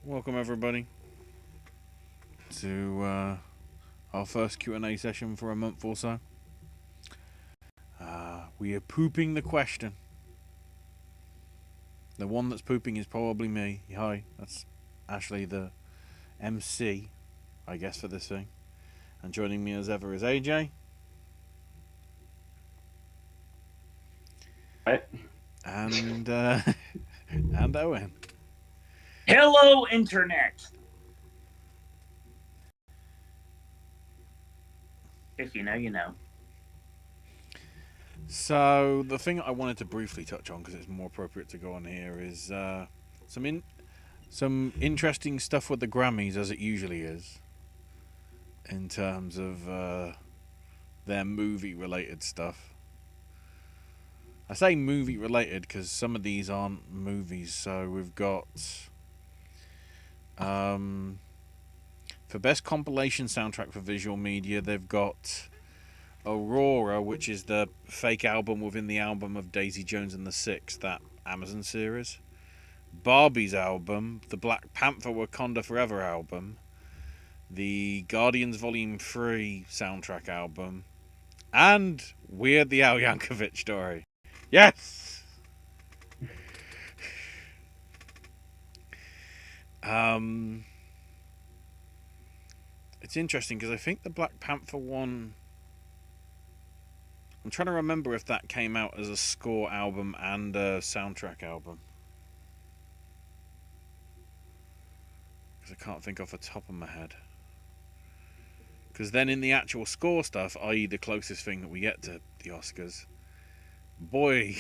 Welcome everybody to our first Q&A session for a month or so. We are pooping the question. The one that's pooping is probably me. Hi, that's Ashley, the MC, I guess, for this thing. And joining me as ever is AJ. Right. And and Owen. Hello, Internet. If you know, you know. So the thing I wanted to briefly touch on, because it's more appropriate to go on here, is some interesting stuff with the Grammys, as it usually is, in terms of their movie-related stuff. I say movie-related because some of these aren't movies. So we've got for best compilation soundtrack for visual media, they've got Aurora, which is the fake album within the album of Daisy Jones and the Six, that Amazon series. Barbie's album, the Black Panther Wakanda Forever album, the Guardians Volume 3 soundtrack album, and Weird the Al Yankovic Story. Yes! It's interesting because I think the Black Panther one, I'm trying to remember if that came out as a score album and a soundtrack album, because I can't think off the top of my head. Because then in the actual score stuff, i.e. the closest thing that we get to the Oscars, boy.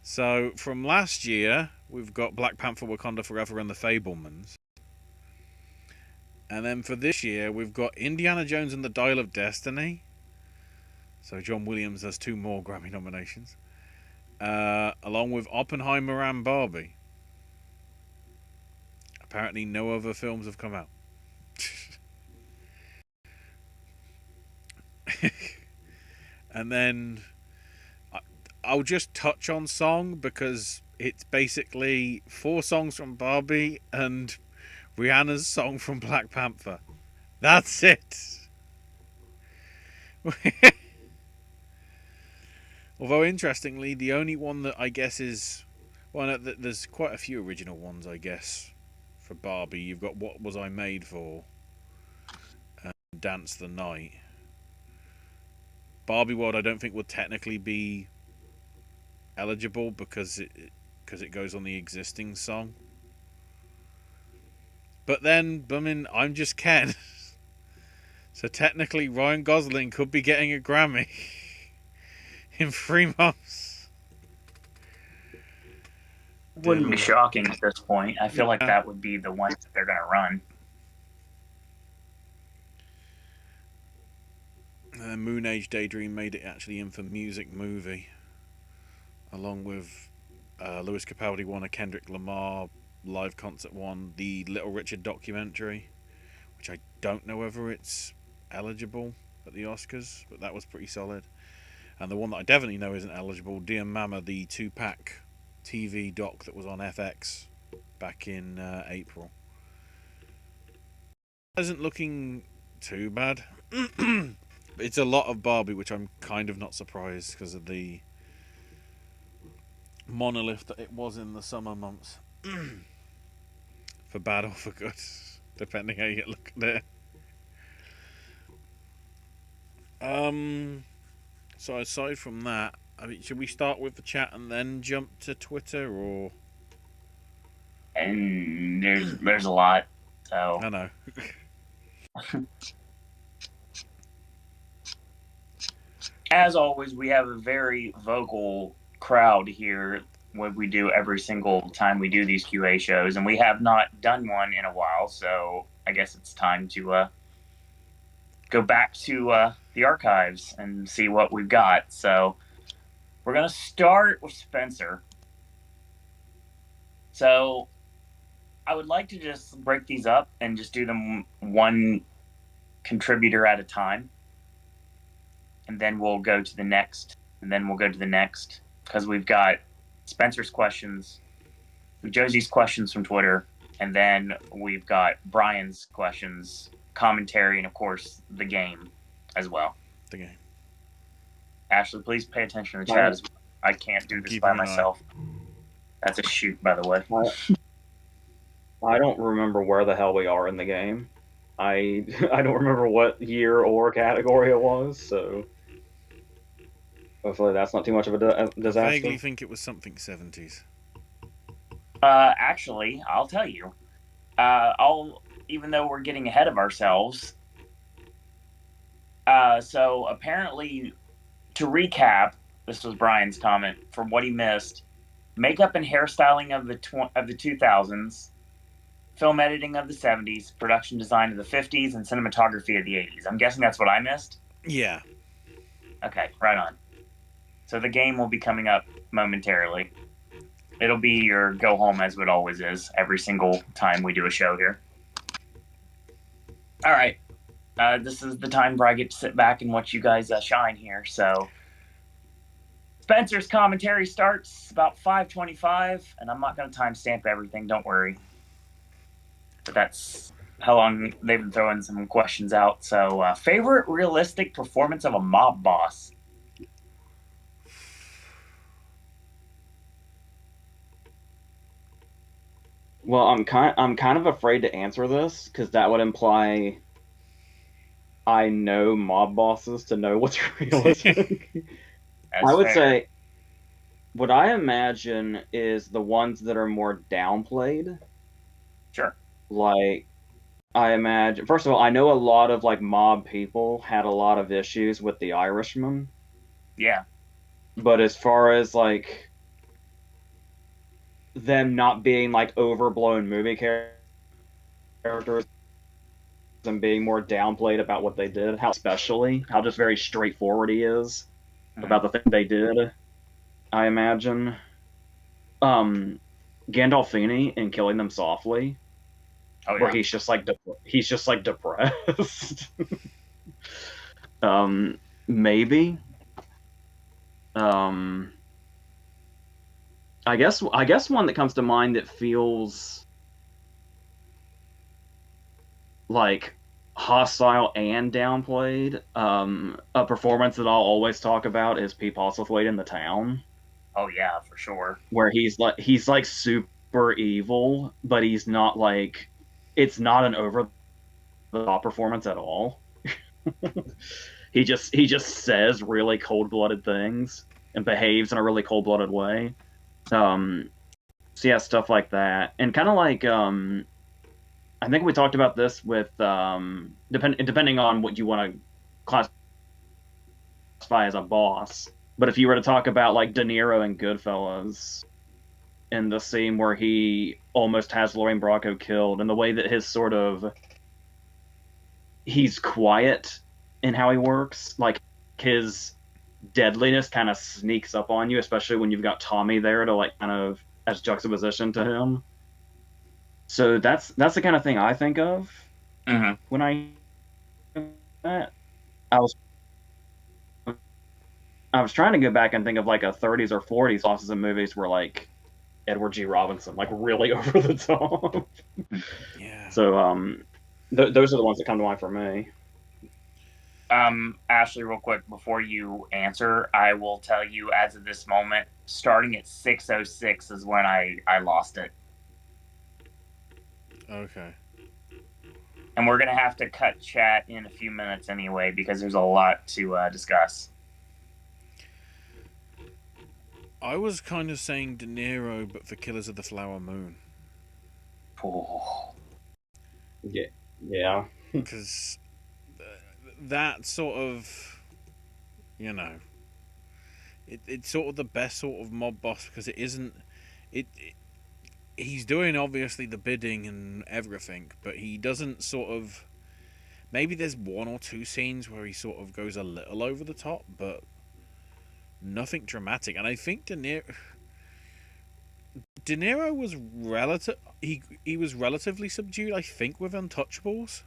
So from last year, we've got Black Panther Wakanda Forever and the Fabelmans. And then for this year, we've got Indiana Jones and the Dial of Destiny. So John Williams has 2 more Grammy nominations. Along with Oppenheimer and Barbie. Apparently no other films have come out. And then I'll just touch on song because it's basically 4 songs from Barbie and Rihanna's song from Black Panther. That's it. Although interestingly, the only one that I guess is, well, no, there's quite a few original ones, I guess, for Barbie. You've got What Was I Made For and Dance the Night. Barbie World, I don't think would technically be eligible because it goes on the existing song. But then, I mean, I'm just Ken. So technically, Ryan Gosling could be getting a Grammy in 3 months. Wouldn't be shocking at this point. I feel like that would be the one that they're going to run. Moon Age Daydream made it actually in for music movie, along with Lewis Capaldi won a Kendrick Lamar live concert one, the Little Richard documentary, which I don't know whether it's eligible at the Oscars, but that was pretty solid. And the one that I definitely know isn't eligible, Dear Mama, the Tupac TV doc that was on FX back in April. It isn't looking too bad. It's a lot of Barbie, which I'm kind of not surprised because of the monolith that it was in the summer months. For bad or for good, depending how you look at it. So aside from that, I mean, should we start with the chat and then jump to Twitter, or? And there's a lot, so I know. As always, we have a very vocal crowd here. What we do every single time we do these QA shows, and we have not done one in a while, so I guess it's time to go back to the archives and see what we've got. So we're going to start with Spencer. So I would like to just break these up and just do them one contributor at a time. And then we'll go to the next. And then we'll go to the next. Because we've got Spencer's questions, Josie's questions from Twitter, And then we've got Brian's questions, commentary, and of course the game as well. The game. Ashley, please pay attention to the chat as well. I can't do this by myself. That's a shoot, by the way. I don't remember where the hell we are in the game. I don't remember what year or category it was, so hopefully that's not too much of a disaster. I vaguely think it was something 70s. Actually, I'll tell you. Even though we're getting ahead of ourselves. So apparently, to recap, this was Brian's comment from what he missed: makeup and hairstyling of the 2000s, film editing of the 70s, production design of the 50s, and cinematography of the 80s. I'm guessing that's what I missed? Yeah. Okay, right on. So the game will be coming up momentarily. It'll be your go home as it always is, every single time we do a show here. All right. This is the time where I get to sit back and watch you guys shine here. So Spencer's commentary starts about 5:25, and I'm not going to timestamp everything, don't worry. But that's how long they've been throwing some questions out. So, favorite realistic performance of a mob boss? Well, I'm kind of afraid to answer this because that would imply I know mob bosses to know what's realistic. I would say what I imagine is the ones that are more downplayed. Sure. Like, I imagine, first of all, I know a lot of like mob people had a lot of issues with The Irishman. Yeah. But as far as like them not being like overblown movie characters and being more downplayed about what they did, how just very straightforward he is about the thing they did, I imagine. Gandolfini in Killing Them Softly, where he's just like depressed. Maybe. I guess one that comes to mind that feels like hostile and downplayed, a performance that I'll always talk about is Pete Postlethwaite in The Town. Oh yeah, for sure. Where he's like super evil, but he's not like, it's not an over the top performance at all. he just says really cold-blooded things and behaves in a really cold-blooded way. So yeah, stuff like that, and kind of like I think we talked about this with depending on what you want to classify as a boss. But if you were to talk about like De Niro and Goodfellas, in the scene where he almost has Lorraine Bracco killed, and the way that he's quiet in how he works, like his deadliness kind of sneaks up on you, especially when you've got Tommy there to like kind of as juxtaposition to him. So that's the kind of thing I think of when I that. I was trying to go back and think of like a 30s or 40s bosses in movies where like Edward G. Robinson, like really over the top. Yeah. So those are the ones that come to mind for me. Ashley, real quick before you answer, I will tell you as of this moment, starting at 6:06 is when I lost it. Okay. And we're gonna have to cut chat in a few minutes anyway because there's a lot to discuss. I was kind of saying De Niro, but for Killers of the Flower Moon. Oh. Yeah. Because that sort of, you know, it's sort of the best sort of mob boss because it isn't. He's doing obviously the bidding and everything, but he doesn't sort of. Maybe there's one or two scenes where he sort of goes a little over the top, but nothing dramatic. And I think De Niro was he was relatively subdued, I think, with Untouchables.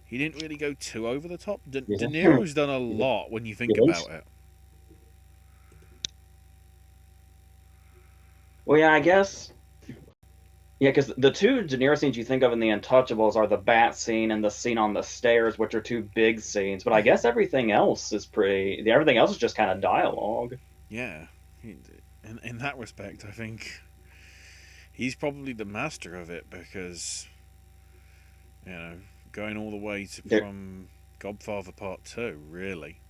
He didn't really go too over the top. De Niro's done a lot when you think about it. Well, yeah, I guess Yeah, because the two De Niro scenes you think of in The Untouchables are the bat scene and the scene on the stairs, which are two big scenes. But I guess everything else is pretty. Everything else is just kind of dialogue. Yeah, in that respect, I think he's probably the master of it because going all the way from Godfather Part 2, really,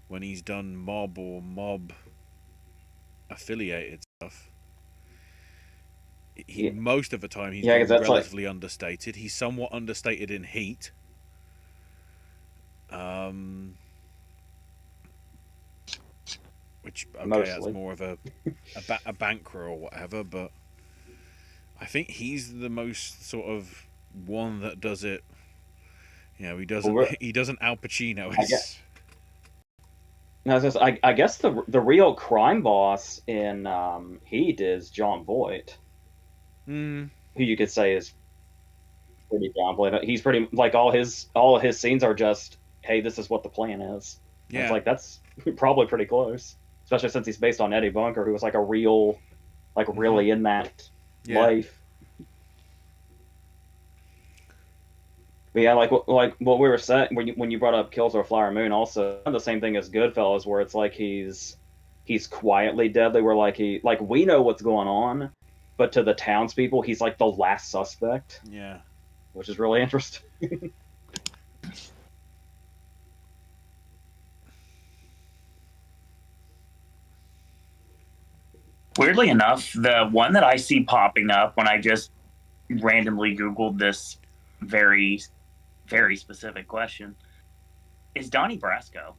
when he's done mob or mob affiliated stuff. Most of the time he's been relatively understated. He's somewhat understated in Heat. Which that's more of a banker or whatever, but I think he's the most sort of one that does it. He doesn't Al Pacino. I guess the real crime boss in Heat is John Voight, who you could say is pretty John Voight. He's pretty like all of his scenes are just, hey, this is what the plan is. Yeah, it's like that's probably pretty close, especially since he's based on Eddie Bunker, who was like a real, like really in that life. But yeah, like what we were saying when you brought up Kills of a Flower Moon, also the same thing as Goodfellas, where it's like he's quietly deadly, where like we know what's going on, but to the townspeople, he's like the last suspect. Yeah, which is really interesting. Weirdly enough, the one that I see popping up when I just randomly Googled this very, very specific question is Donnie Brasco.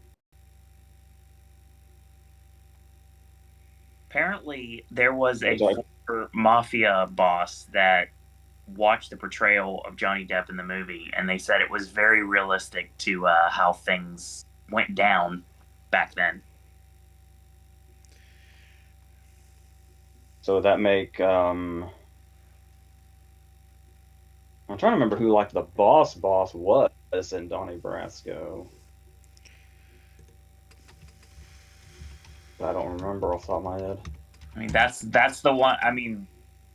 Apparently, there was a former mafia boss that watched the portrayal of Johnny Depp in the movie, and they said it was very realistic to how things went down back then. So that make I'm trying to remember who like the boss was in Donnie Brasco. I don't remember off the top of my head. I mean, that's the one. I mean,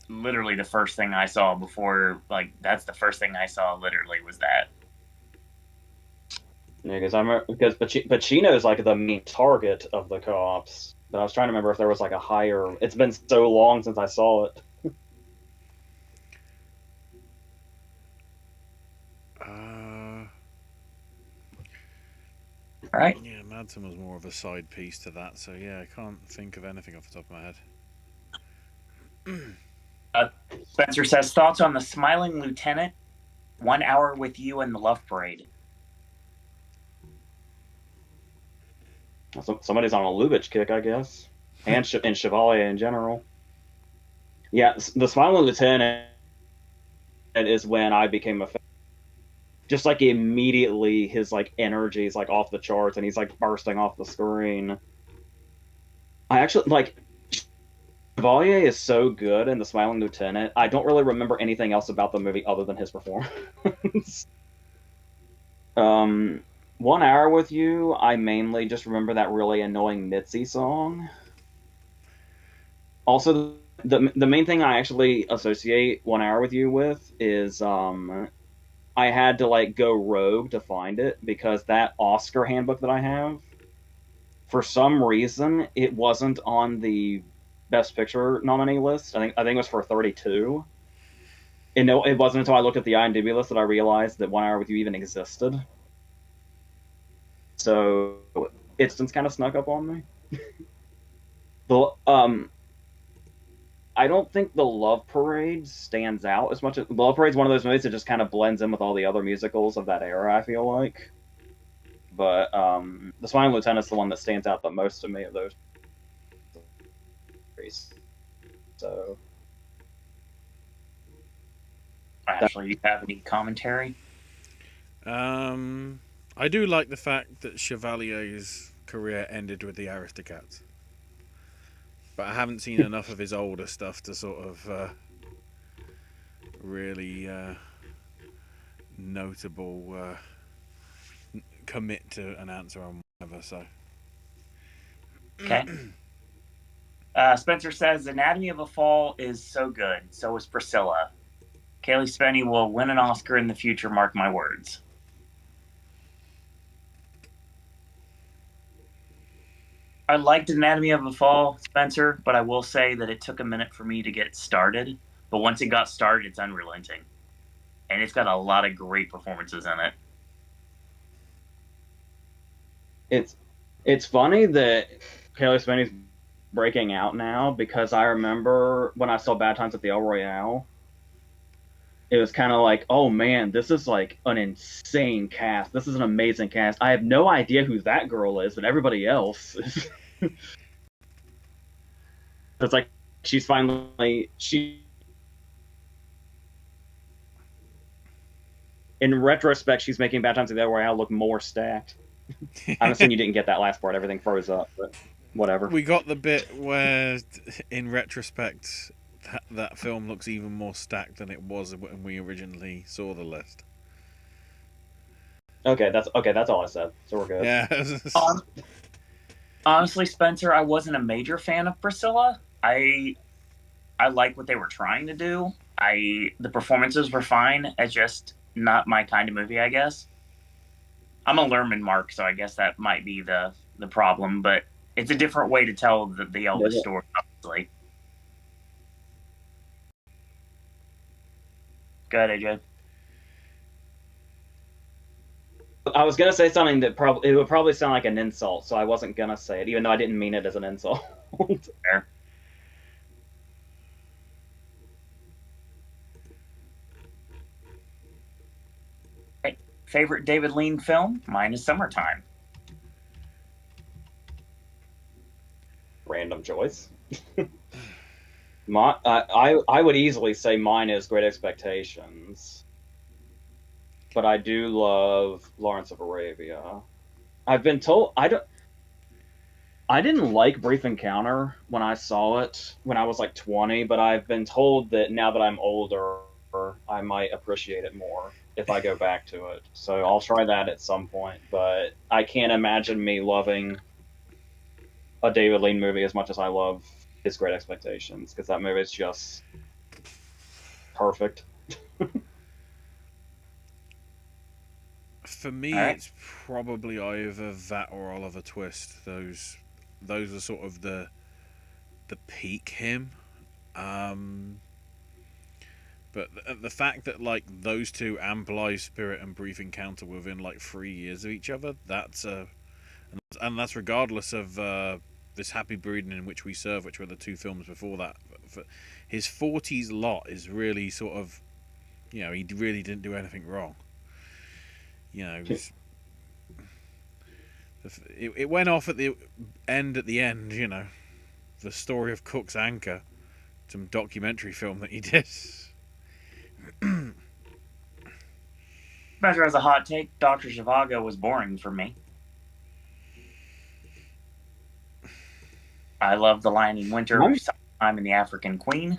literally the first thing I saw before, like that's the first thing I saw. Literally was that. Yeah, because Pacino is like the main target of the cops. But I was trying to remember if there was like a higher. It's been so long since I saw it. Right. Yeah, Madsen was more of a side piece to that, so yeah, I can't think of anything off the top of my head. Spencer says, thoughts on The Smiling Lieutenant, 1 Hour with You, and The Love Parade. Somebody's on a Lubitsch kick, I guess, and Chevalier in general. Yeah, The Smiling Lieutenant is when I became a fan. Just like immediately, his like energy is like off the charts, and he's like bursting off the screen. I actually like Chevalier is so good in The Smiling Lieutenant. I don't really remember anything else about the movie other than his performance. 1 Hour with You, I mainly just remember that really annoying Mitzi song. Also, the main thing I actually associate 1 Hour with You with is I had to like go rogue to find it because that Oscar handbook that I have, for some reason, it wasn't on the Best Picture nominee list. I think it was for 32. And no, it wasn't until I looked at the IMDb list that I realized that 1 Hour with You even existed. So it's just kind of snuck up on me. I don't think The Love Parade stands out as much. The Love Parade's one of those movies that just kind of blends in with all the other musicals of that era, I feel like. But The Smiling Lieutenant's the one that stands out the most to me of those. So, Ashley, you have any commentary? I do like the fact that Chevalier's career ended with the Aristocats. But I haven't seen enough of his older stuff to sort of really notable commit to an answer on whatever. So okay. Spencer says Anatomy of a Fall is so good. So is Priscilla. Kaylee Spenny will win an Oscar in the future, mark my words. I liked Anatomy of a Fall, Spencer, but I will say that it took a minute for me to get started. But once it got started, it's unrelenting. And it's got a lot of great performances in it. It's funny that Kaylee Spenny's breaking out now, because I remember when I saw Bad Times at the El Royale, it was kind of like, oh man, this is like an insane cast. This is an amazing cast. I have no idea who that girl is, but everybody else is. It's like she. In retrospect, she's making Bad Times at the El Royale look more stacked. I'm assuming you didn't get that last part. Everything froze up, but whatever. We got the bit where, in retrospect, that film looks even more stacked than it was when we originally saw the list. Okay, that's all I said. So we're good. Yeah. Honestly, Spencer, I wasn't a major fan of Priscilla. I like what they were trying to do. The performances were fine. It's just not my kind of movie, I guess. I'm a Lerman mark, so I guess that might be the problem. But it's a different way to tell the Elvis story, obviously. Go ahead, AJ. I was gonna say something that it would probably sound like an insult, so I wasn't gonna say it, even though I didn't mean it as an insult. Fair. Right. Favorite David Lean film? Mine is Summertime. Random choice. I would easily say mine is Great Expectations, but I do love Lawrence of Arabia. I've been told I didn't like Brief Encounter when I saw it when I was like 20, but I've been told that now that I'm older, I might appreciate it more if I go back to it. So I'll try that at some point, but I can't imagine me loving a David Lean movie as much as I love his Great Expectations, because that movie is just perfect. For me, it's probably either that or Oliver Twist. Those are sort of the peak him. But the fact that like those two, and Bly's Spirit and Brief Encounter, within like 3 years of each other, and that's regardless of this Happy Breeding In Which We Serve, which were the two films before that. His 40s lot is really sort of, he really didn't do anything wrong. It went off at the end, the story of Cook's Anchor, some documentary film that he did. Spencer has a hot take. Dr. Zhivago was boring for me. I love The Lion in Winter, I'm in The African Queen.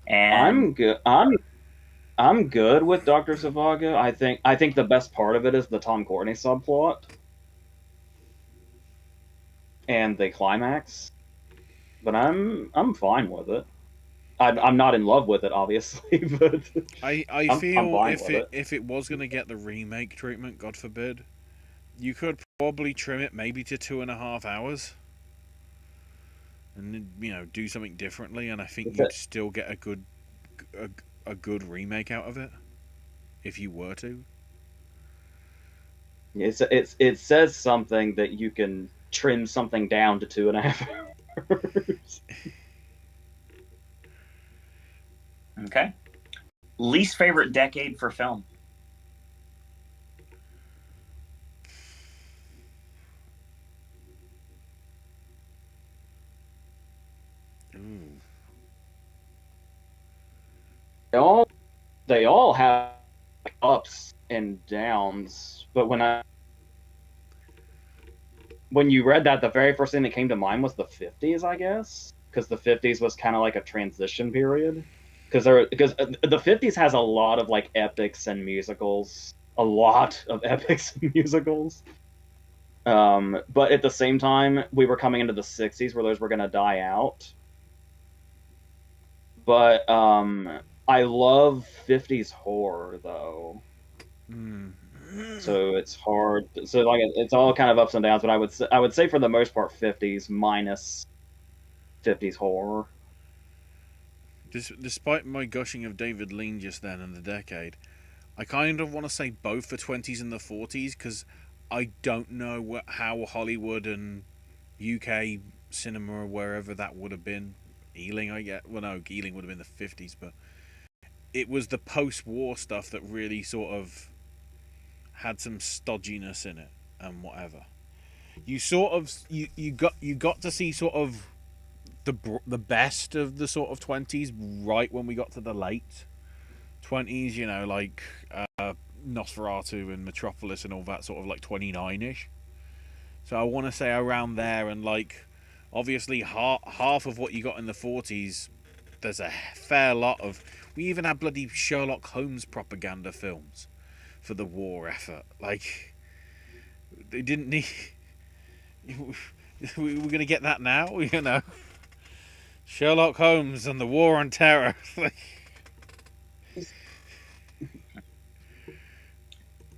And I'm good. I'm good with Dr. Zhivago. I think the best part of it is the Tom Courtenay subplot and the climax. But I'm fine with it. I'm not in love with it, obviously, but I feel if it was going to get the remake treatment, God forbid, you could probably trim it maybe to 2.5 hours, and do something differently, and I think you'd still get a good remake out of it if you were to. It says something that you can trim something down to 2.5 hours. Okay. Least favorite decade for film? They all have ups and downs, but when you read that, the very first thing that came to mind was the 50s, I guess, because the 50s was kind of like a transition period. Because the 50s has a lot of like epics and musicals, a lot of epics and musicals. But at the same time, we were coming into the 60s where those were going to die out. But I love 50s horror, though. So it's hard. So like it's all kind of ups and downs. But I would say for the most part, 50s minus 50s horror. Despite my gushing of David Lean just then and the decade, I kind of want to say both the 20s and the 40s because I don't know how Hollywood and UK cinema or wherever that would have been. Ealing, I get. Well, no, Ealing would have been the 50s, but it was the post-war stuff that really sort of had some stodginess in it and whatever. You got to see sort of the best of the sort of 20s right when we got to the late 20s, you know, like Nosferatu and Metropolis and all that sort of like 29ish. So I want to say around there, and like obviously half of what you got in the 40s, there's a fair lot of. We even had bloody Sherlock Holmes propaganda films for the war effort. Like they didn't need. We're gonna get that now, you know. Sherlock Holmes and the War on Terror.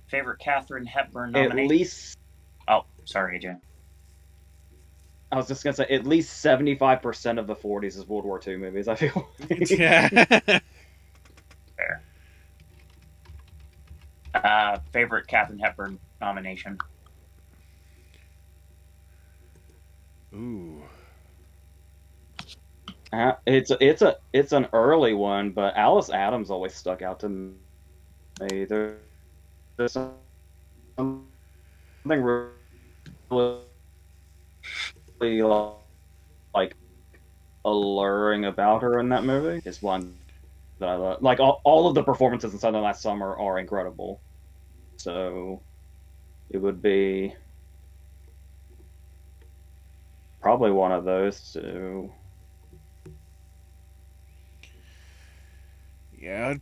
Favorite Katharine Hepburn nomination? At least. Oh, sorry, AJ. I was just gonna say at least 75% of the 40s is World War II movies. I feel. Yeah. Fair. Favorite Katharine Hepburn nomination? Ooh. It's an early one, but Alice Adams always stuck out to me. There's something really like alluring about her in that movie. It's one that I love. Like all of the performances in Southern Last Summer are incredible. So it would be probably one of those two. Yeah,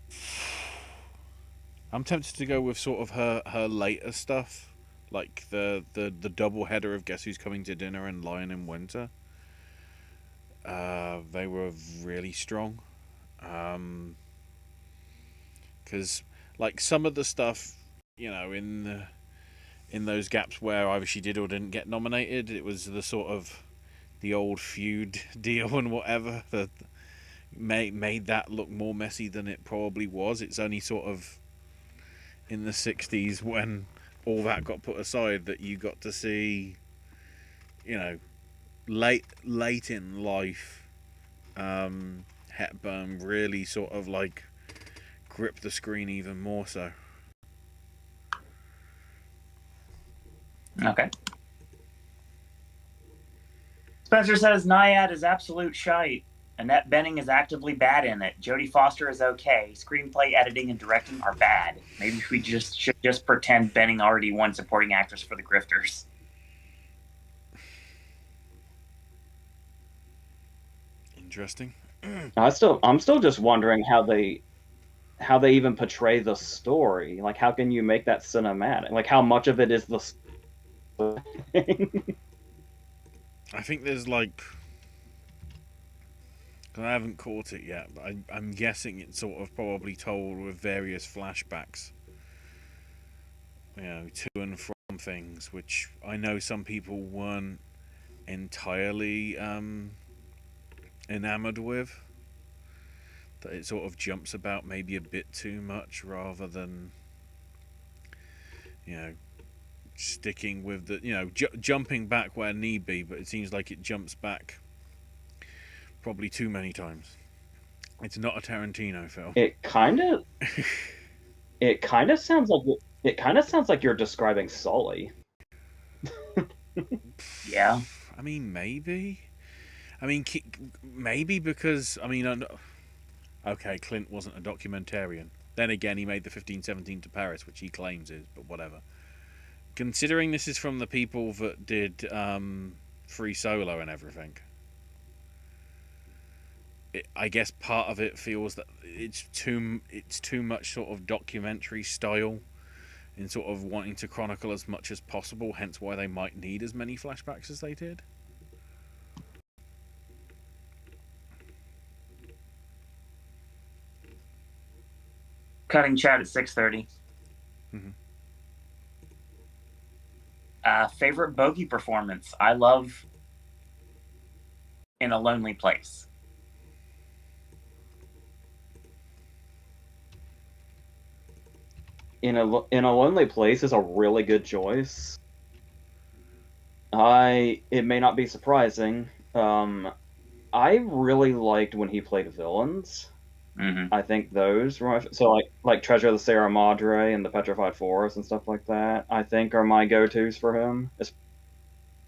I'm tempted to go with sort of her later stuff, like the double header of Guess Who's Coming to Dinner and Lion in Winter. They were really strong, because like some of the stuff, you know, in those gaps where either she did or didn't get nominated, it was the sort of the old feud deal and whatever that made that look more messy than it probably was. It's only sort of in the 60s when all that got put aside that you got to see, you know, late in life, Hepburn really sort of like grip the screen even more so. Okay. Spencer says Naiad is absolute shite. Annette Bening is actively bad in it. Jodie Foster is okay. Screenplay, editing, and directing are bad. Maybe we should just pretend Bening already won supporting actress for The Grifters. Interesting. I'm still just wondering how they even portray the story. Like, how can you make that cinematic? Like, how much of it is the I think there's like, cause I haven't caught it yet, but I'm guessing it's sort of probably told with various flashbacks, you know, to and from things, which I know some people weren't entirely enamored with. That it sort of jumps about maybe a bit too much rather than, you know, sticking with the, you know, jumping back where need be, but it seems like it jumps back probably too many times. It's not a Tarantino film. It kind of sounds like you're describing Sully. Yeah. I mean, maybe. I mean, maybe because, I mean, okay, Clint wasn't a documentarian. Then again, he made the 1517 to Paris, which he claims is, but whatever. Considering this is from the people that did Free Solo and everything, I guess part of it feels that it's too much sort of documentary style in sort of wanting to chronicle as much as possible, hence why they might need as many flashbacks as they did. Cutting chat at 6:30. Mm-hmm. Favorite bogey performance? I love In a Lonely Place. In a Lonely Place is a really good choice. It may not be surprising. I really liked when he played villains. Mm-hmm. I think those were like Treasure of the Sierra Madre and the Petrified Forest and stuff like that. I think are my go-tos for him,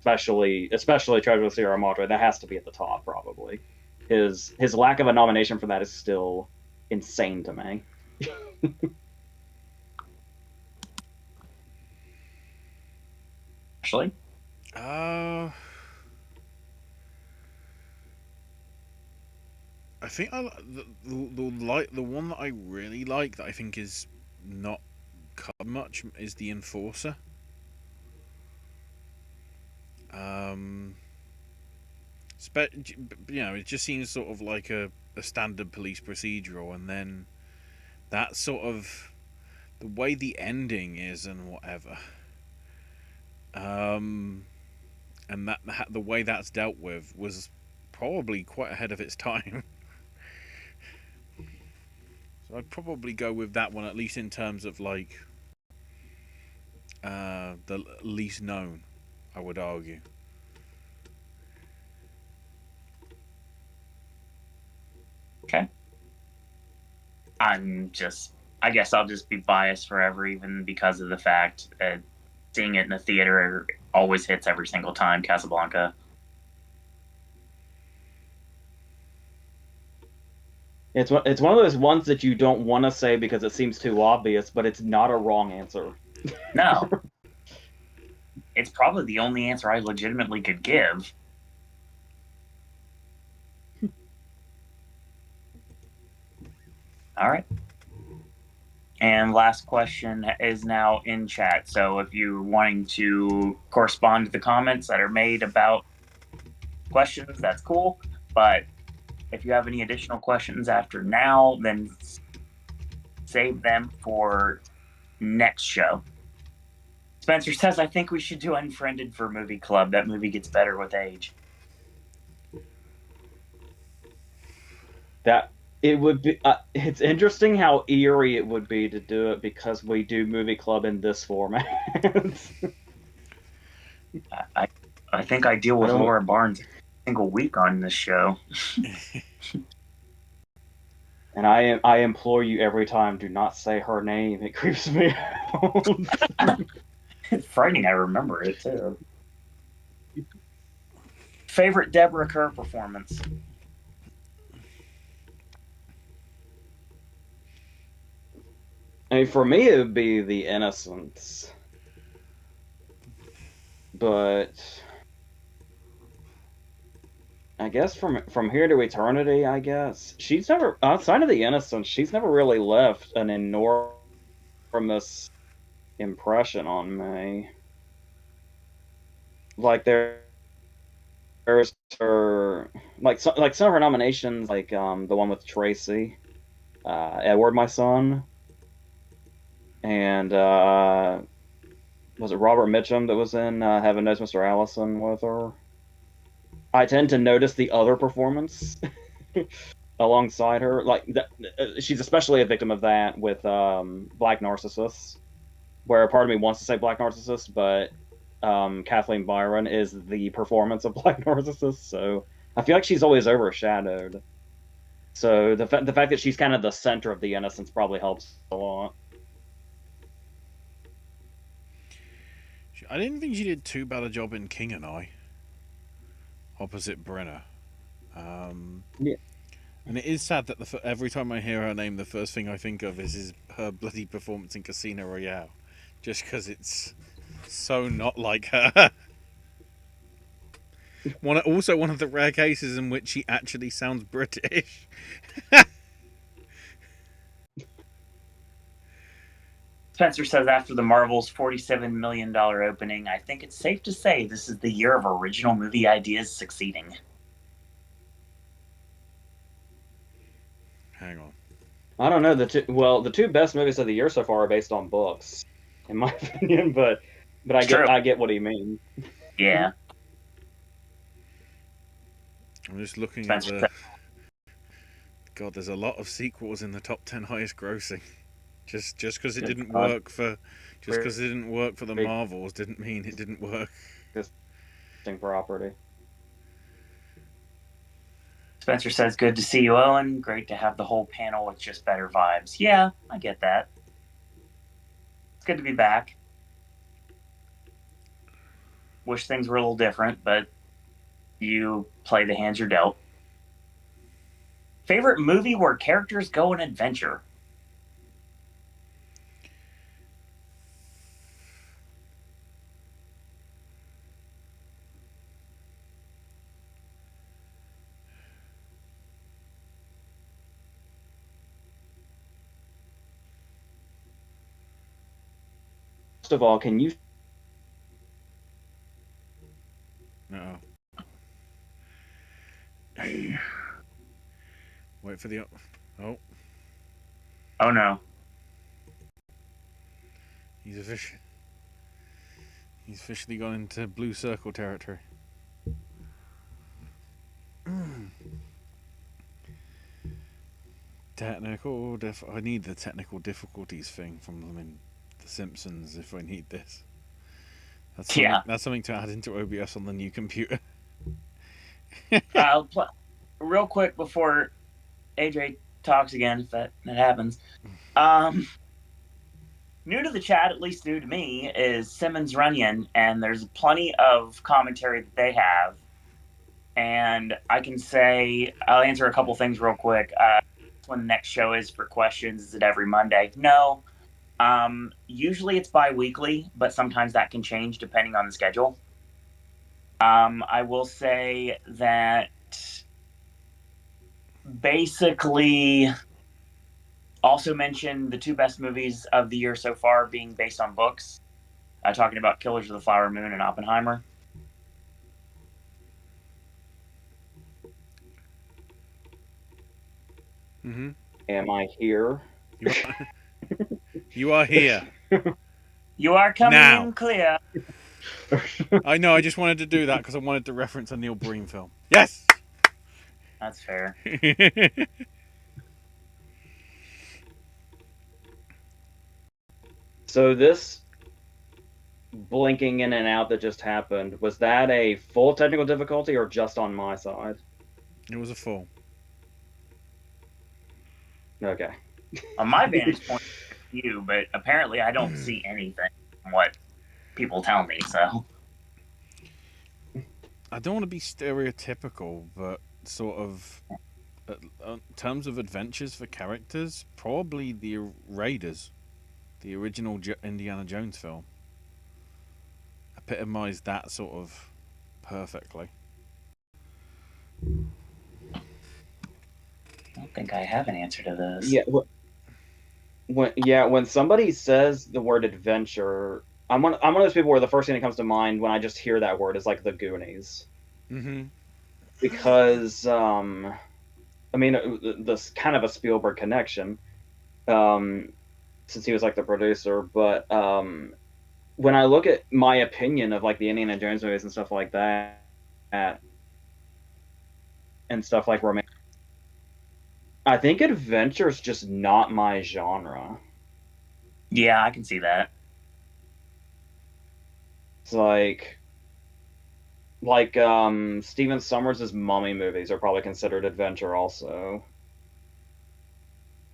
especially Treasure of the Sierra Madre. That has to be at the top probably. His lack of a nomination for that is still insane to me. Ashley? I think the one that I really like that I think is not cut much is the Enforcer. It just seems sort of like a standard police procedural, and then that sort of the way the ending is and whatever, and that the way that's dealt with was probably quite ahead of its time. So I'd probably go with that one, at least in terms of like the least known, I would argue. Okay. I guess I'll just be biased forever, even because of the fact that seeing it in the theater always hits every single time. Casablanca. It's one of those ones that you don't want to say because it seems too obvious, but it's not a wrong answer. No. It's probably the only answer I legitimately could give. All right. And last question is now in chat. So if you're wanting to correspond to the comments that are made about questions, that's cool. But if you have any additional questions after now, then save them for next show. Spencer says, I think we should do Unfriended for Movie Club. That movie gets better with age. That it would be. It's interesting how eerie it would be to do it because we do Movie Club in this format. I think I deal with Laura Barnes a single week on this show. And I implore you every time, do not say her name. It creeps me out. It's frightening. I remember it too. Favorite Deborah Kerr performance? I mean, for me, it would be The Innocents. But I guess from Here to Eternity, I guess she's never, outside of The Innocents, she's never really left an enormous impression on me. Like there's her some of her nominations, like the one with Tracy, Edward, My Son, and was it Robert Mitchum that was in Heaven Knows Mr. Allison with her? I tend to notice the other performance alongside her. She's especially a victim of that with Black Narcissus, where a part of me wants to say Black Narcissus, but Kathleen Byron is the performance of Black Narcissus, so I feel like she's always overshadowed. So the fact that she's kind of the center of The Innocents probably helps a lot. I didn't think she did too bad a job in King and I, opposite Brenner. Yeah. And it is sad that every time I hear her name, the first thing I think of is her bloody performance in Casino Royale, just because it's so not like her. Also one of the rare cases in which she actually sounds British. Spencer says after the Marvel's $47 million opening, I think it's safe to say this is the year of original movie ideas succeeding. Hang on. I don't know. The two best movies of the year so far are based on books, in my opinion. But I get what he means. Yeah. I'm just looking Spencer at says, God, there's a lot of sequels in the top 10 highest grossing. Just because it didn't God. work for the Big Marvels didn't mean it didn't work. property. Spencer says, good to see you, Owen. Great to have the whole panel with just better vibes. Yeah, I get that. It's good to be back. Wish things were a little different, but you play the hands you're dealt. Favorite movie where characters go on adventure? First of all, can you? No. Wait for the. Oh. Oh no. He's officially gone into blue circle territory. I need the technical difficulties thing from them in The Simpsons if I need this. That's something to add into OBS on the new computer. Real quick before AJ talks again, if that happens. New to the chat, at least new to me, is Simmons Runyon, and there's plenty of commentary that they have. And I can say, I'll answer a couple things real quick. When the next show is for questions, is it every Monday? No. Usually it's bi-weekly, but sometimes that can change depending on the schedule. I will say that basically also mentioned the two best movies of the year so far being based on books. Talking about Killers of the Flower Moon and Oppenheimer. Mm-hmm. Am I here? You are here. You are coming now. in clear. I know, I just wanted to do that because I wanted to reference a Neil Breen film. Yes! That's fair. So this blinking in and out that just happened, was that a full technical difficulty or just on my side? It was a full. Okay. On my vantage point, you, but apparently I don't see anything from what people tell me, so. I don't want to be stereotypical, but sort of, in terms of adventures for characters, probably the Raiders, the original Indiana Jones film, epitomized that sort of perfectly. I don't think I have an answer to this. Yeah. When somebody says the word adventure, I'm one of those people where the first thing that comes to mind when I just hear that word is like the Goonies. Mm-hmm. Because I mean, this kind of a Spielberg connection, since he was like the producer. But when I look at my opinion of like the Indiana Jones movies and stuff like that, and stuff like romance, I think adventure's just not my genre. Yeah, I can see that. It's like Steven Sommers' Mummy movies are probably considered adventure also.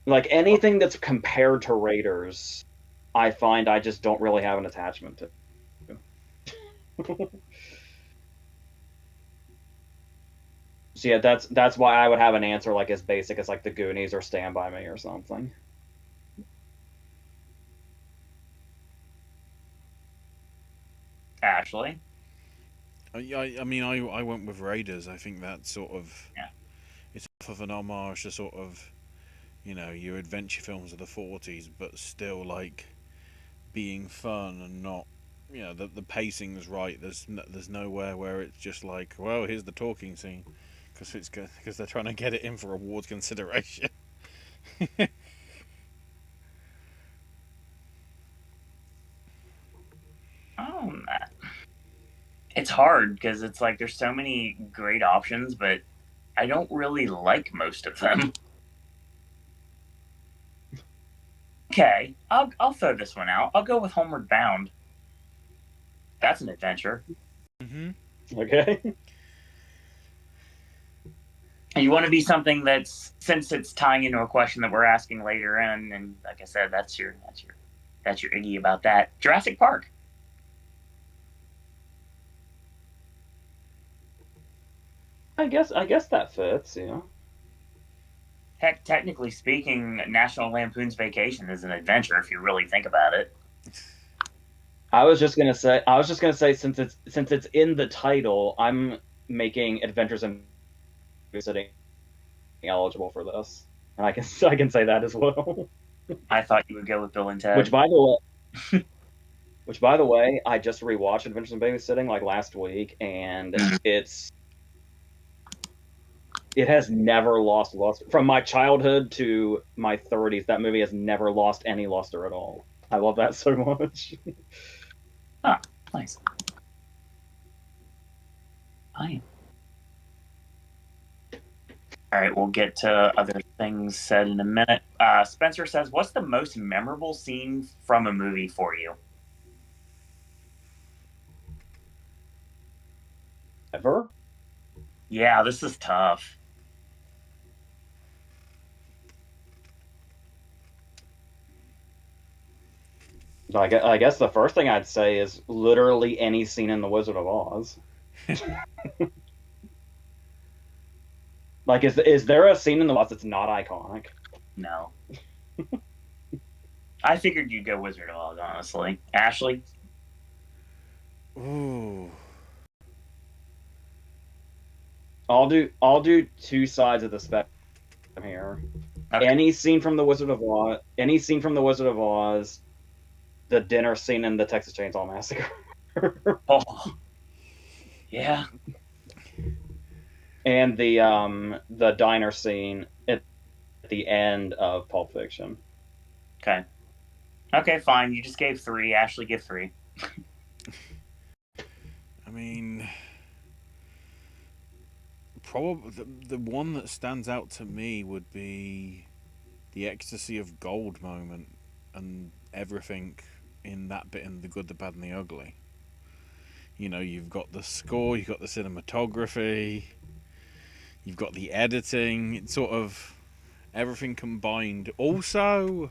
Like anything that's compared to Raiders, I find I just don't really have an attachment to. So yeah, that's why I would have an answer like as basic as like the Goonies or Stand By Me or something. Ashley? I mean, I went with Raiders. I think that sort of, it's off of an homage to sort of, your adventure films of the 40s, but still like being fun and not, the pacing's right. There's nowhere where it's just like, well, here's the talking scene, because they're trying to get it in for awards consideration. Um, it's hard because it's like there's so many great options, but I don't really like most of them. Okay, I'll throw this one out. I'll go with Homeward Bound. That's an adventure. Mm-hmm. Okay. You want to be something that's, since it's tying into a question that we're asking later in, and like I said, that's your Iggy about that. Jurassic Park. I guess that fits, yeah. Heck, technically speaking, National Lampoon's Vacation is an adventure if you really think about it. I was just gonna say since it's in the title, I'm making Adventures in Babysitting eligible for this, and I can say that as well. I thought you would go with Bill and Ted. Which by the way, I just rewatched Adventures in Babysitting like last week, and it has never lost luster. From my childhood to my 30s, that movie has never lost any luster at all. I love that so much. Ah, nice. Fine. All right, we'll get to other things said in a minute. Spencer says, what's the most memorable scene from a movie for you? Ever? Yeah, this is tough. I guess the first thing I'd say is literally any scene in The Wizard of Oz. Like, is there a scene in The Oz that's not iconic? No. I figured you'd go Wizard of Oz, honestly. Ashley? Ooh. I'll do two sides of the spectrum here. Okay. Any scene from The Wizard of Oz, the dinner scene in the Texas Chainsaw Massacre. Oh. Yeah. And the diner scene at the end of Pulp Fiction. Okay. Okay, fine. You just gave 3. Ashley, give 3. I mean, probably the one that stands out to me would be the ecstasy of gold moment and everything in that bit in The Good, the Bad, and the Ugly. You've got the score, you've got the cinematography, you've got the editing. It's sort of everything combined. Also,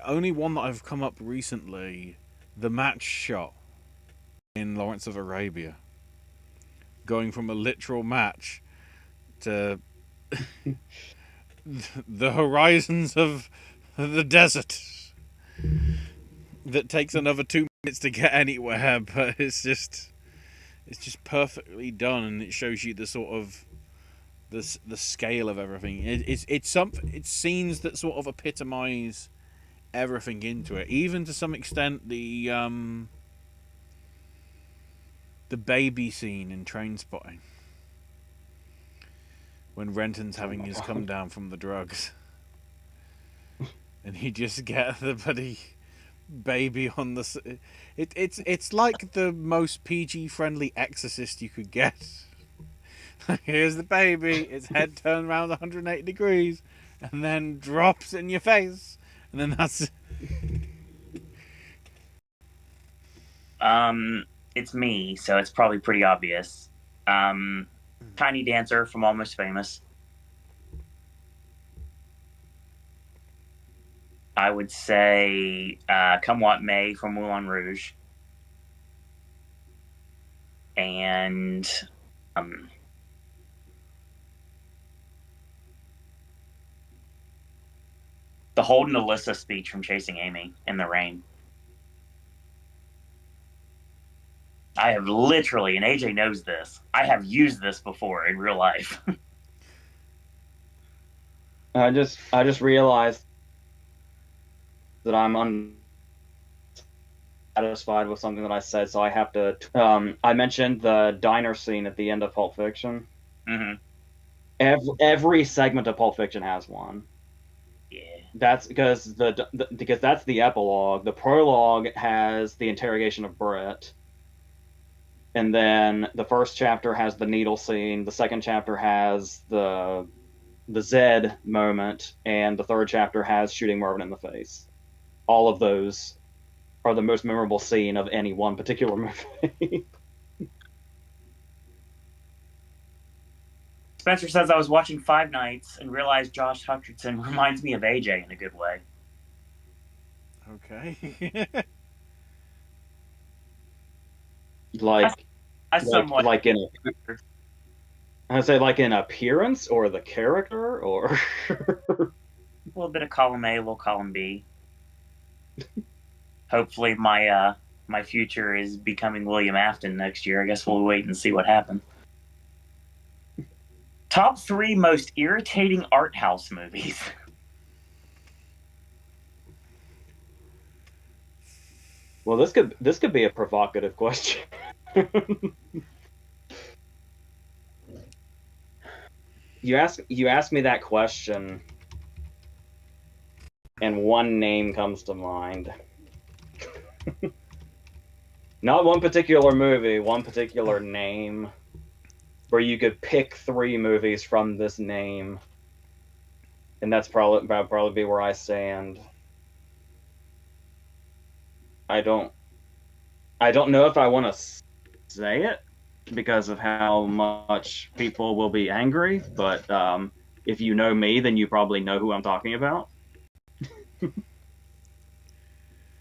only one that I've come up recently, the match shot in Lawrence of Arabia. Going from a literal match to the horizons of the desert. That takes another 2 minutes to get anywhere, but it's just perfectly done, and it shows you the sort of the scale of everything. It's scenes that sort of epitomize everything into it, even to some extent the baby scene in Trainspotting when Renton's having his come down from the drugs, and he just get the bloody baby on the. It's like the most PG friendly Exorcist you could get. Here's the baby, its head turned around 180 degrees, and then drops in your face, and then that's. It's me, so it's probably pretty obvious. Tiny Dancer from Almost Famous. I would say Come What May from Moulin Rouge. And the Holden Alyssa speech from Chasing Amy in the Rain. I have literally, and AJ knows this, I have used this before in real life. I just realized that I'm satisfied with something that I said, so I have to. I mentioned the diner scene at the end of Pulp Fiction. Mm-hmm. Every segment of Pulp Fiction has one. Yeah. That's because because that's the epilogue. The prologue has the interrogation of Brett, and then the first chapter has the needle scene. The second chapter has the Zed moment, and the third chapter has shooting Marvin in the face. All of those are the most memorable scene of any one particular movie. Spencer says I was watching Five Nights and realized Josh Hutcherson reminds me of AJ in a good way. Okay. like I somewhat like in I say like in appearance or the character or a little bit of column A, a little column B. Hopefully, my future is becoming William Afton next year. I guess we'll wait and see what happens. Top 3 most irritating art house movies. well, this could be a provocative question. you ask me that question, and one name comes to mind. Not one particular movie, one particular name, where you could pick 3 movies from this name, and that'd probably be where I stand. I don't know if I want to say it because of how much people will be angry, but if you know me, then you probably know who I'm talking about.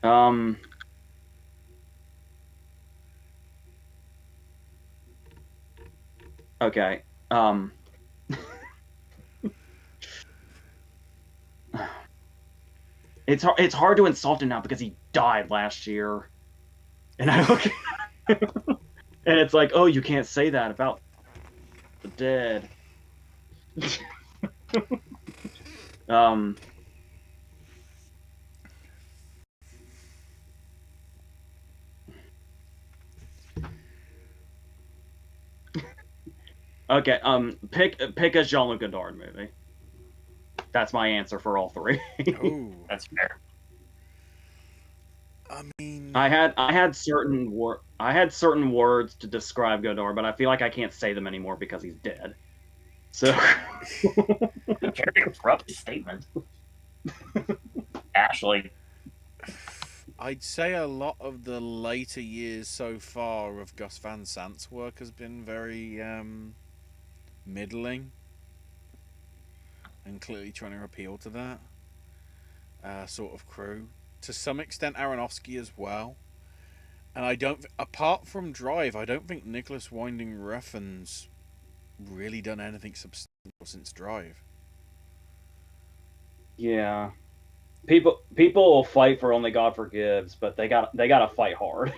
um, okay. It's hard to insult him now because he died last year, and I don't. And it's like, oh, you can't say that about the dead. um. Okay. Pick a Jean-Luc Godard movie. That's my answer for all 3. Oh, That's fair. I mean, I had certain words to describe Godard, but I feel like I can't say them anymore because he's dead. So Very abrupt statement. Ashley. I'd say a lot of the later years so far of Gus Van Sant's work has been very middling, and clearly trying to appeal to that sort of crew. To some extent, Aronofsky as well. And I don't, apart from Drive, I don't think Nicholas Winding Refn's really done anything substantial since Drive. yeah, people will fight for Only God Forgives, but they gotta fight hard.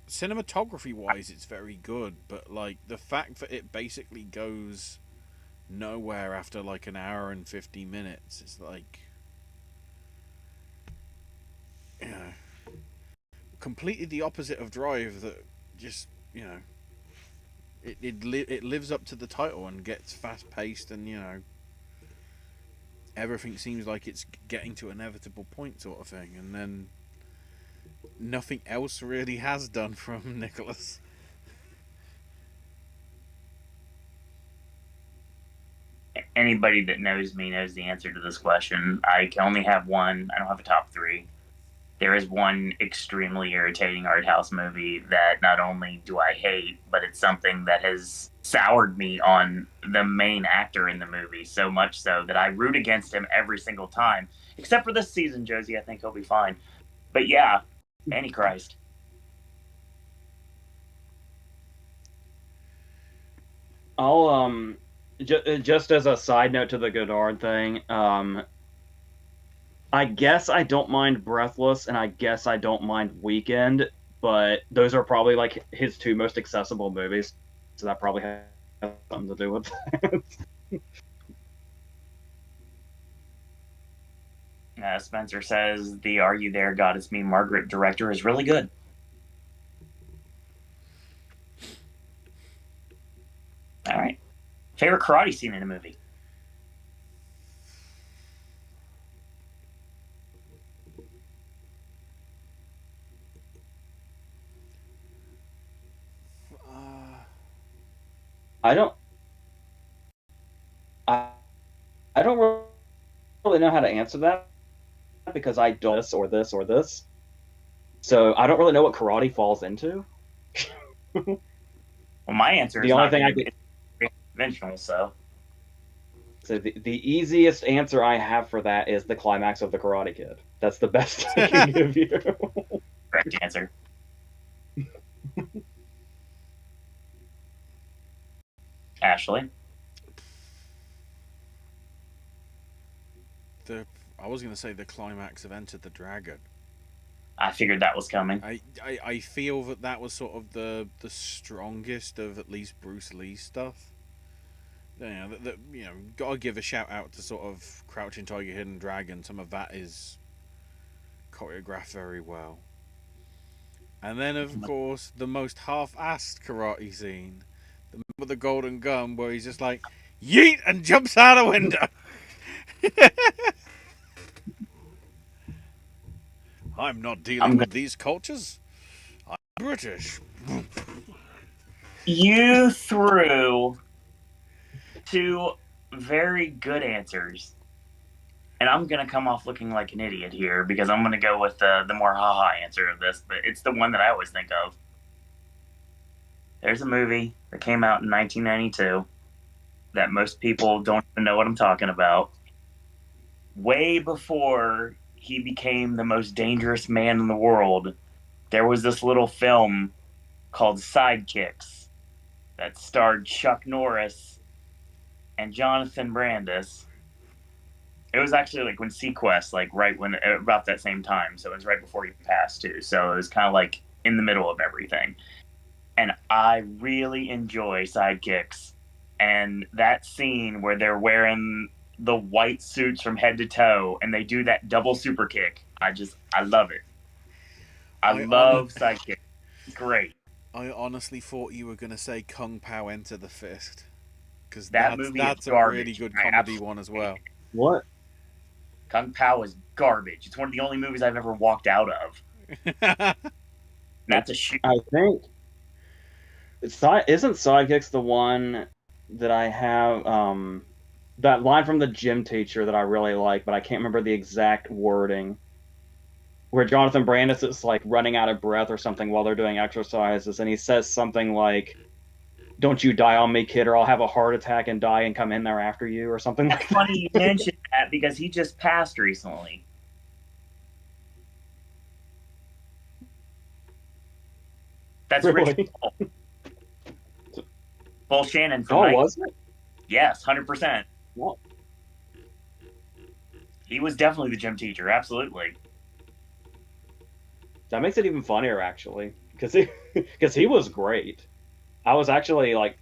Cinematography wise, it's very good, but like the fact that it basically goes nowhere after like an hour and 50 minutes, it's like, you know, completely the opposite of Drive. That just, you know, it lives up to the title and gets fast paced, and you know, everything seems like it's getting to an inevitable point, sort of thing, and then nothing else really has done from Nicholas. Anybody that knows me knows the answer to this question. I can only have one. I don't have a top 3. There is one extremely irritating art house movie that not only do I hate, but it's something that has soured me on the main actor in the movie, so much so that I root against him every single time. Except for this season, Josie. I think he'll be fine. But yeah, Antichrist. I'll just as a side note to the Godard thing, I guess I don't mind Breathless, and I guess I don't mind Weekend, but those are probably like his 2 most accessible movies, so that probably has something to do with that. Spencer says the Are You There, God It's Me, Margaret director is really good. All right. Favorite karate scene in a movie? I don't. I, I don't really know how to answer that because I don't this or this or this. So I don't really know what karate falls into. Well, my answer is The only not thing I very could. conventional, so. So the easiest answer I have for that is the climax of the Karate Kid. That's the best I can give you. Correct answer. Ashley? I was going to say the climax of Enter the Dragon. I figured that was coming. I feel that was sort of the strongest of at least Bruce Lee's stuff. Gotta give a shout out to sort of Crouching Tiger, Hidden Dragon. Some of that is choreographed very well. And then, of course, the most half-assed karate scene, with the golden gun, where he's just like, yeet, and jumps out a window. I'm not dealing with these cultures. I'm British. You threw two very good answers. And I'm going to come off looking like an idiot here because I'm going to go with the more haha answer of this, but it's the one that I always think of. There's a movie that came out in 1992 that most people don't even know what I'm talking about. Way before he became the most dangerous man in the world, there was this little film called Sidekicks that starred Chuck Norris and Jonathan Brandis. It was actually like when Sequest, like right when about that same time, so it was right before he passed too. So it was kind of like in the middle of everything. And I really enjoy Sidekicks, and that scene where they're wearing the white suits from head to toe and they do that double super kick. I love it. I love Sidekicks. It's great. I honestly thought you were going to say Kung Pao Enter the Fist, because That movie that's is a garbage. really good comedy one as well. What? Kung Pao is garbage. It's one of the only movies I've ever walked out of. That's a shoot. I think isn't Sidekicks the one that I have that line from the gym teacher that I really like, but I can't remember the exact wording. Where Jonathan Brandis is like running out of breath or something while they're doing exercises, and he says something like, "Don't you die on me, kid, or I'll have a heart attack and die and come in there after you," or something like that. It's funny you mentioned that because he just passed recently. That's Really? Rich Paul Shannon from Was it? Yes, 100%. Well, He was definitely the gym teacher, absolutely. that makes it even funnier, actually, because he was great. I was actually like,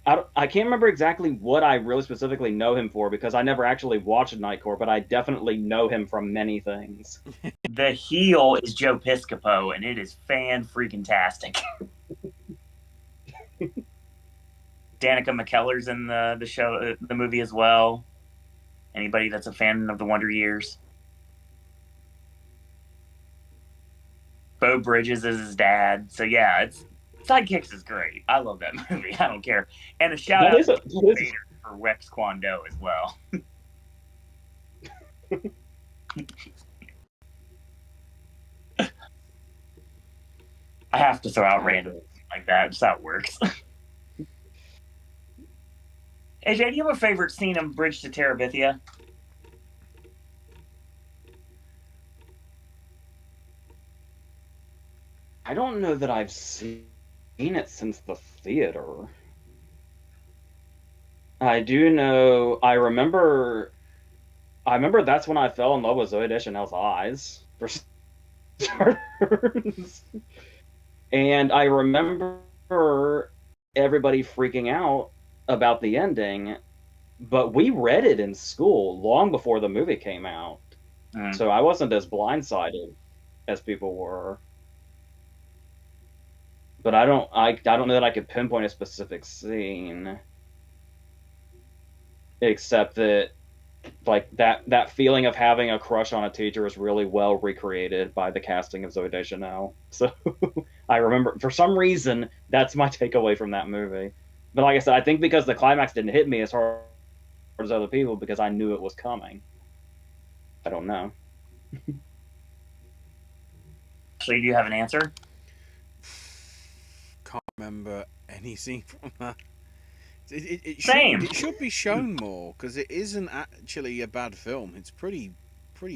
I can't remember exactly what I really specifically know him for because I never actually watched Night Court, but I definitely know him from many things. The heel is Joe Piscopo, and it is fan-freaking-tastic. Danica McKellar's in the show, the movie as well. Anybody that's a fan of the Wonder Years. Bo Bridges is his dad. So yeah, Sidekicks is great. I love that movie. I don't care. And a shout out to Vader for Wex Kwando as well. I have to throw out random like that. Just how it works. AJ, do you have a favorite scene in Bridge to Terabithia? I don't know that I've seen it since the theater. I do know. I remember that's when I fell in love with Zoe Deschanel's eyes, for starters. And I remember everybody freaking out about the ending, but we read it in school long before the movie came out. So I wasn't as blindsided as people were. But I don't know that I could pinpoint a specific scene, except that like that feeling of having a crush on a teacher is really well recreated by the casting of Zooey Deschanel. So I remember, for some reason, that's my takeaway from that movie. But like I said, I think because the climax didn't hit me as hard as other people, because I knew it was coming. I don't know. Actually, do you have an answer? Can't remember any scene from that. Same. It should be shown more, because it isn't actually a bad film. It's pretty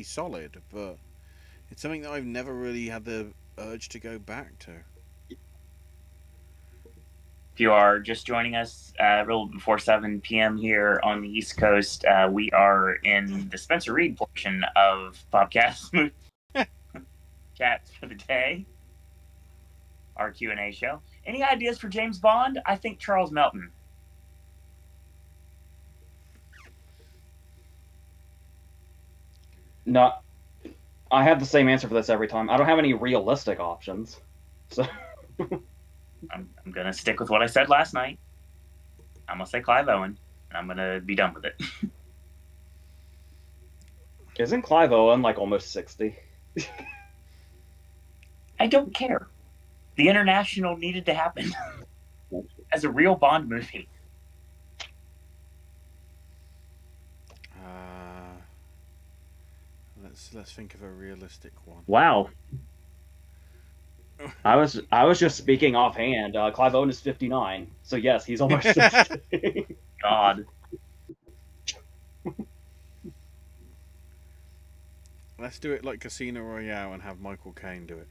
solid, but it's something that I've never really had the urge to go back to. If you are just joining us a little before 7 p.m. here on the East Coast, we are in the Spencer Reed portion of Popcast Movie Chats for the day, our Q&A show. Any ideas for James Bond? I think Charles Melton. Not. I have the same answer for this every time. I don't have any realistic options, so. I'm going to stick with what I said last night. I'm going to say Clive Owen, and I'm going to be done with it. Isn't Clive Owen like almost 60? I don't care. The International needed to happen as a real Bond movie. Let's think of a realistic one. Wow. I was just speaking offhand. Clive Owen is 59, so yes, he's almost 60. God. Let's do it like Casino Royale and have Michael Caine do it.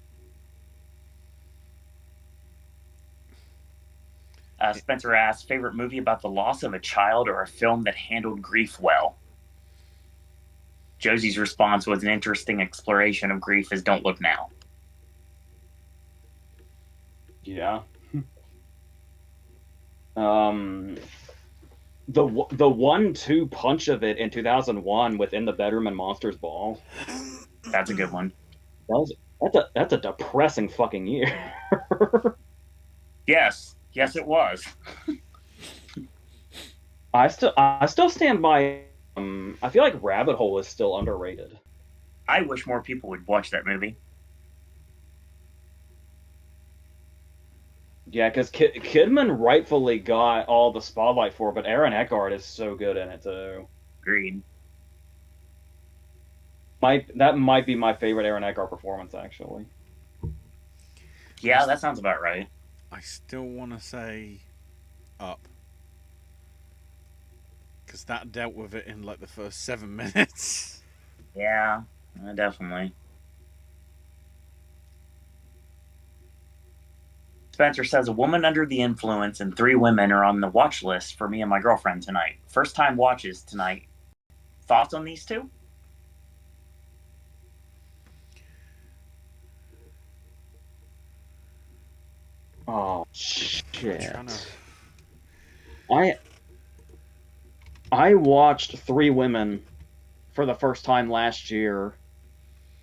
Spencer asks, favorite movie about the loss of a child or a film that handled grief well? Josie's response was an interesting exploration of grief as Don't Look Now. Yeah. The 1-2 punch of it in 2001 within the Bedroom and Monsters Ball. That's a good one. That's a depressing fucking year. Yes, it was. I still stand by. I feel like Rabbit Hole is still underrated. I wish more people would watch that movie. Yeah, because Kidman rightfully got all the spotlight for it, but Aaron Eckhart is so good in it too. Agreed. That might be my favorite Aaron Eckhart performance, actually. Yeah, that sounds about right. I still want to say Up, because that dealt with it in like the first 7 minutes. Yeah, definitely. Spencer says, a woman under the influence and 3 women are on the watch list for me and my girlfriend tonight. First time watches tonight. Thoughts on these 2? Oh shit! To... I watched 3 Women for the first time last year,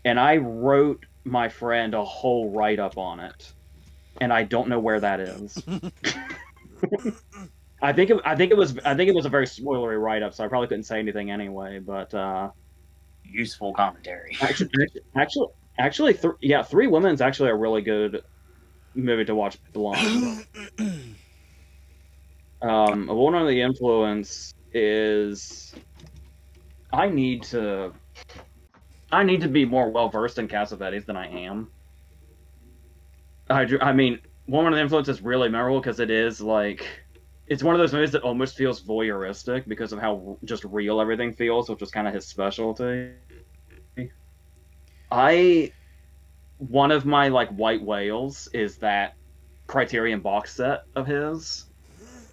and I wrote my friend a whole write-up on it, and I don't know where that is. I think it was a very spoilery write-up, so I probably couldn't say anything anyway. But useful commentary. Actually, 3 Women's actually a really good movie to watch blind. A Woman Under the Influence is. I need to be more well versed in Cassavetes than I am. I mean, Woman Under the Influence is really memorable because it is like, it's one of those movies that almost feels voyeuristic because of how just real everything feels, which was kind of his specialty. One of my like white whales is that Criterion box set of his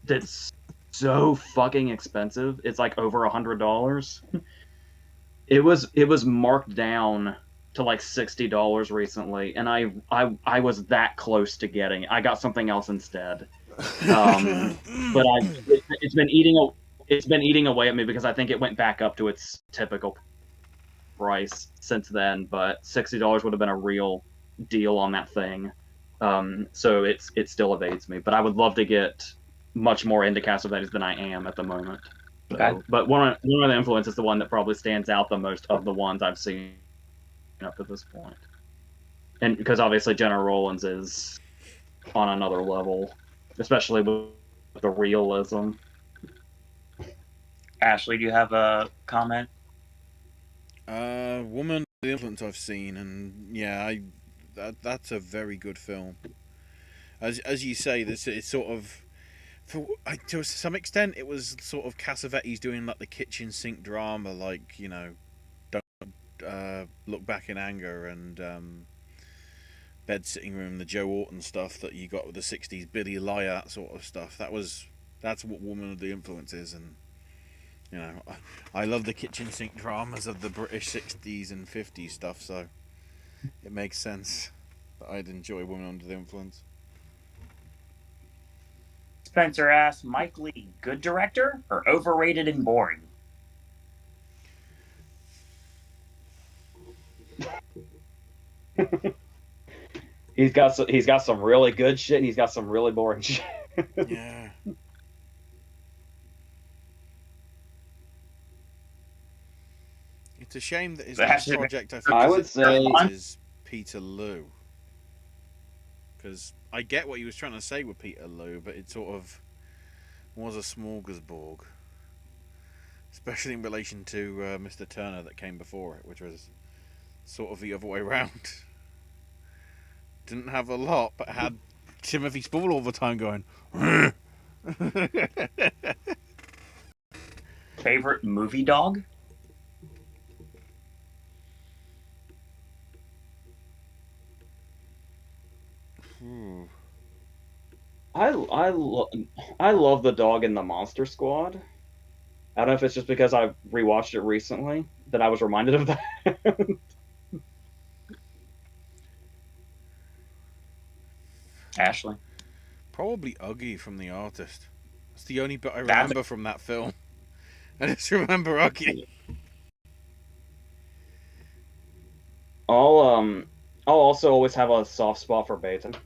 that's so fucking expensive. It's like over $100. It was marked down to like $60 recently, and I was that close to getting it. I got something else instead. But it's been eating away at me because I think it went back up to its typical price since then, but $60 would have been a real deal on that thing. So it still evades me. But I would love to get much more into Castlevania than I am at the moment. So, Okay. but one of the influence is the one that probably stands out the most of the ones I've seen up to this point. And because obviously Jenna Rollins is on another level, especially with the realism. Ashley, do you have a comment? Woman, the influence I've seen, and yeah, that's a very good film. As you say, this it's sort of, to some extent, it was sort of Cassavetes doing like the kitchen sink drama, like Don't Look Back in Anger and Bed Sitting Room, the Joe Orton stuff that you got with the '60s, Billy Liar, that sort of stuff. That's what Woman of the Influence is, and you know, I love the kitchen sink dramas of the British '60s and '50s stuff, so it makes sense that I'd enjoy Woman Under the Influence. Spencer asks, Mike Lee, good director or overrated and boring? He's got some really good shit, and he's got some really boring shit. Yeah. It's a shame that his next project, I would say, is Peter Lou. Because I get what he was trying to say with Peter Lou, but it sort of was a smorgasbord. Especially in relation to Mr. Turner that came before it, which was sort of the other way around. Didn't have a lot, but had Timothy Spall all the time going. Favorite movie dog? I love the dog in the Monster Squad. I don't know if it's just because I rewatched it recently that I was reminded of that. Ashley? Probably Uggy from The Artist. That's the only bit I remember from that film. I just remember Uggy. I'll also always have a soft spot for Baton.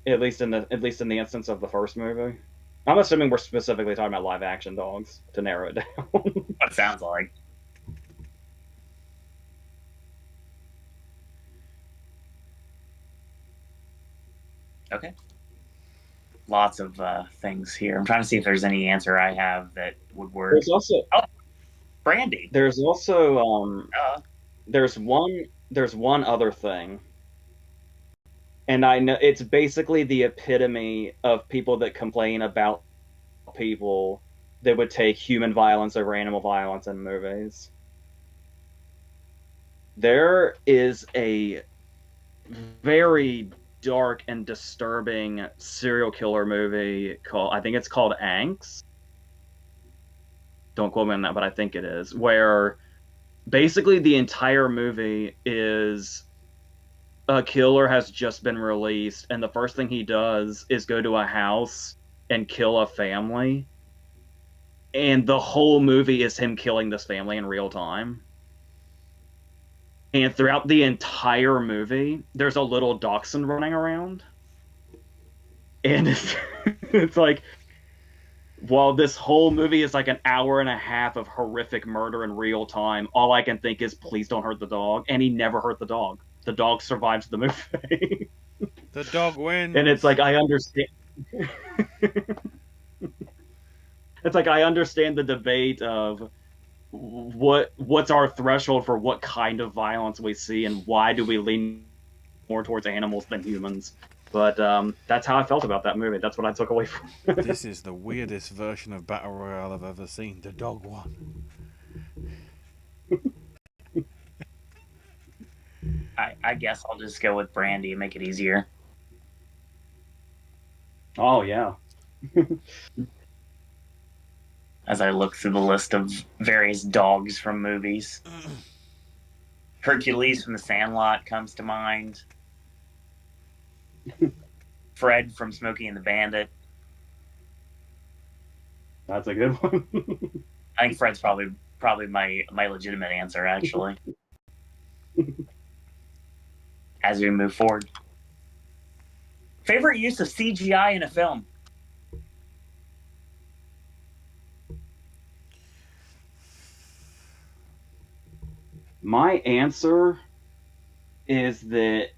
At least in the instance of the first movie. I'm assuming we're specifically talking about live action dogs to narrow it down. What it sounds like. Okay. Lots of things here. I'm trying to see if there's any answer I have that would work. There's also Brandy. There's also there's one other thing. And I know it's basically the epitome of people that complain about people that would take human violence over animal violence in movies. There is a very dark and disturbing serial killer movie I think it's called Anx. Don't quote me on that, but I think it is, where basically the entire movie is a killer has just been released, and the first thing he does is go to a house and kill a family. And the whole movie is him killing this family in real time. And throughout the entire movie, there's a little dachshund running around. And it's like, while this whole movie is like an hour and a half of horrific murder in real time, all I can think is, please don't hurt the dog. And he never hurt the dog. The dog survives the movie. The dog wins. And it's like, I understand. It's like, I understand the debate of what's our threshold for what kind of violence we see, and why do we lean more towards animals than humans. But that's how I felt about that movie. That's what I took away from it. This is the weirdest version of Battle Royale I've ever seen. The dog won. I guess I'll just go with Brandy and make it easier. Oh, yeah. As I look through the list of various dogs from movies. Hercules from The Sandlot comes to mind. Fred from Smokey and the Bandit. That's a good one. I think Fred's probably probably my legitimate answer, actually. As we move forward. Favorite use of CGI in a film? My answer is that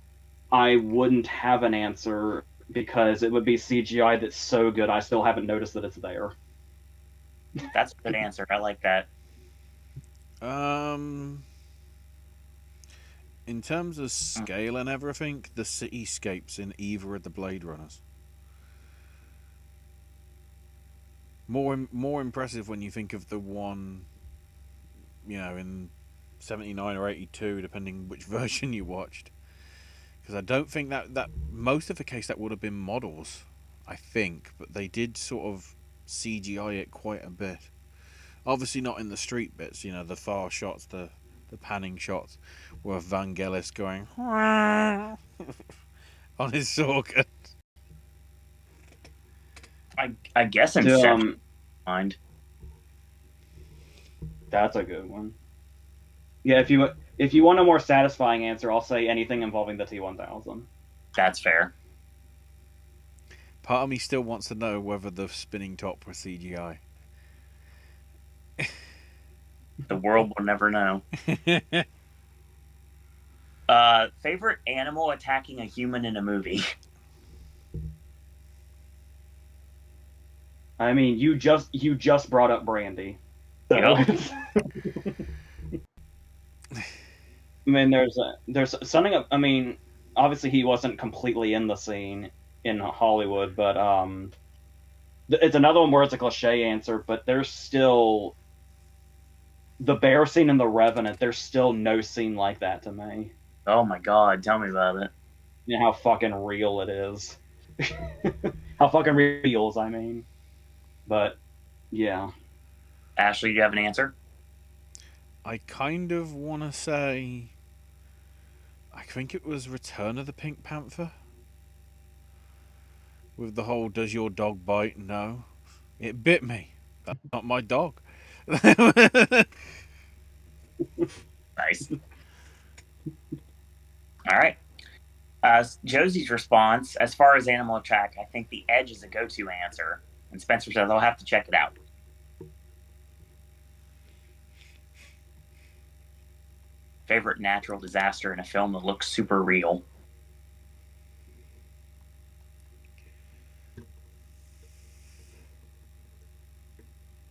I wouldn't have an answer because it would be CGI that's so good I still haven't noticed that it's there. That's a good answer. I like that. In terms of scale and everything, the cityscapes in either of the Blade Runners. More impressive when you think of the one, in 79 or 82, depending which version you watched. Because I don't think that most of the case that would have been models, I think, but they did sort of CGI it quite a bit. Obviously not in the street bits, the far shots, the panning shots, with Vangelis going on his Sorgan. I guess Inception. Mind. That's a good one. Yeah, if you want a more satisfying answer, I'll say anything involving the T-1000. That's fair. Part of me still wants to know whether the spinning top was CGI. The world will never know. Favorite animal attacking a human in a movie? I mean, you just brought up Brandy. So. Yep. I mean, there's something. I mean, obviously he wasn't completely in the scene in Hollywood, but it's another one where it's a cliche answer. But there's still the bear scene in The Revenant. There's still no scene like that to me. Oh my god, tell me about it. You know how fucking real it is. How fucking real is, I mean. But yeah. Ashley, do you have an answer? I kind of want to say, I think it was Return of the Pink Panther. With the whole, does your dog bite? No. It bit me. That's not my dog. Nice. All right. Josie's response, as far as animal attack, I think the edge is a go-to answer. And Spencer says, I'll have to check it out. Favorite natural disaster in a film that looks super real?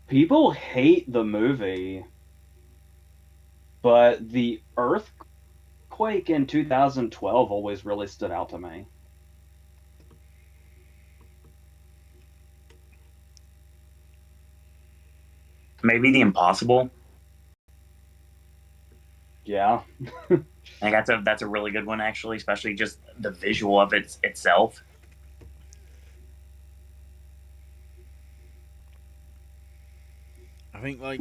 People hate the movie, but the earthquake in 2012 always really stood out to me. Maybe The Impossible. Yeah. I think that's a really good one, actually, especially just the visual of it itself. I think like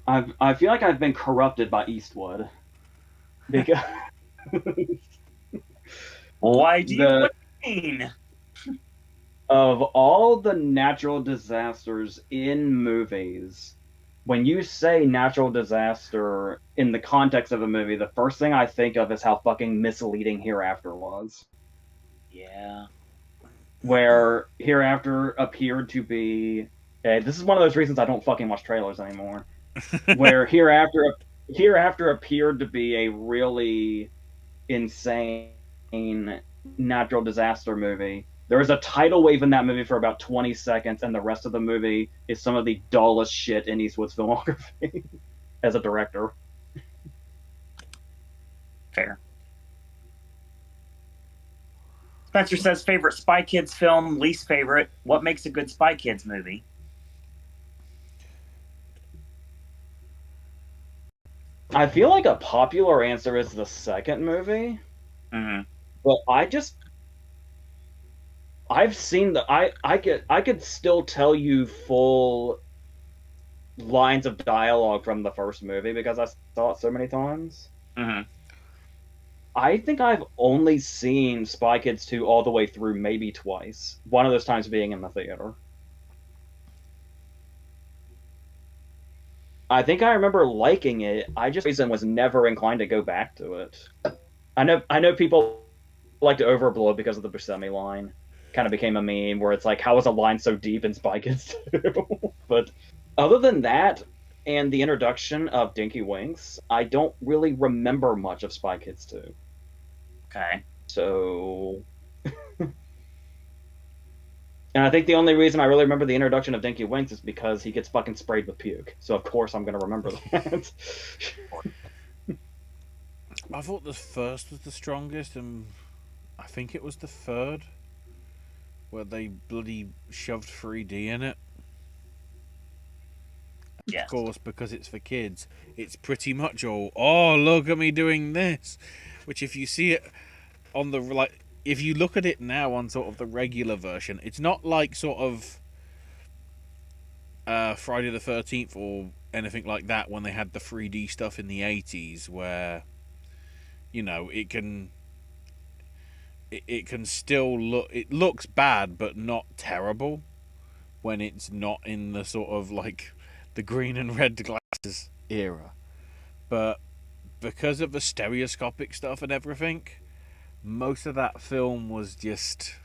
I feel like I've been corrupted by Eastwood because why do you mean? Of all the natural disasters in movies, when you say natural disaster in the context of a movie, the first thing I think of is how fucking misleading Hereafter was. Yeah. Where Hereafter appeared to be... this is one of those reasons I don't fucking watch trailers anymore. Where Hereafter appeared to be a really insane natural disaster movie. There is a tidal wave in that movie for about 20 seconds, and the rest of the movie is some of the dullest shit in Eastwood's filmography as a director. Fair. Spencer says, favorite Spy Kids film, least favorite. What makes a good Spy Kids movie? I feel like a popular answer is the second movie. Mm-hmm. But I've seen I could still tell you full lines of dialogue from the first movie because I saw it so many times. Mm-hmm. I think I've only seen Spy Kids 2 all the way through maybe twice. One of those times being in the theater. I think I remember liking it. I just reason was never inclined to go back to it. I know people like to overblow it because of the Buscemi line. Kind of became a meme where it's like, how is a line so deep in Spy Kids 2? But other than that, and the introduction of Dinky Winks, I don't really remember much of Spy Kids 2. Okay. So, and I think the only reason I really remember the introduction of Dinky Winks is because he gets fucking sprayed with puke. So of course I'm gonna remember that. I thought the first was the strongest, and I think it was the third where they bloody shoved 3D in it. Yes. Of course, because it's for kids, it's pretty much all, oh, look at me doing this. Which, if you see it on the, like, if you look at it now on sort of the regular version, it's not like sort of Friday the 13th or anything like that when they had the 3D stuff in the 80s, where, you know, it can still look, it looks bad but not terrible when it's not in the sort of like the green and red glasses era. But because of the stereoscopic stuff and everything, most of that film was just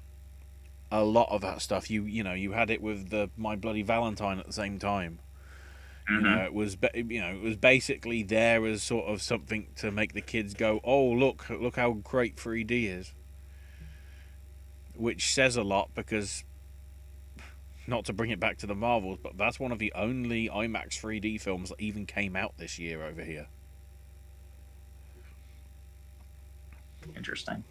a lot of that stuff. You know, you had it with the My Bloody Valentine at the same time. You know, it was it was basically there as sort of something to make the kids go, "Oh, look how great 3D is," which says a lot because, not to bring it back to the Marvels, but that's one of the only IMAX 3D films that even came out this year over here. Interesting.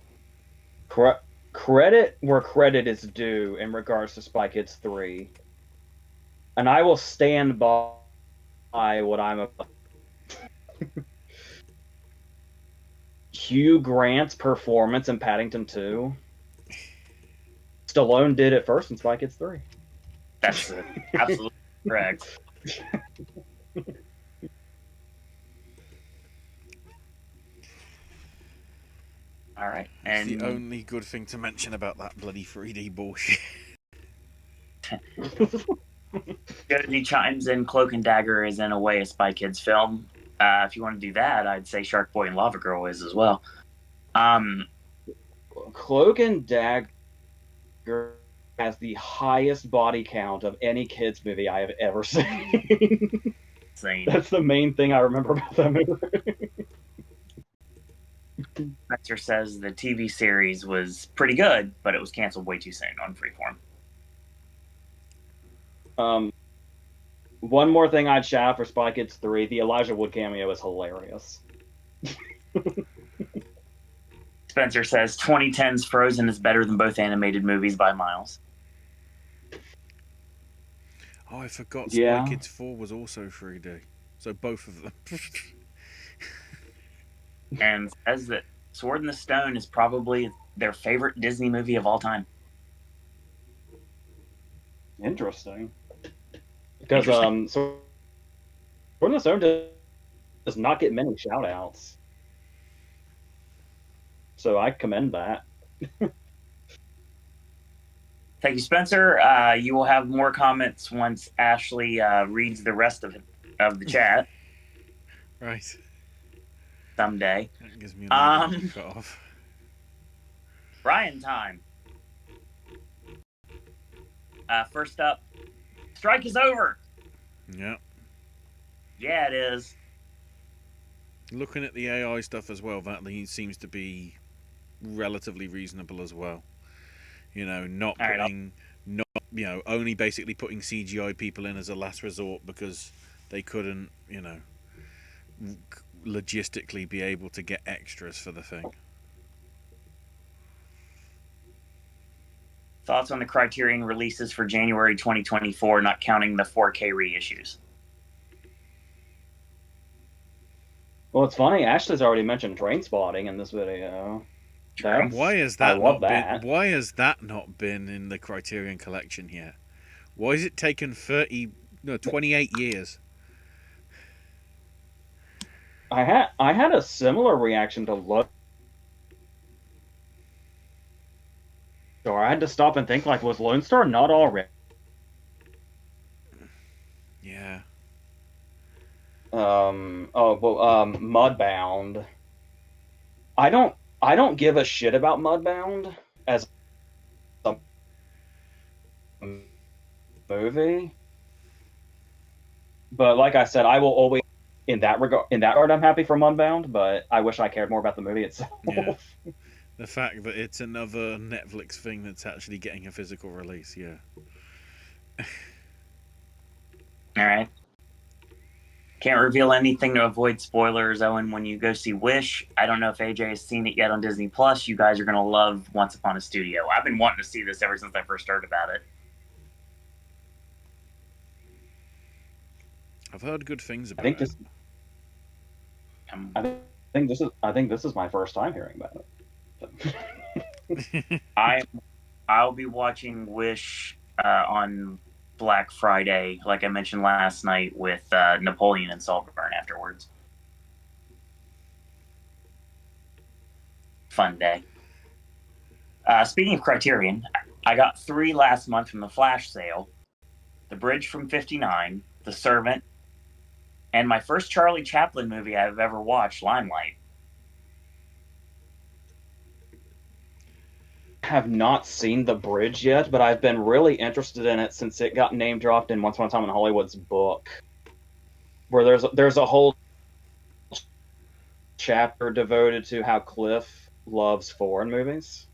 Credit where credit is due in regards to Spy Kids 3. And I will stand by what I'm about. Hugh Grant's performance in Paddington 2. Stallone did it first in Spy Kids 3. That's absolutely correct. All right. And It's the only good thing to mention about that bloody 3D bullshit. He chimes in Cloak and Dagger is in a way a Spy Kids film. If you want to do that, I'd say Shark Boy and Lava Girl is as well. Cloak and Dagger has the highest body count of any kids movie I have ever seen. Same. That's the main thing I remember about that movie. Spencer says the TV series was pretty good, but it was canceled way too soon on Freeform. One more thing I'd shout out for Spy Kids 3, the Elijah Wood cameo is hilarious. Spencer says 2010's Frozen is better than both animated movies by miles. Oh, I forgot Yeah. Spy Kids 4 was also 3D. So both of them. And says that Sword in the Stone is probably their favorite Disney movie of all time. Interesting. Because Sword in the Stone does not get many shout outs. So I commend that. Thank you, Spencer. You will have more comments once Ashley reads the rest of the chat Right. someday. That gives me an idea to cut off. Brian time. First up, strike is over. Yeah. Yeah, it is. Looking at the AI stuff as well, that seems to be relatively reasonable as well. You know, not only basically putting CGI people in as a last resort because they couldn't, you know, logistically be able to get extras for the thing. Thoughts on the Criterion releases for January 2024, not counting the 4K reissues? Well, it's funny. Ashley's already mentioned Trainspotting in this video. Why has that been? Why has that not been in the Criterion collection yet? Why has it taken 28 years? I had a similar reaction to Look. Or I had to stop and think, like, was Lone Star not already? Yeah. Mudbound. I don't give a shit about Mudbound as a movie, but like I said, I will always in that regard I'm happy for Mudbound, but I wish I cared more about the movie itself. Yeah. The fact that it's another Netflix thing that's actually getting a physical release, yeah. All right. Can't reveal anything to avoid spoilers, Owen. When you go see Wish, I don't know if AJ has seen it yet on Disney Plus. You guys are gonna love Once Upon a Studio. I've been wanting to see this ever since I first heard about it. I've heard good things I about think it. this. I think this is my first time hearing about it. I'll be watching Wish on Black Friday, like I mentioned last night, with Napoleon and Saltburn afterwards. Fun day. Speaking of Criterion, I got 3 last month from the flash sale: The Bridge from '59, The Servant, and my first Charlie Chaplin movie I've ever watched, Limelight. Have not seen The Bridge yet, but I've been really interested in it since it got name dropped in Once Upon a Time in Hollywood's book, where there's a whole chapter devoted to how Cliff loves foreign movies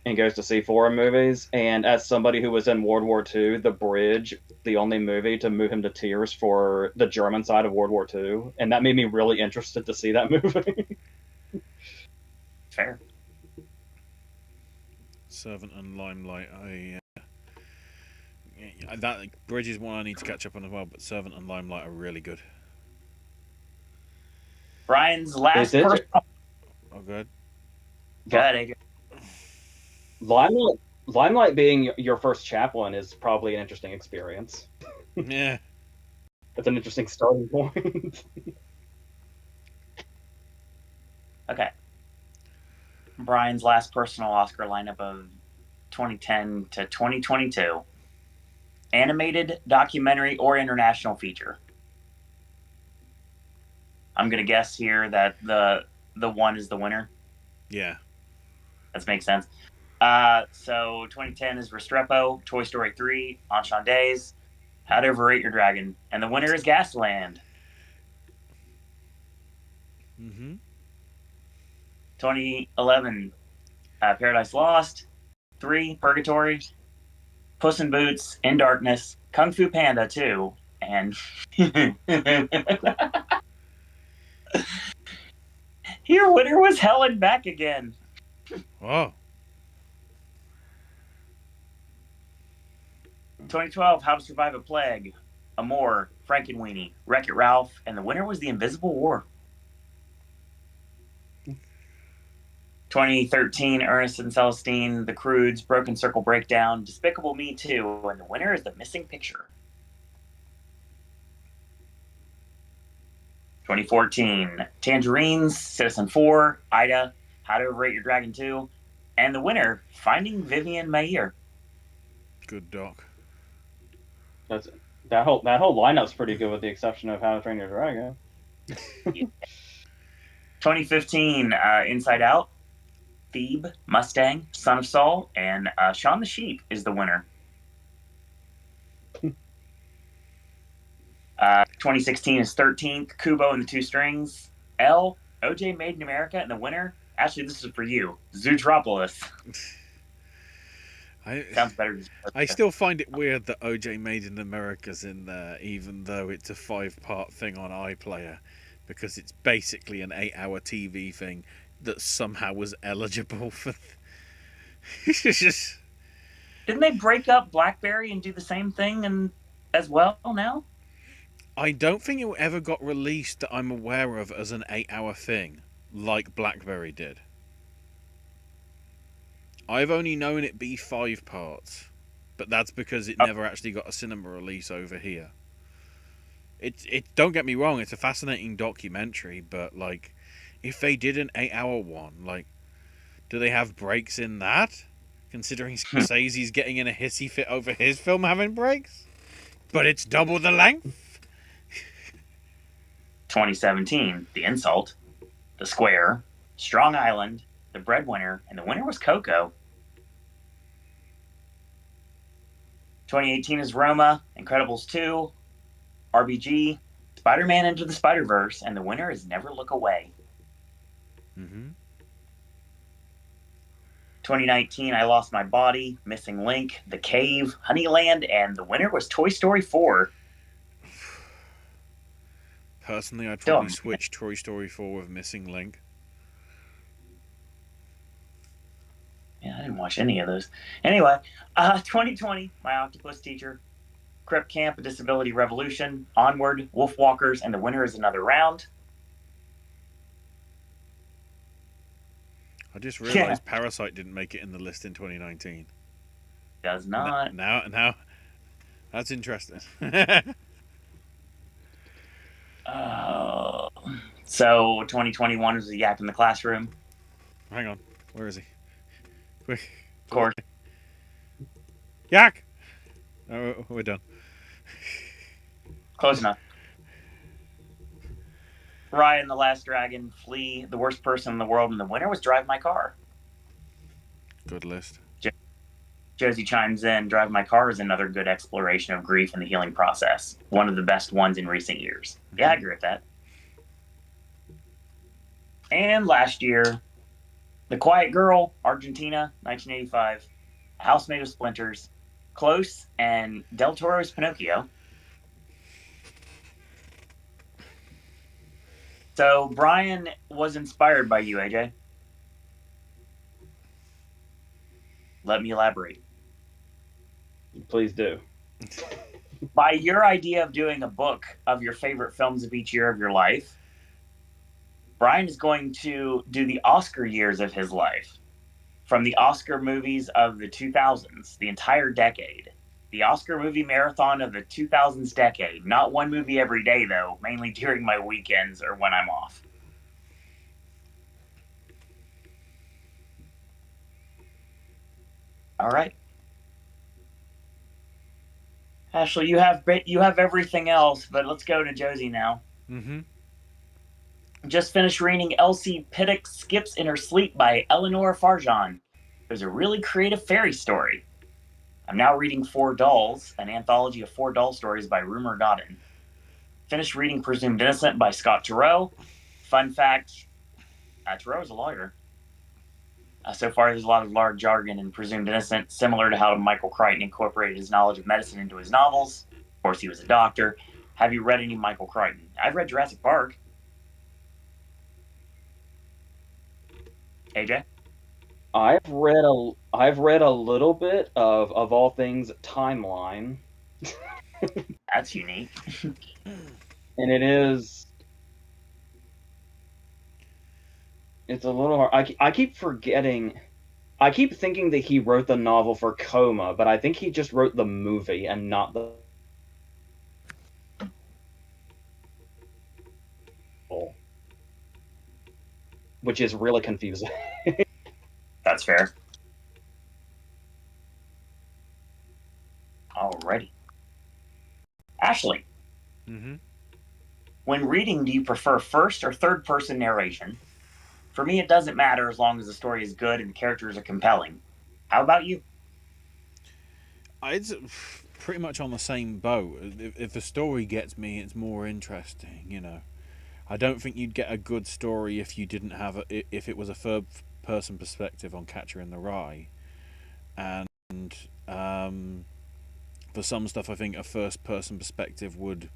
and goes to see foreign movies. And as somebody who was in World War II, The Bridge, the only movie to move him to tears for the German side of World War II, and that made me really interested to see that movie. Fair. Servant and Limelight. That Bridge is one I need to catch up on as well, but Servant and Limelight are really good. Brian's last Is it? person. Oh, good. Go ahead, Adrian. Limelight being your first Chaplin is probably an interesting experience. Yeah. It's an interesting starting point. Okay. Brian's last personal Oscar lineup of 2010 to 2022. Animated, documentary, or international feature. I'm going to guess here that the one is the winner. Yeah. That makes sense. So 2010 is Restrepo, Toy Story 3, Enchantés, How to Overrate Your Dragon, and the winner is Gasland. 2011, Paradise Lost, 3, Purgatory, Puss in Boots, In Darkness, Kung Fu Panda 2, and your winner was Helen Back Again. Oh. 2012, How to Survive a Plague, Amour, Frankenweenie, Wreck-It Ralph, and the winner was The Invisible War. 2013, Ernest and Celestine, The Croods, Broken Circle Breakdown, Despicable Me 2, and the winner is The Missing Picture. 2014, Tangerines, Citizen 4, Ida, How to Overrate Your Dragon 2, and the winner, Finding Vivian Mayer. Good doc. That whole lineup's pretty good, with the exception of How to Train Your Dragon. 2015, Inside Out, Thebe, Mustang, Son of Saul, and Shaun the Sheep is the winner. 2016 is 13th, Kubo and the Two Strings, L, OJ Made in America, and the winner, actually, this is for you, Zootropolis. Sounds better. I still find it weird that OJ Made in America's in there, even though it's a 5-part thing on iPlayer, because it's basically an 8-hour TV thing that somehow was eligible for. It's just. Didn't they break up BlackBerry and do the same thing as well now? I don't think it ever got released that I'm aware of as an 8-hour thing, like BlackBerry did. I've only known it be 5 parts, but that's because it never actually got a cinema release over here. It don't get me wrong, it's a fascinating documentary, but like, if they did an 8-hour one, like, do they have breaks in that? Considering Scorsese's getting in a hissy fit over his film having breaks, but it's double the length. 2017, The Insult, The Square, Strong Island, The Breadwinner, and the winner was Coco. 2018 is Roma, Incredibles 2, RBG, Spider-Man Into the Spider-Verse, and the winner is Never Look Away. 2019, I Lost My Body, Missing Link, The Cave, Honeyland, and the winner was Toy Story 4. Personally, I'd probably switch Toy Story 4 with Missing Link. Yeah, I didn't watch any of those. Anyway, 2020, My Octopus Teacher, Crip Camp, A Disability Revolution, Onward, Wolfwalkers, and the winner is Another Round. I just realised Parasite didn't make it in the list in 2019. Does not. Now, that's interesting. So 2021 was The Yak in the Classroom. Hang on, where is he? Quick. Of course. Yak! Oh, we're done. Close enough. Raya and the Last Dragon, Flea, The Worst Person in the World, and the winner was Drive My Car. Good list. Josie chimes in, Drive My Car is another good exploration of grief and the healing process. One of the best ones in recent years. Yeah, I agree with that. And last year, The Quiet Girl, Argentina, 1985, A House Made of Splinters, Close, and Del Toro's Pinocchio. So Brian was inspired by you, AJ. Let me elaborate. Please do. By your idea of doing a book of your favorite films of each year of your life, Brian is going to do the Oscar years of his life. From the Oscar movies of the 2000s, the entire decade. The Oscar movie marathon of the 2000s decade. Not one movie every day, though, mainly during my weekends or when I'm off. All right. Ashley, you have everything else, but let's go to Josie now. Just finished reading Elsie Pittock Skips in Her Sleep by Eleanor Farjeon. It was a really creative fairy story. I'm now reading Four Dolls, an anthology of 4 doll stories by Rumer Godden. Finished reading Presumed Innocent by Scott Turow. Fun fact, Turow is a lawyer. So far, there's a lot of large jargon in Presumed Innocent, similar to how Michael Crichton incorporated his knowledge of medicine into his novels. Of course, he was a doctor. Have you read any Michael Crichton? I've read Jurassic Park. AJ? I've read a little bit of all things Timeline. That's unique. And it's a little hard. I keep forgetting. I keep thinking that he wrote the novel for Coma, but I think he just wrote the movie and not the. Which is really confusing. That's fair. Alrighty. Ashley. When reading, do you prefer first or third person narration? For me, it doesn't matter as long as the story is good and the characters are compelling. How about you? It's pretty much on the same boat. If the story gets me, it's more interesting, you know. I don't think you'd get a good story if you didn't have if it was a third person perspective on Catcher in the Rye. And for some stuff, I think a first person perspective would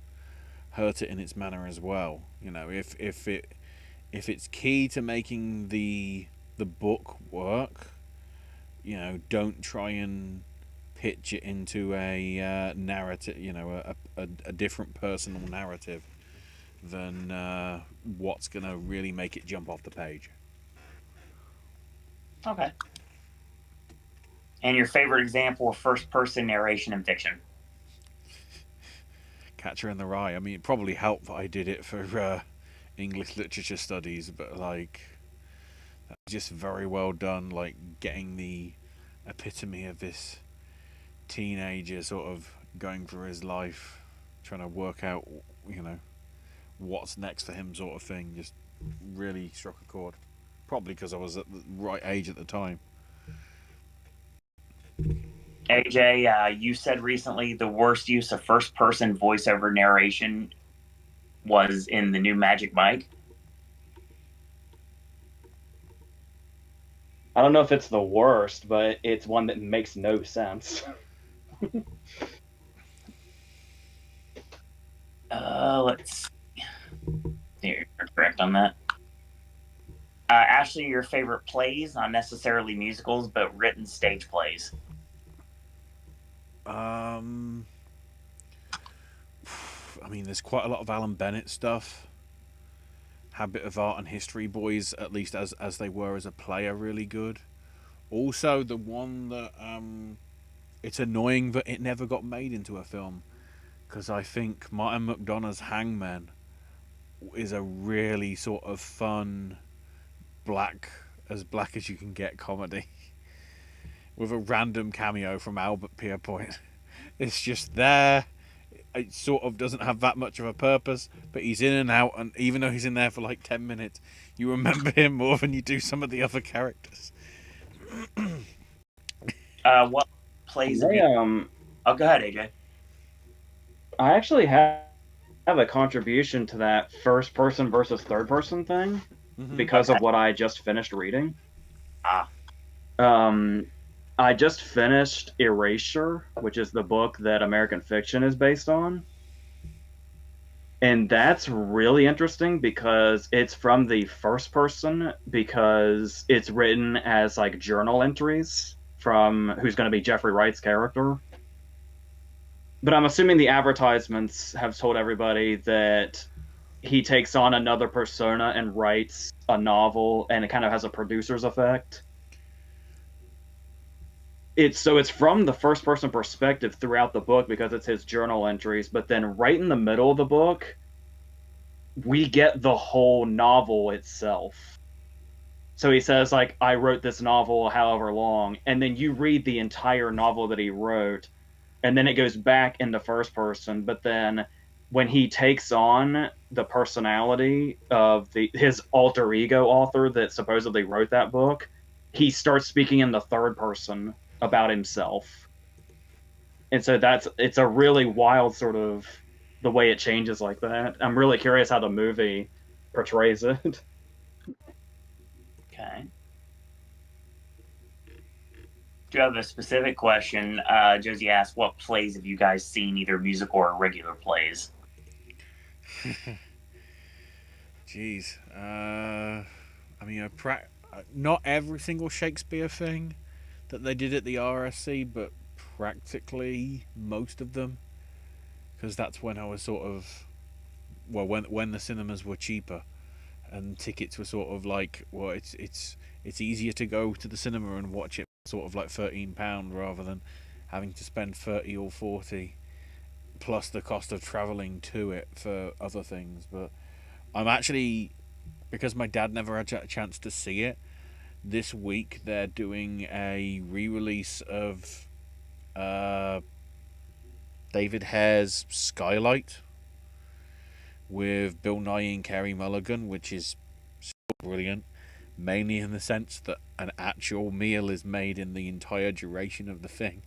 hurt it in its manner as well. You know, if it's key to making the book work, you know, don't try and pitch it into a narrative, you know, a different personal narrative than what's going to really make it jump off the page. Okay. And your favorite example of first-person narration in fiction? Catcher in the Rye. I mean, it probably helped that I did it for English literature studies, but like, that's just very well done. Like, getting the epitome of this teenager sort of going through his life, trying to work out, you know, what's next for him sort of thing just really struck a chord. Probably because I was at the right age at the time. AJ, you said recently the worst use of first-person voiceover narration was in the new Magic Mike. I don't know if it's the worst, but it's one that makes no sense. Let's see. You're correct on that. Ashley, your favorite plays, not necessarily musicals, but written stage plays. I mean, there's quite a lot of Alan Bennett stuff. Habit of Art and History Boys, at least as they were as a play, are really good. Also, the one that it's annoying that it never got made into a film, because I think Martin McDonagh's Hangman is a really sort of fun, black as you can get comedy with a random cameo from Albert Pierpoint. It's just there. It sort of doesn't have that much of a purpose, but he's in and out, and even though he's in there for like 10 minutes, you remember him more than you do some of the other characters. What plays? Oh, go ahead, AJ. I actually have a contribution to that first person versus third person thing because of what I just finished reading. I just finished Erasure, which is the book that American Fiction is based on. And that's really interesting because it's from the first person, because it's written as like journal entries from who's going to be Jeffrey Wright's character. But I'm assuming the advertisements have told everybody that he takes on another persona and writes a novel, and it kind of has a producer's effect. It's from the first person perspective throughout the book because it's his journal entries, but then right in the middle of the book, we get the whole novel itself. So he says, like, I wrote this novel however long, and then you read the entire novel that he wrote, and then it goes back into first person, but then when he takes on the personality of his alter ego author that supposedly wrote that book, he starts speaking in the third person about himself. And so it's a really wild sort of the way it changes like that. I'm really curious how the movie portrays it. Okay. Do you have a specific question? Josie asked, what plays have you guys seen, either musical or regular plays? Jeez. I mean, not every single Shakespeare thing that they did at the RSC, but practically most of them, because that's when I was sort of, well, when the cinemas were cheaper and tickets were sort of like, well, it's easier to go to the cinema and watch it sort of like £13 rather than having to spend 30 or 40 plus the cost of travelling to it for other things. But I'm actually, because my dad never had a chance to see it, this week they're doing a re-release of David Hare's Skylight with Bill Nighy and Carey Mulligan, which is so brilliant, mainly in the sense that an actual meal is made in the entire duration of the thing,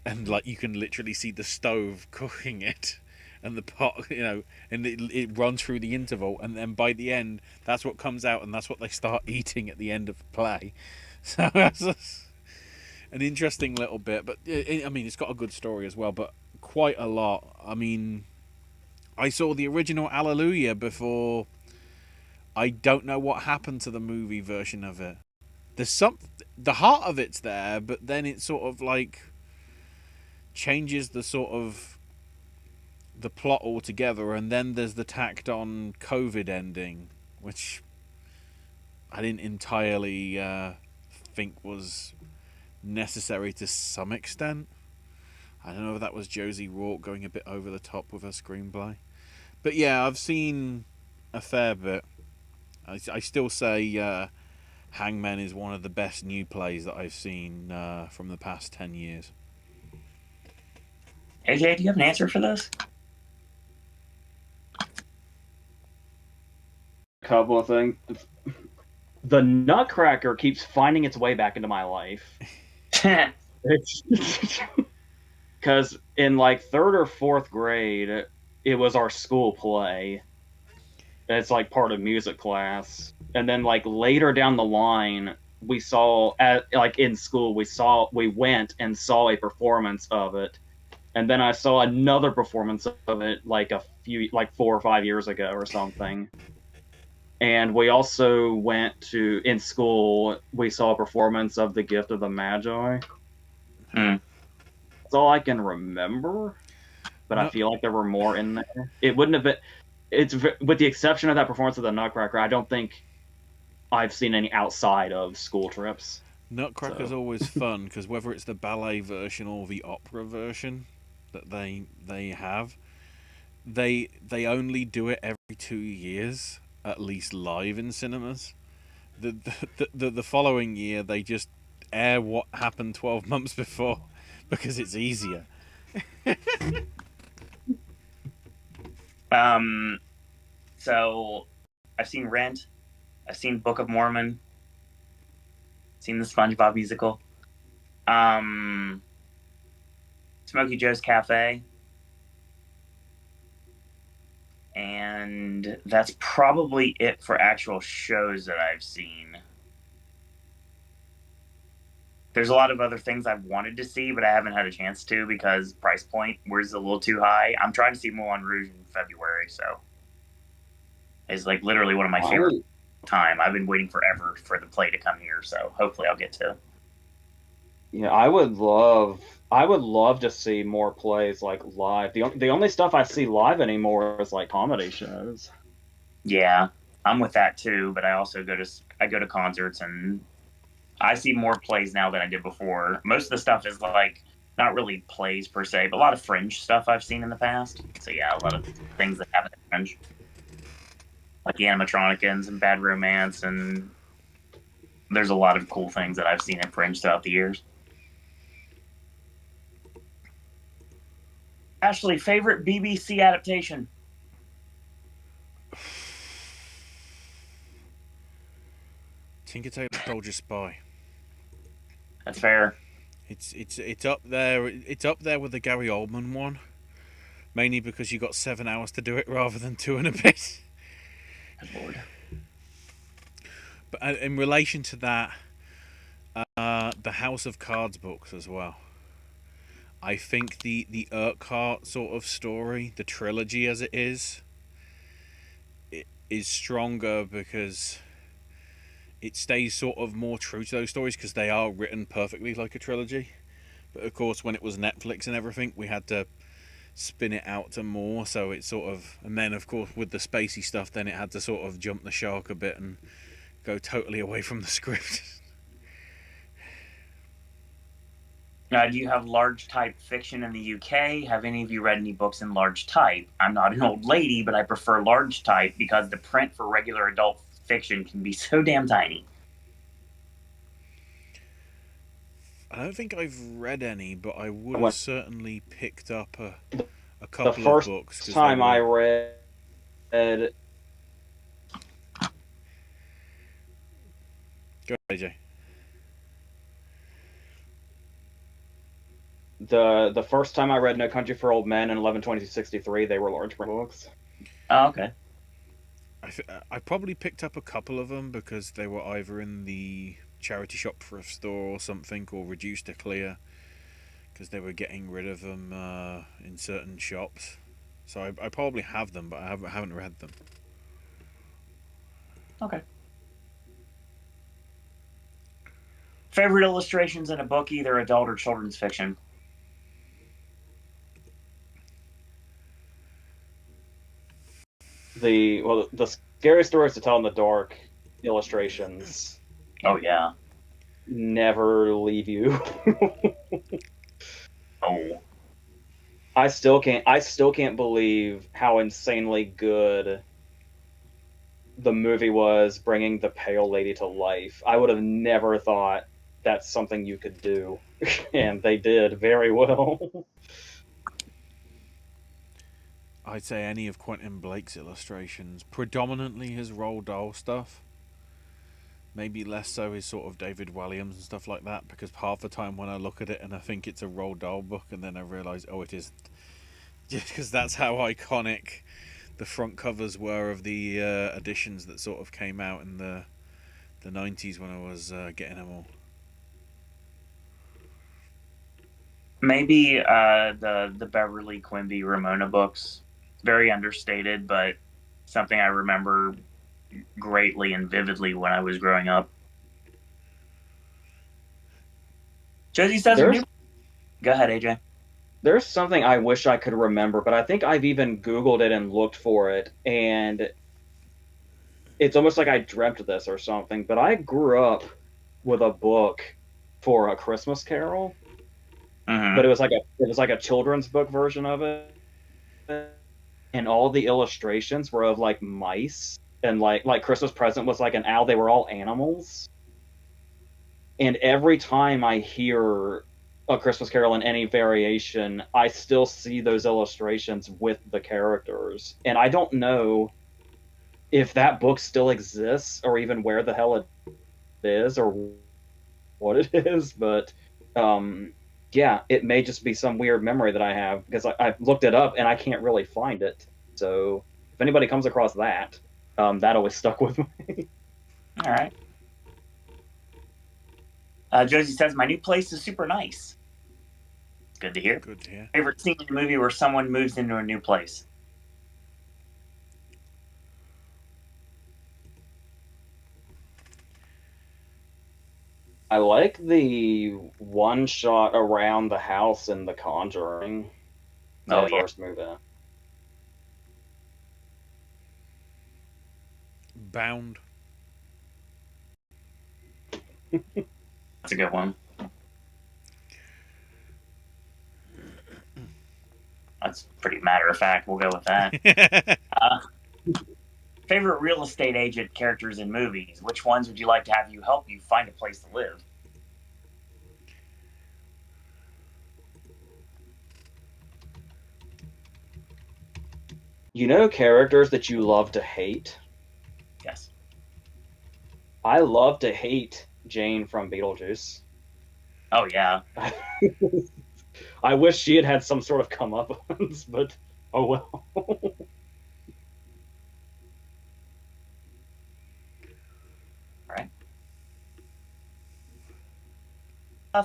and like you can literally see the stove cooking it and the pot, and it runs through the interval, and then by the end that's what comes out, and that's what they start eating at the end of the play. So that's an interesting little bit, but I mean, it's got a good story as well, but quite a lot. I mean, I saw the original Alleluia before. I don't know what happened to the movie version of it. The heart of it's there, but then it sort of like changes the sort of the plot altogether, and then there's the tacked on COVID ending, which I didn't entirely think was necessary to some extent. I don't know if that was Josie Rourke going a bit over the top with her screenplay, but yeah, I've seen a fair bit. I still say Hangman is one of the best new plays that I've seen from the past 10 years. AJ, do you have an answer for this? couple of things. The Nutcracker keeps finding its way back into my life. It's because in like third or fourth grade, it was our school play. It's like part of music class, and then like later down the line, we saw at like in school we went and saw a performance of it, and then I saw another performance of it like 4 or 5 years ago or something. And we also went to in school. We saw a performance of The Gift of the Magi. Hmm. That's all I can remember, but I No, feel like there were more in there. It wouldn't have been. With the exception of that performance of the Nutcracker. I don't think I've seen any outside of school trips. Nutcracker's So always fun because whether it's the ballet version or the opera version that they have, they only do it every 2 years, at least live in cinemas. The following year they just air what happened 12 months before because it's easier. So I've seen Rent. I've seen Book of Mormon. Seen the SpongeBob musical. Um, Smokey Joe's Cafe. And that's probably it for actual shows that I've seen. There's a lot of other things I've wanted to see, but I haven't had a chance to because price point was a little too high. I'm trying to see Moulin Rouge in February, so it's like literally one of my favorite time. I've been waiting forever for the play to come here, so hopefully I'll get to. yeah, I would love to see more plays like live. The only stuff I see live anymore is like comedy shows. Yeah, I'm with that too, but I go to concerts and I see more plays now than I did before. Most of the stuff is like not really plays per se, but a lot of fringe stuff I've seen in the past. So yeah, a lot of things that happen in fringe, like the animatronicans and Bad Romance, and there's a lot of cool things that I've seen in fringe throughout the years. Ashley, favorite BBC adaptation? Tinker Tailor Soldier Spy. That's fair. It's up there. It's up there with the Gary Oldman one, mainly because you got 7 hours to do it rather than two and a bit. Good lord. But in relation to that, the House of Cards books as well. I think the Urquhart sort of story, the trilogy as it is stronger because it stays sort of more true to those stories because they are written perfectly like a trilogy. But of course, when it was Netflix and everything, we had to spin it out to more. So it's sort of, and then of course with the spacey stuff, then it had to sort of jump the shark a bit and go totally away from the script. Do you have large type fiction in the UK? Have any of you read any books in large type? I'm not an old lady, but I prefer large type because the print for regular adult fiction can be so damn tiny. I don't think I've read any, but I would have When certainly picked up a the couple of first books. 'Cause time I were... read Go AJ. the first time I read No Country for Old Men and 11/22/63, they were large print books. Oh, okay. I probably picked up a couple of them because they were either in the charity shop thrift store or something, or reduced to clear because they were getting rid of them in certain shops. So I probably have them, but I haven't read them. Okay. Favorite illustrations in a book, either adult or children's fiction? The scary stories to tell in the dark illustrations Oh yeah. never leave you. Oh. I still can't believe how insanely good the movie was bringing the pale lady to life. I would have never thought that's something you could do, and they did very well. I'd say any of Quentin Blake's illustrations, predominantly his Roald Dahl stuff. Maybe less so his sort of David Walliams and stuff like that, because half the time when I look at it and I think it's a Roald Dahl book, and then I realise, oh, it isn't. Just because that's how iconic the front covers were of the editions that sort of came out in the 90s when I was getting them all. Maybe the Beverly Quimby Ramona books. Very understated, but something I remember greatly and vividly when I was growing up. Josie says, go ahead, AJ. There's something I wish I could remember, but I think I've even Googled it and looked for it, and it's almost like I dreamt of this or something, but I grew up with a book for A Christmas Carol, but it was like a children's book version of it, and all the illustrations were of like mice, and like Christmas present was like an owl. They were all animals, and every time I hear A Christmas Carol in any variation, I still see those illustrations with the characters, and I don't know if that book still exists or even where the hell it is or what it is, but yeah, it may just be some weird memory that I have, because I've looked it up and I can't really find it. So if anybody comes across that, that always stuck with me. All right. Josie says, my new place is super nice. Good to hear. Good to hear. Favorite scene in a movie where someone moves into a new place? I like the one shot around the house in The Conjuring. Oh, yeah. First move in. Bound. That's a good one. That's pretty matter of fact. We'll go with that. Favorite real estate agent characters in movies? Which ones would you like to have you help you find a place to live? You know characters that you love to hate? Yes. I love to hate Jane from Beetlejuice. Oh, yeah. I wish she had some sort of comeuppance, but oh well. Right.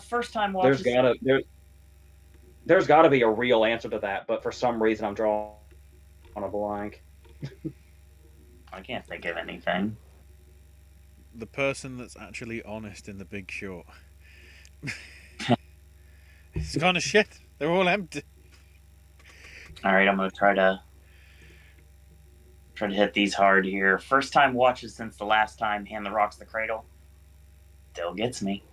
First time watching. There's gotta be a real answer to that, but for some reason I'm drawing on a blank. I can't think of anything. The person that's actually honest in The Big Short. It's kind of shit. They're all empty. All right, I'm gonna try to hit these hard here. First time watches since the last time. Hand the Rocks the Cradle. Still gets me.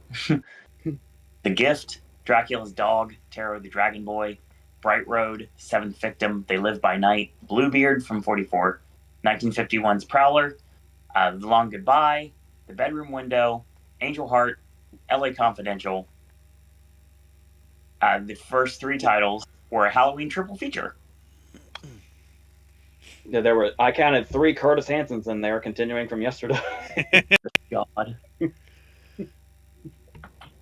The Gift, Dracula's Dog, Tarot the Dragon Boy, Bright Road, Seventh Victim, They Live by Night, Bluebeard from 44, 1951's Prowler, The Long Goodbye, The Bedroom Window, Angel Heart, LA Confidential. The first three titles were a Halloween triple feature. Yeah, I counted 3 Curtis Hansons in there, continuing from yesterday. God.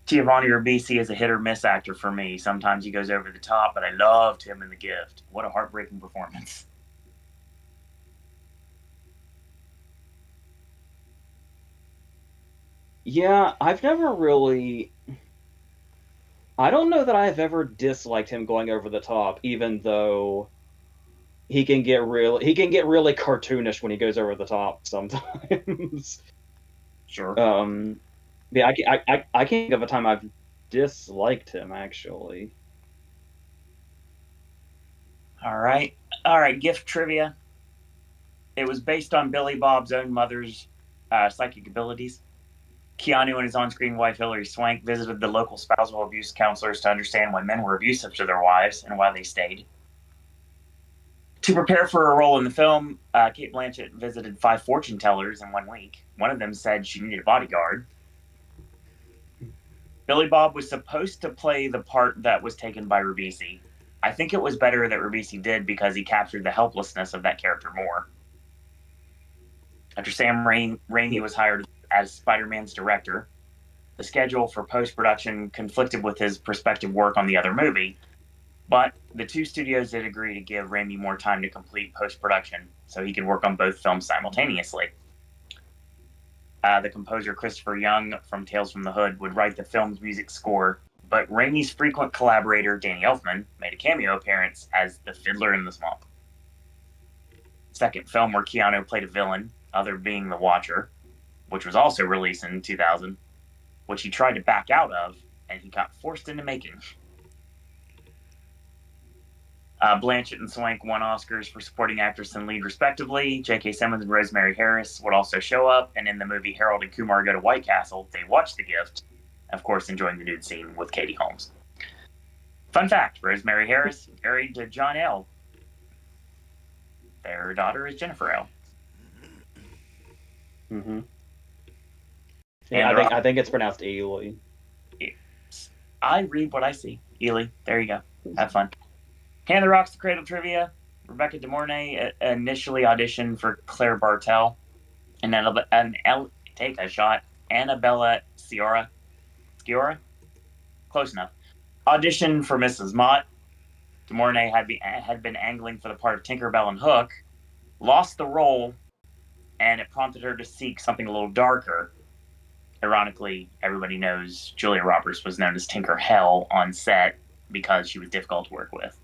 Giovanni Ribisi is a hit or miss actor for me. Sometimes he goes over the top, but I loved him in The Gift. What a heartbreaking performance. Yeah, I've never really... I don't know that I've ever disliked him going over the top, even though he can get really cartoonish when he goes over the top sometimes. Sure. Yeah, I can't think of a time I've disliked him, actually. All right, gift trivia. It was based on Billy Bob's own mother's psychic abilities. Keanu and his on-screen wife Hilary Swank visited the local spousal abuse counselors to understand why men were abusive to their wives and why they stayed. To prepare for a role in the film, Cate Blanchett visited 5 fortune tellers in 1 week. One of them said she needed a bodyguard. Billy Bob was supposed to play the part that was taken by Ribisi. I think it was better that Ribisi did because he captured the helplessness of that character more. After Sam Raimi was hired as Spider-Man's director, the schedule for post-production conflicted with his prospective work on the other movie, but the two studios did agree to give Raimi more time to complete post-production so he could work on both films simultaneously. The composer Christopher Young from Tales from the Hood would write the film's music score, but Raimi's frequent collaborator Danny Elfman made a cameo appearance as the Fiddler in the Swamp. Second film where Keanu played a villain, other being The Watcher, which was also released in 2000, which he tried to back out of, and he got forced into making. Blanchett and Swank won Oscars for supporting actress and lead, respectively. J.K. Simmons and Rosemary Harris would also show up, and in the movie Harold and Kumar Go to White Castle, they watched The Gift, of course enjoying the nude scene with Katie Holmes. Fun fact, Rosemary Harris married to John L. Their daughter is Jennifer L. Mm-hmm. Yeah, I think it's pronounced Ely. I read what I see. Ely. There you go. Have fun. Hand the Rocks to Cradle Trivia. Rebecca De Mornay initially auditioned for Claire Bartel. And take a shot. Annabella Sciorra. Close enough. Auditioned for Mrs. Mott. De Mornay had been angling for the part of Tinkerbell and Hook. Lost the role, and it prompted her to seek something a little darker. Ironically, everybody knows Julia Roberts was known as Tinker Hell on set because she was difficult to work with.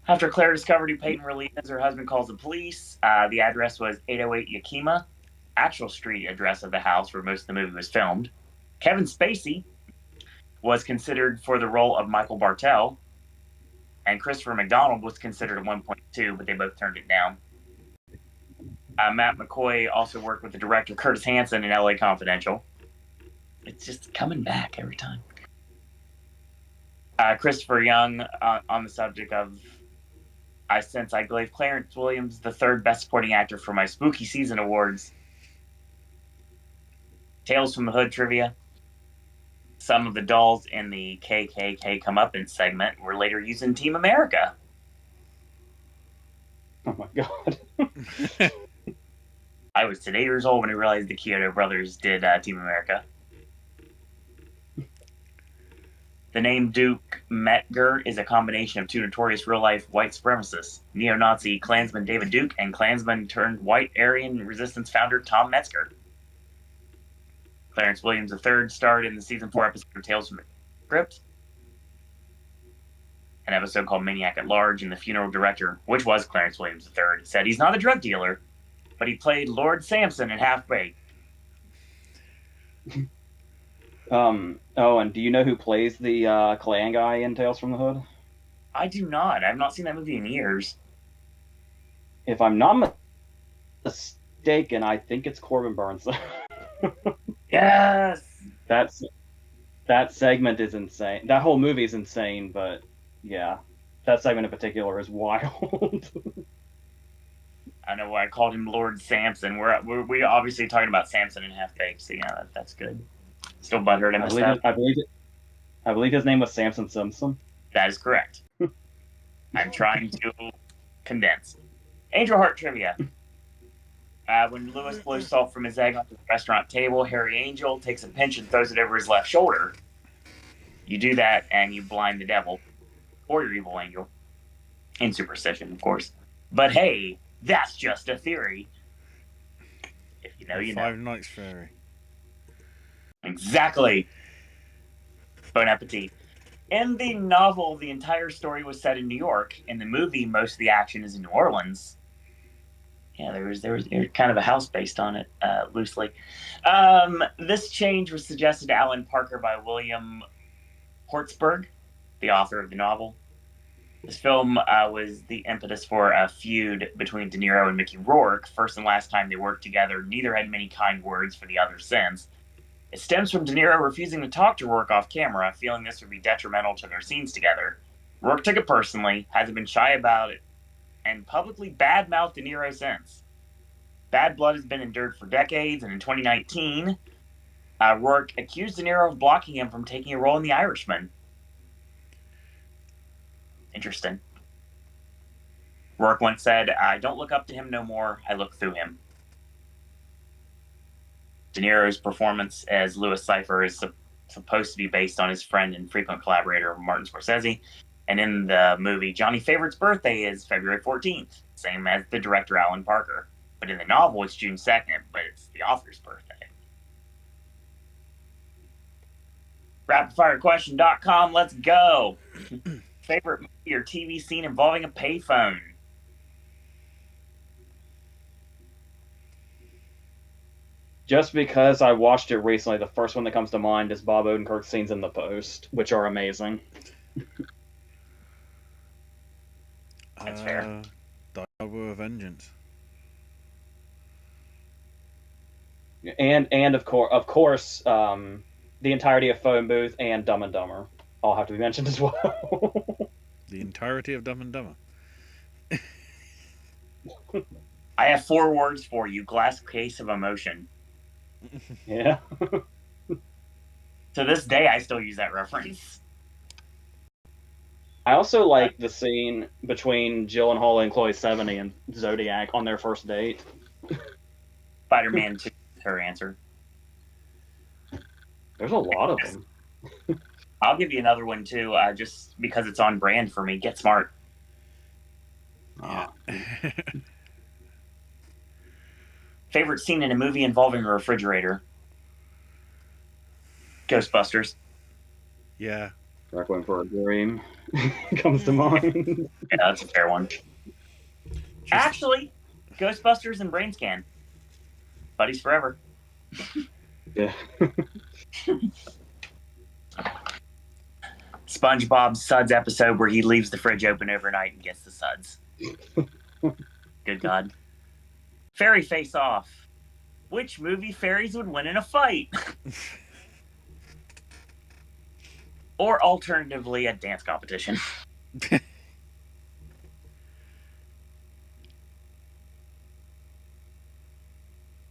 After Claire discovered who Peyton really is, her husband calls the police. The address was 808 Yakima, actual street address of the house where most of the movie was filmed. Kevin Spacey was considered for the role of Michael Bartel, and Christopher McDonald was considered at 1.2, but they both turned it down. Matt McCoy also worked with the director Curtis Hanson in LA Confidential. It's just coming back every time. Christopher Young, on the subject of, I gave Clarence Williams the third Best Supporting Actor for my Spooky Season Awards. Tales from the Hood trivia. Some of the dolls in the KKK Comeuppance segment were later used in Team America. Oh my god. I was 10 years old when I realized the Kyoto brothers did Team America. The name Duke Metger is a combination of two notorious real-life white supremacists, neo-Nazi Klansman David Duke and Klansman-turned-white Aryan resistance founder Tom Metzger. Clarence Williams III starred in the season 4 episode of Tales from the Crypt, an episode called Maniac at Large, and the funeral director, which was Clarence Williams III, said he's not a drug dealer, but he played Lord Samson in Half-Baked. Oh, and do you know who plays the Klan guy in Tales from the Hood? I do not. I've not seen that movie in years. If I'm not mistaken, I think it's Corbin Burns. Yes! That segment is insane. That whole movie is insane, but yeah, that segment in particular is wild. I know why I called him Lord Samson. We're obviously talking about Samson in Half-Baked, so yeah, that's good. Still butthurt I messed up. I believe his name was Samson Simpson. That is correct. I'm trying to condense. Angel Heart trivia. When Lewis blows salt from his egg onto the restaurant table, Harry Angel takes a pinch and throws it over his left shoulder. You do that and you blind the devil. Or your evil angel. In superstition, of course. But hey, that's just a theory. If you know, you know. Five Nights Fairy. Exactly. Bon appetit. In the novel, the entire story was set in New York. In the movie, most of the action is in New Orleans. Yeah, there was kind of a house based on it, loosely. This change was suggested to Alan Parker by William Hortzberg, the author of the novel. This film was the impetus for a feud between De Niro and Mickey Rourke. First and last time they worked together, neither had many kind words for the other since. It stems from De Niro refusing to talk to Rourke off camera, feeling this would be detrimental to their scenes together. Rourke took it personally, hasn't been shy about it, and publicly badmouthed De Niro since. Bad blood has been endured for decades, and in 2019, Rourke accused De Niro of blocking him from taking a role in The Irishman. Interesting. Rourke once said, "I don't look up to him no more. I look through him." De Niro's performance as Louis Cypher is supposed to be based on his friend and frequent collaborator Martin Scorsese. And in the movie, Johnny Favorite's birthday is February 14th, same as the director Alan Parker. But in the novel, it's June 2nd, but it's the author's birthday. RapidFireQuestion.com, let's go. Favorite movie or TV scene involving a payphone? Just because I watched it recently, the first one that comes to mind is Bob Odenkirk's scenes in The Post, which are amazing. That's fair. Die Hard with a Vengeance. And of course, the entirety of Phone Booth and Dumb and Dumber all have to be mentioned as well. The entirety of Dumb and Dumber. I have 4 words for you: glass case of emotion. Yeah. To this day, I still use that reference. I also like the scene between Gyllenhaal and Chloe Sevigny and Zodiac on their first date. Spider-Man 2 is her answer. There's a lot of them. I'll give you another one, too, just because it's on brand for me. Get Smart. Yeah. Favorite scene in a movie involving a refrigerator? Ghostbusters. Yeah. Requiem for a Dream comes to mind. Yeah, that's a fair one. Actually, Ghostbusters and Brain Scan. Buddies forever. Yeah. SpongeBob Suds episode where he leaves the fridge open overnight and gets the suds. Good God. Fairy Face Off. Which movie fairies would win in a fight? Or alternatively, a dance competition.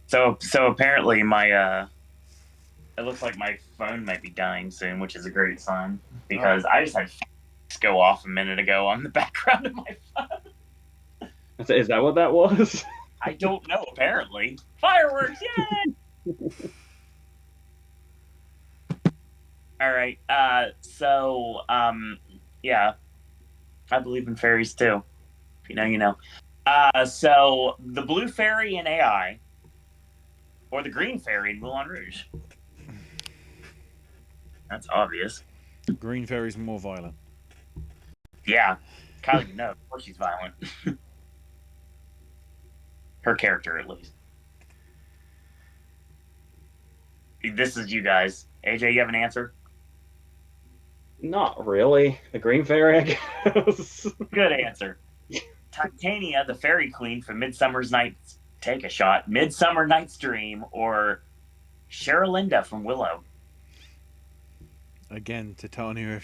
So apparently my it looks like my phone might be dying soon, which is a great sign because I just had go off a minute ago on the background of my phone. Is that what that was? I don't know, apparently. Fireworks, yay! All right. Yeah. I believe in fairies too. If you know, you know. So the blue fairy in AI or the green fairy in Moulin Rouge? That's obvious. Green Fairy's more violent. Yeah. Kylie, no, of course she's violent. Her character, at least. This is you guys. AJ, you have an answer? Not really. The Green Fairy, I guess. Good answer. Titania, the fairy queen from Midsummer Night's Dream, or Cherylinda from Willow. Again, Titania.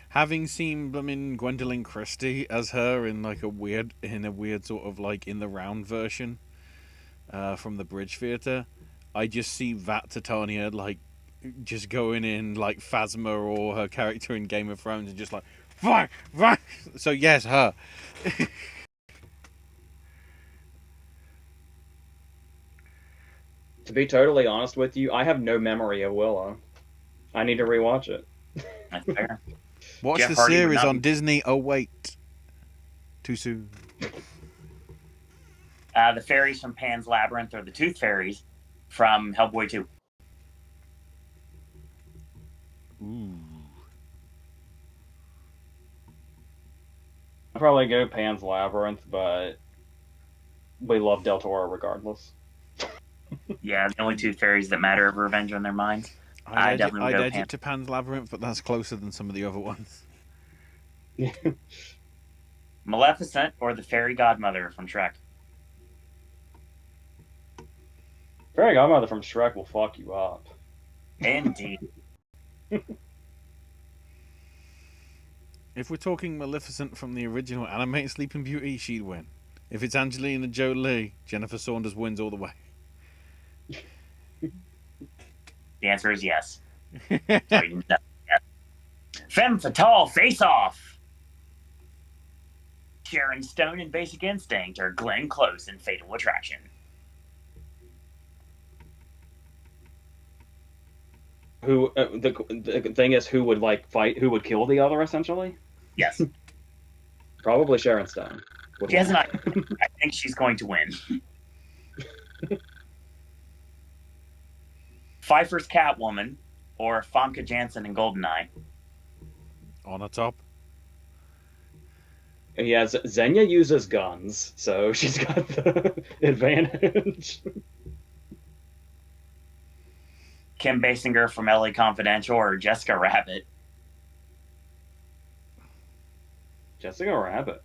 Having seen Gwendolyn Christie as her in a weird sort of in the round version from the Bridge Theatre, I just see that Titania just going in Phasma or her character in Game of Thrones and just fuck. So yes, her. To be totally honest with you, I have no memory of Willow. I need to rewatch it. That's fair. Watch Jeff the Hardy series would not on Disney. Oh wait, too soon. The fairies from Pan's Labyrinth or the Tooth Fairies from Hellboy 2. Ooh. I'll probably go Pan's Labyrinth, but we love Del Toro regardless. Yeah, the only 2 fairies that matter have revenge on their minds. I'd edge it to Pan's Labyrinth, but that's closer than some of the other ones. Maleficent or the fairy godmother from Shrek? Fairy Godmother from Shrek will fuck you up. Indeed. If we're talking Maleficent from the original animated Sleeping Beauty, she'd win. If it's Angelina Jolie, Jennifer Saunders wins all the way. The answer is yes. Sorry, no. Femme Fatale Face Off. Sharon Stone in Basic Instinct, or Glenn Close in Fatal Attraction? Who the thing is, who would like fight? Who would kill the other? Essentially, Yes. probably Sharon Stone. She has not. I think she's going to win. Pfeiffer's Catwoman or Famke Janssen in Goldeneye? On a top. Yeah, Xenia uses guns, so she's got the advantage. Kim Basinger from LA Confidential or Jessica Rabbit? Jessica Rabbit.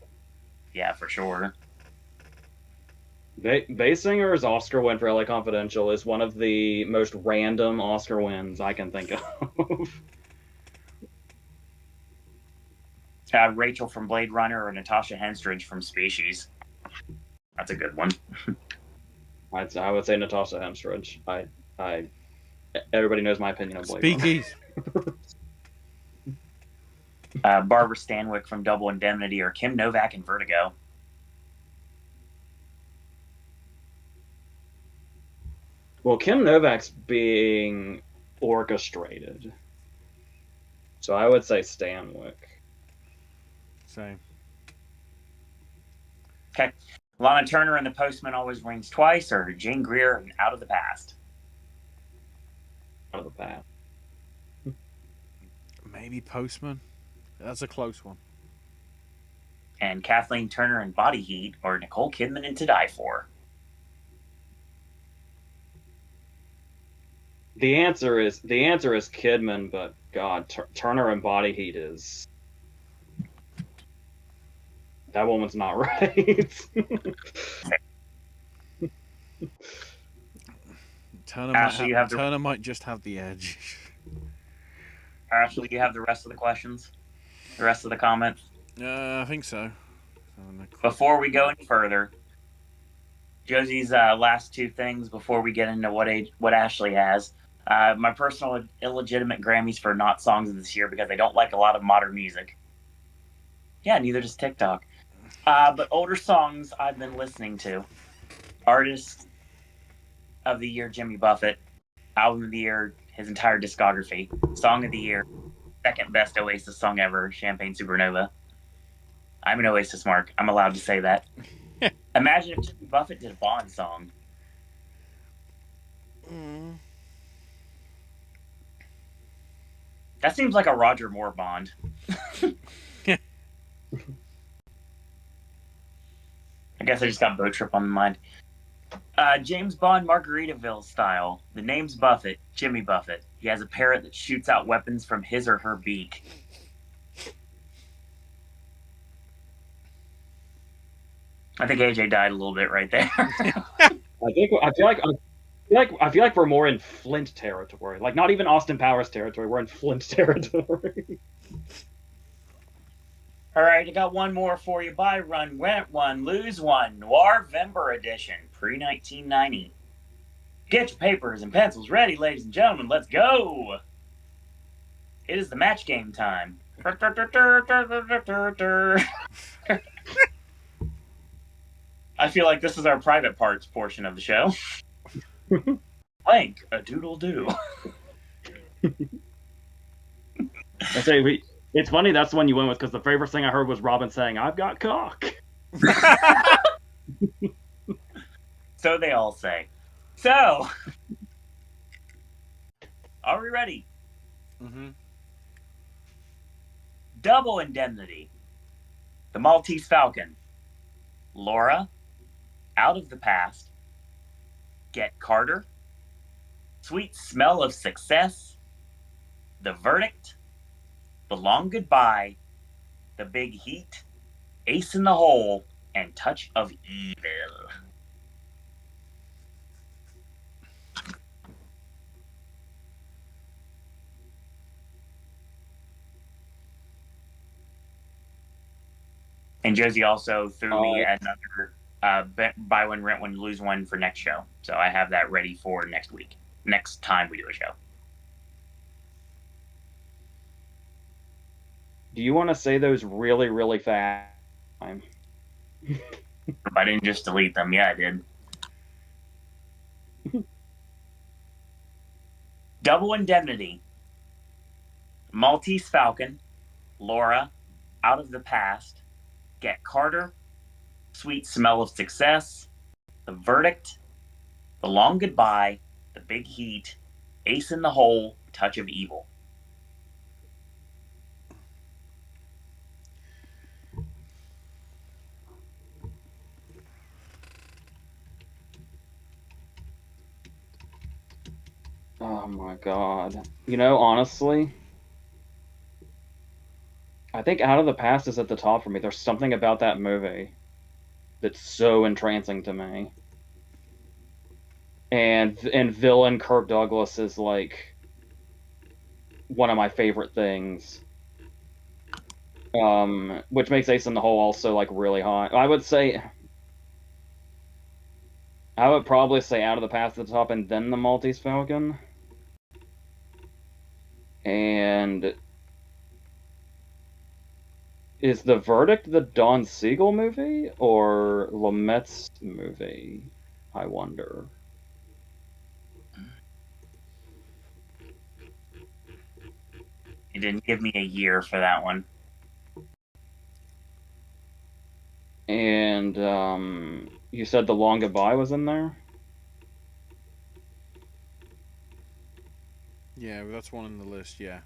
Yeah, for sure. Basinger's Oscar win for LA Confidential is one of the most random Oscar wins I can think of. Rachel from Blade Runner or Natasha Henstridge from Species? That's a good one. I would say Natasha Henstridge. Everybody knows my opinion on Blade Runner. Speakies. Barbara Stanwyck from Double Indemnity or Kim Novak in Vertigo? Well, Kim Novak's being orchestrated, so I would say Stanwyck. Same. Okay. Lana Turner in The Postman Always Rings Twice or Jane Greer in Out of the Past? Out of the past. Maybe Postman. That's a close one. And Kathleen Turner in Body Heat or Nicole Kidman in To Die For? The answer is Kidman, but God, Turner in Body Heat is, that woman's not right. Turner might just have the edge. Ashley, you have the rest of the questions? The rest of the comments? I think so. Before we go any further, Josie's last two things before we get into what Ashley has. My personal illegitimate Grammys for not songs of this year because I don't like a lot of modern music. Yeah, neither does TikTok. But older songs I've been listening to. Artist of the year, Jimmy Buffett. Album of the year, his entire discography. Song of the year, second best Oasis song ever, Champagne Supernova. I'm an Oasis mark. I'm allowed to say that. Imagine if Jimmy Buffett did a Bond song. That seems like a Roger Moore Bond. I guess I just got Boat Trip on the mind. James Bond Margaritaville style. The name's Buffett, Jimmy Buffett. He has a parrot that shoots out weapons from his or her beak. I think AJ died a little bit right there. I feel like we're more in Flint territory. Like not even Austin Powers territory. We're in Flint territory. All right, I got one more for you. Buy one, rent one, lose one. Noir-vember edition, pre-1990. Get your papers and pencils ready, ladies and gentlemen. Let's go. It is the match game time. I feel like this is our private parts portion of the show. Blank a doodle do. I say it's funny that's the one you went with because the favorite thing I heard was Robin saying, "I've got cock." So they all say. So, are we ready? Mm-hmm. Double Indemnity. The Maltese Falcon. Laura. Out of the Past. Get Carter. Sweet Smell of Success. The Verdict. The Long Goodbye. The Big Heat. Ace in the Hole. And Touch of Evil. And Josie also threw me another buy one, rent one, lose one for next show. So I have that ready for next week. Next time we do a show. Do you want to say those really, really fast? I didn't just delete them. Yeah, I did. Double Indemnity, Maltese Falcon, Laura, Out of the Past, Get Carter, Sweet Smell of Success, The Verdict, The Long Goodbye, The Big Heat, Ace in the Hole, Touch of Evil. Oh my god. You know, honestly, I think Out of the Past is at the top for me. There's something about that movie that's so entrancing to me. And villain Kirk Douglas is like one of my favorite things. Which makes Ace in the Hole also like really high. I would probably say Out of the Past at the top and then the Maltese Falcon. And is The Verdict the Don Siegel movie or Lumet's movie? I wonder. You didn't give me a year for that one. And you said The Long Goodbye was in there? Yeah, that's one on the list. Yeah.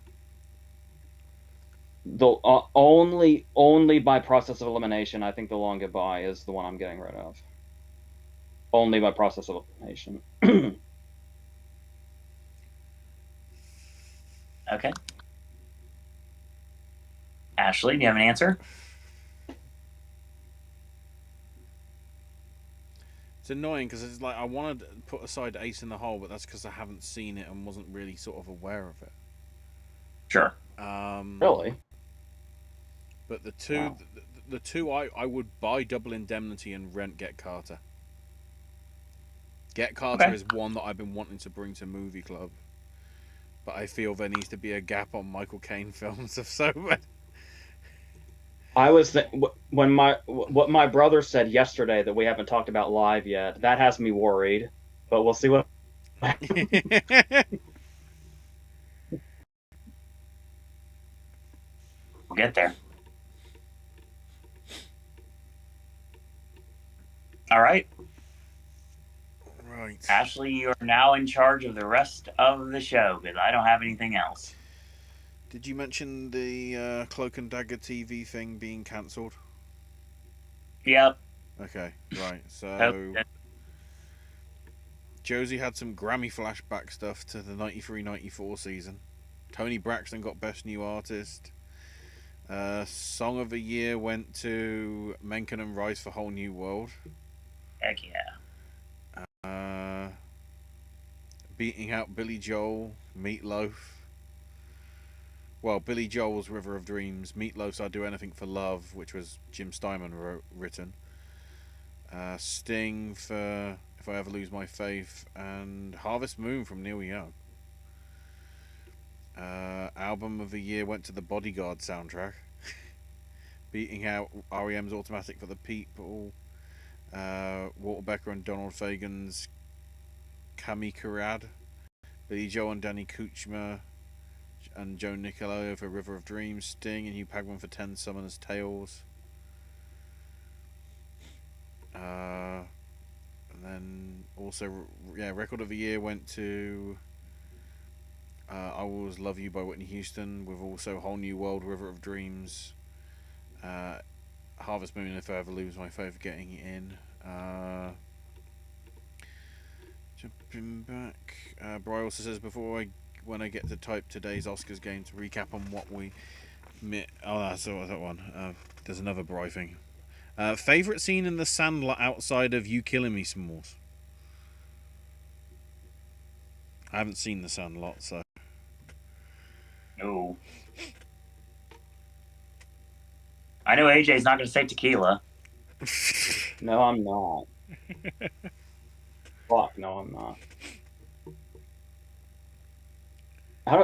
The only by process of elimination, I think The Long Goodbye is the one I'm getting rid of. Only by process of elimination. Okay. Ashley, do you have an answer? It's annoying because it's like I wanted to put aside Ace in the Hole, but that's because I haven't seen it and wasn't really sort of aware of it. Sure. Really? But the two I would buy Double Indemnity and rent Get Carter. Get Carter Okay. is one that I've been wanting to bring to Movie Club, but I feel there needs to be a gap on Michael Caine films of so many. I was when what my brother said yesterday that we haven't talked about live yet. That has me worried, but we'll see what. We'll get there. All right. Right. Ashley, you are now in charge of the rest of the show because I don't have anything else. Did you mention the Cloak and Dagger TV thing being cancelled? Yep. Okay, right. So Hope Josie had some Grammy flashback stuff to the 93-94 season. Tony Braxton got Best New Artist. Song of the Year went to Menken and Rice for Whole New World. heck yeah. Beating out Billy Joel, Meatloaf. Well, Billy Joel's River of Dreams. Meatloaf's I'd Do Anything for Love, which was Jim Steinman written. Sting for If I Ever Lose My Faith. And Harvest Moon from Neil Young. Album of the Year went to the Bodyguard soundtrack. Beating out REM's Automatic for the People. Walter Becker and Donald Fagen's Kami Karad. Billy Joel and Danny Kuchma and Joe Nicolo for River of Dreams. Sting and Hugh Pagman for 10 Summoner's Tales. And then also, Record of the Year went to I Will Always Love You by Whitney Houston, with also Whole New World, River of Dreams. Harvest Moon, If I Ever Lose My Faith, getting it in. Jumping back, Bri also says when I get to type today's Oscars game to recap on what we met. Oh, that's that one. There's another Bri thing. Favorite scene in The Sandlot outside of You Killing Me, S'mores? I haven't seen The Sandlot, so. No. I know AJ's not going to say tequila. No, I'm not. Fuck, no, I'm not.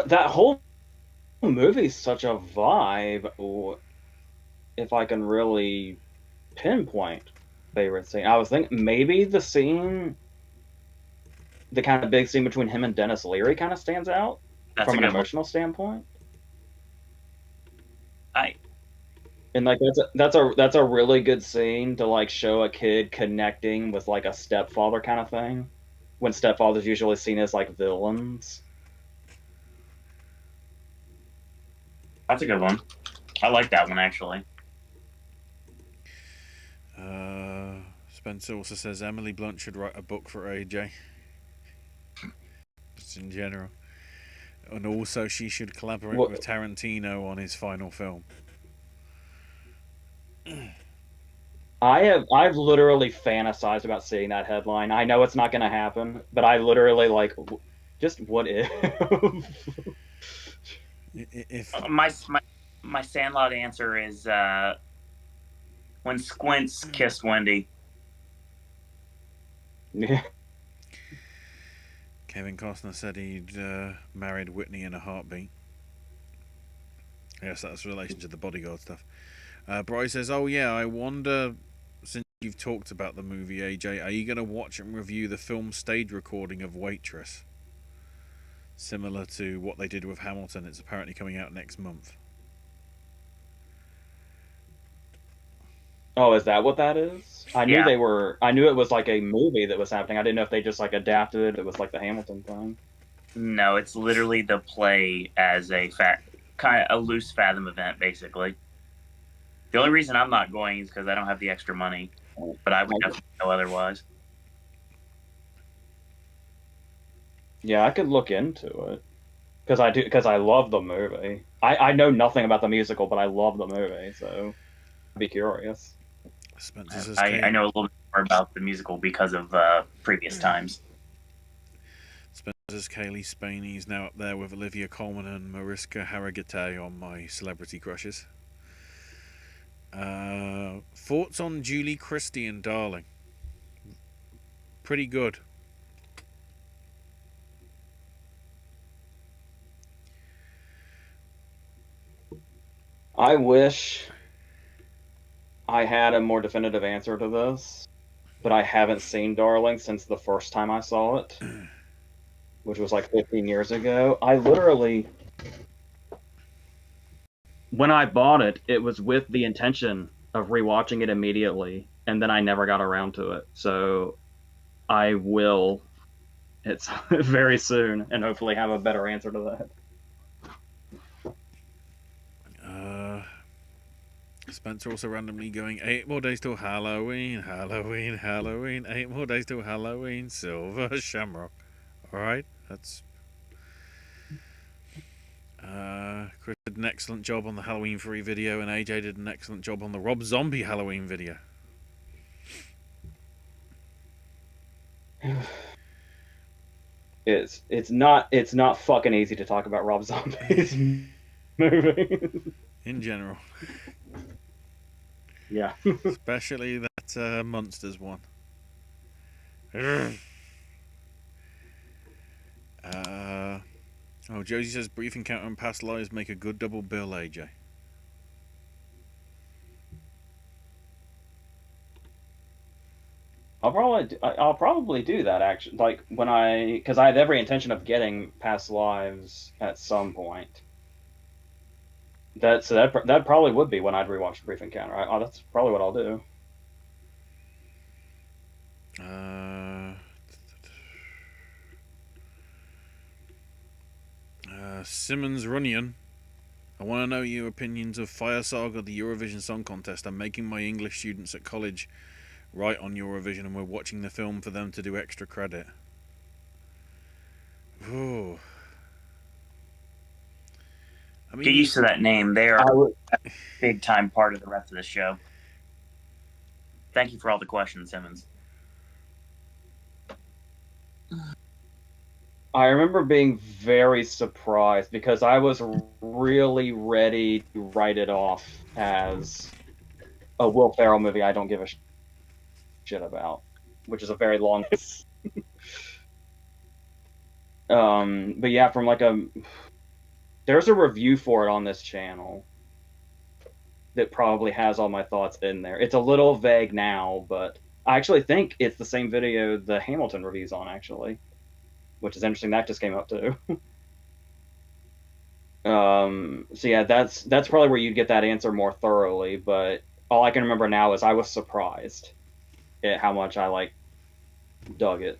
That whole movie's such a vibe. If I can really pinpoint favorite scene. I was thinking maybe the scene, the kind of big scene between him and Dennis Leary kind of stands out That's from a an good one. emotional standpoint. I And like that's a really good scene to like show a kid connecting with like a stepfather kind of thing, when stepfathers usually seen as like villains. That's a good one. I like that one actually. Spencer also says Emily Blunt should write a book for AJ. Just in general. And also she should collaborate What with Tarantino on his final film. I've literally fantasized about seeing that headline. I know it's not going to happen, but I literally like just what if? If My Sandlot answer is when Squints kissed Wendy. Kevin Costner said he'd married Whitney in a heartbeat. Yes, that's in relation to the bodyguard stuff. Bryce says, "Oh yeah, I wonder, since you've talked about the movie, AJ, are you going to watch and review the film stage recording of Waitress? Similar to what they did with Hamilton. It's apparently coming out next month." Oh, is that what that is? I knew Yeah. they were. I knew it was like a movie that was happening. I didn't know if they just like adapted it. It was like the Hamilton thing. No, it's literally the play as a kind of a loose Fathom event, basically. The only reason I'm not going is because I don't have the extra money, but I would definitely go otherwise. Yeah, I could look into it because I love the movie. I know nothing about the musical, but I love the movie, so I'd be curious. Spencer says, I know a little bit more about the musical because of previous times. Spencer says Kaylee Spaney's now up there with Olivia Colman and Mariska Hargitay on my celebrity crushes. Thoughts on Julie Christie and Darling? Pretty good. I wish I had a more definitive answer to this, but I haven't seen Darling since the first time I saw it, which was like 15 years ago. I literally, when I bought it, it was with the intention of rewatching it immediately, and then I never got around to it. So I will. It's very soon, and hopefully have a better answer to that. Spencer also randomly going 8 more days till Halloween, Halloween, Halloween, 8 more days till Halloween, Silver Shamrock. Alright, that's. Chris did an excellent job on the Halloween 3 video, and AJ did an excellent job on the Rob Zombie Halloween video. It's not fucking easy to talk about Rob Zombie's movie. In general. Yeah. Especially that Monsters one. Josie says Brief Encounter and Past Lives make a good double bill, AJ. I'll probably do that actually. Like because I had every intention of getting Past Lives at some point. That probably would be when I'd rewatch Brief Encounter. That's probably what I'll do. Simmons Runyon. I want to know your opinions of Fire Saga, the Eurovision Song Contest. I'm making my English students at college write on Eurovision, and we're watching the film for them to do extra credit. Ooh. I mean, Get used to that name. They are a big time part of the rest of the show. Thank you for all the questions, Simmons. I remember being very surprised because I was really ready to write it off as a Will Ferrell movie I don't give a shit about, which is a very long list. But yeah, there's a review for it on this channel. that probably has all my thoughts in there. It's a little vague now, but I actually think it's the same video the Hamilton review's on, actually, which is interesting. That just came out too. So yeah, that's probably where you'd get that answer more thoroughly. But all I can remember now is I was surprised at how much I like dug it.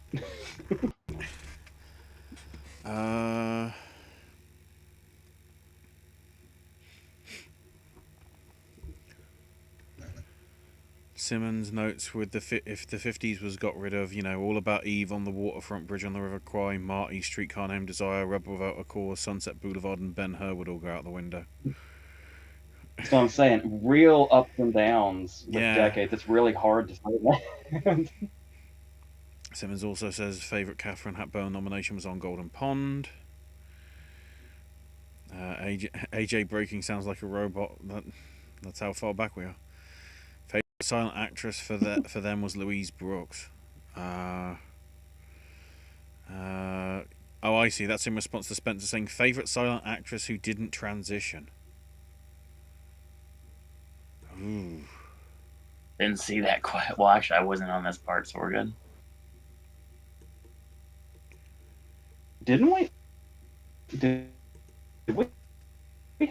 Simmons notes with if the 50s was got rid of, All About Eve, On the Waterfront, Bridge on the River Kwai, Marty, Streetcar Named Desire, Rebel Without a Cause, Sunset Boulevard, and Ben-Hur would all go out the window. So I'm saying, real ups and downs with decades. It's really hard to say that. Simmons also says favourite Catherine Hepburn nomination was on Golden Pond. AJ breaking sounds like a robot. That's how far back we are. Favourite silent actress for them was Louise Brooks. Oh, I see. That's in response to Spencer saying favourite silent actress who didn't transition. Ooh. Didn't see that quite. Well, actually, I wasn't on this part, so we're good. Didn't we? Did we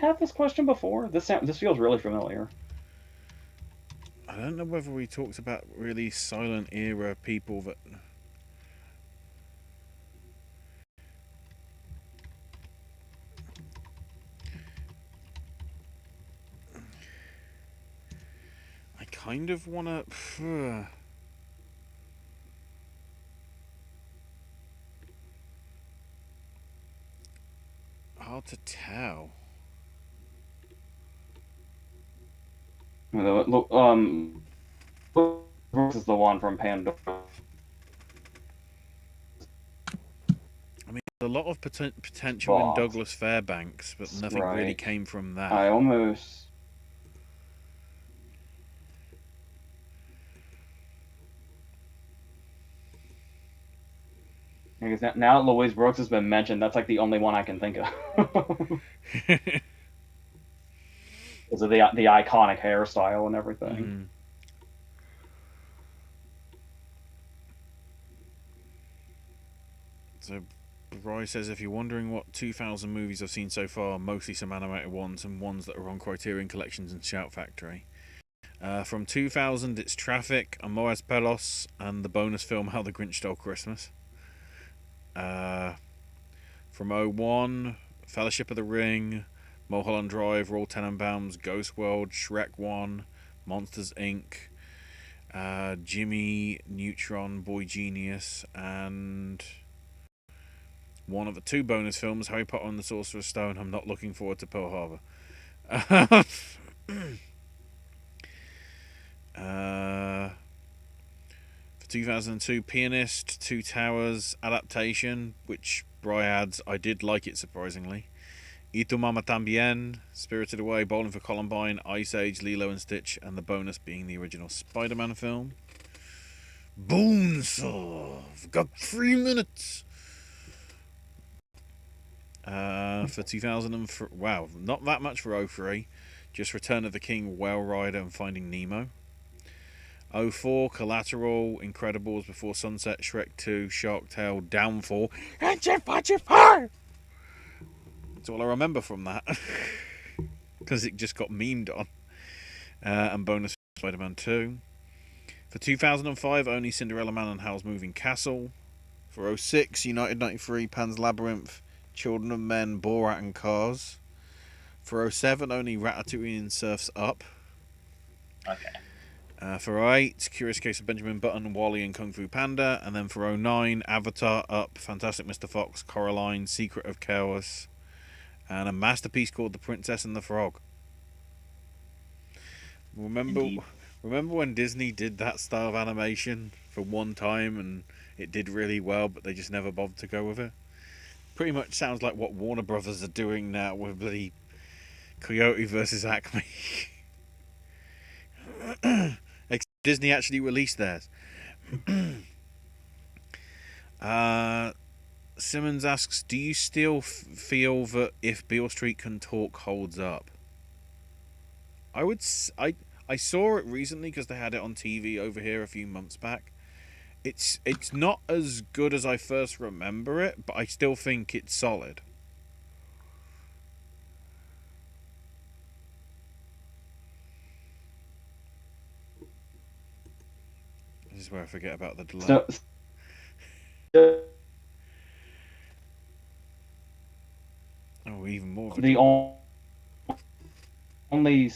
have this question before? This feels really familiar. I don't know whether we talked about really silent era people that. I kind of want to. Hard to tell. Brooks is the one from Pandora. I mean, there's a lot of potential in Douglas Fairbanks, but nothing really came from that. I almost. Because now that Louise Brooks has been mentioned, that's like the only one I can think of. Because of the iconic hairstyle and everything. So, Roy says, if you're wondering what 2000 movies I've seen so far, mostly some animated ones and ones that are on Criterion Collections and Shout Factory. From 2000, it's Traffic, Amores Perros, and the bonus film How the Grinch Stole Christmas. From 01, Fellowship of the Ring, Mulholland Drive, Royal Tenenbaums, Ghost World, Shrek 1, Monsters Inc., Jimmy Neutron, Boy Genius, and one of the two bonus films, Harry Potter and the Sorcerer's Stone. I'm not looking forward to Pearl Harbor. For 2002, Pianist, Two Towers adaptation, which Bry adds, I did like it surprisingly. Y Tu Mama Tambien, Spirited Away, Bowling for Columbine, Ice Age, Lilo and Stitch, and the bonus being the original Spider-Man film. Bonesaw, I've got 3 minutes. For 2004, wow, not that much for 03. Just Return of the King, Whale Rider, and Finding Nemo. 04, Collateral, Incredibles, Before Sunset, Shrek 2, Shark Tale, Downfall, and Jeff That's all I remember from that. Because it just got memed on. And bonus Spider-Man 2. For 2005, only Cinderella Man and Howl's Moving Castle. For 06, United 93, Pan's Labyrinth, Children of Men, Borat and Cars. For 07, only Ratatouille and Surf's Up. Okay. For 08, Curious Case of Benjamin Button, Wall-E and Kung Fu Panda. And then for 09, Avatar, Up, Fantastic Mr. Fox, Coraline, Secret of Chaos, and a masterpiece called The Princess and the Frog. Remember when Disney did that style of animation for one time and it did really well, but they just never bothered to go with it? Pretty much sounds like what Warner Brothers are doing now with the Coyote versus Acme. Except Disney actually released theirs. Simmons asks, do you still feel that If Beale Street Can Talk holds up? I saw it recently because they had it on TV over here a few months back. It's not as good as I first remember it, but I still think it's solid. This is where I forget about the delay. Oh, even more of a the delay. only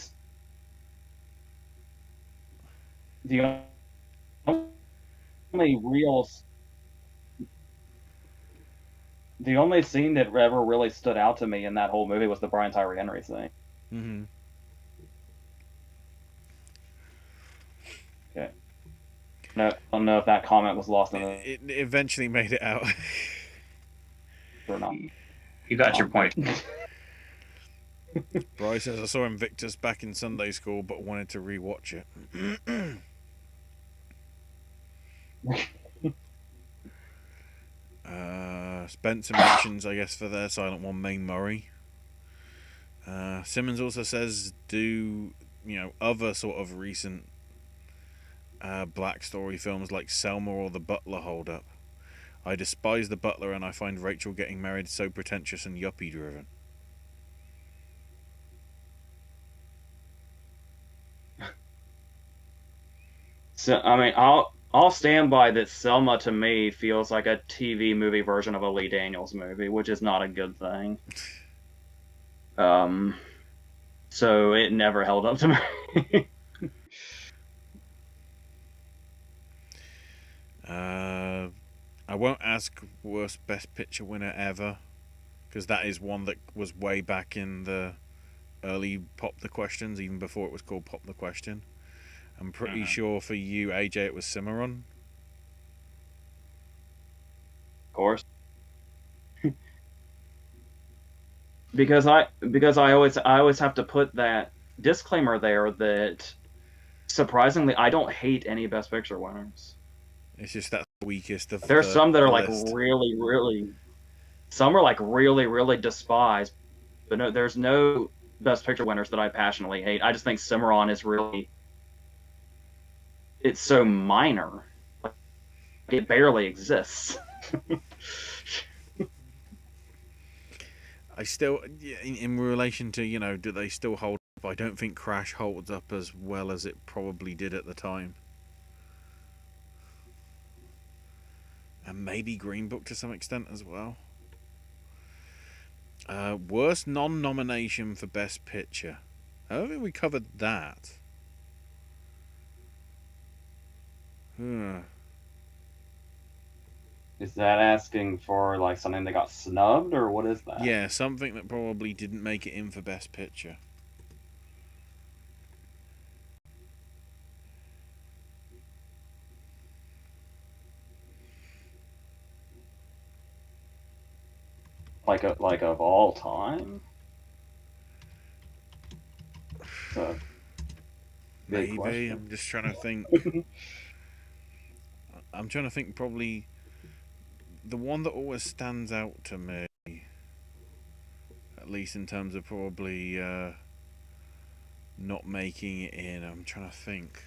the only real the only scene that ever really stood out to me in that whole movie was the Brian Tyree Henry thing. Mm-hmm. Okay. No, I don't know if that comment was lost in It eventually made it out. or not. You got your point. Bryce says, I saw Invictus back in Sunday school, but wanted to rewatch it. Spencer mentions, I guess, for their Silent One, Mae Murray. Simmons also says, other sort of recent black story films like Selma or The Butler hold up. I despise The Butler and I find Rachel getting married so pretentious and yuppie driven. So I mean, I'll stand by that. Selma to me feels like a TV movie version of a Lee Daniels movie, which is not a good thing. So it never held up to me. I won't ask worst Best Picture winner ever, because that is one that was way back in the early Pop the Questions, even before it was called Pop the Question. I'm pretty sure for you, AJ, it was Cimarron. Of course. because I always have to put that disclaimer there that surprisingly I don't hate any Best Picture winners. It's just that's the weakest of There's some that are like list. really some are like really despised, but no, there's no Best Picture winners that I passionately hate. I just think Cimarron is really, it's so minor, like it barely exists. I still, in relation to, do they still hold up? I don't think Crash holds up as well as it probably did at the time. And maybe Green Book to some extent as well. Worst non-nomination for Best Picture. I don't think we covered that. Is that asking for like something that got snubbed, or what is that? Yeah, something that probably didn't make it in for Best Picture. Like of all time? So, Maybe. question. I'm just trying to think. I'm trying to think probably the one that always stands out to me, at least in terms of probably not making it in. I'm trying to think.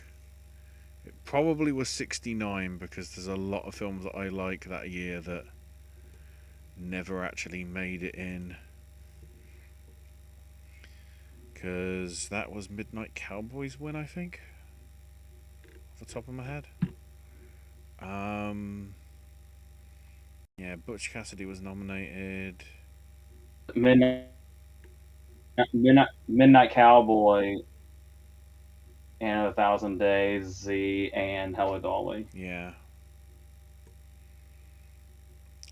It probably was 69 because there's a lot of films that I like that year that never actually made it in. Because that was Midnight Cowboys win, I think. Off the top of my head. Yeah, Butch Cassidy was nominated. Midnight Cowboy and 1,000 Days, Z, and Hello Dolly. Yeah.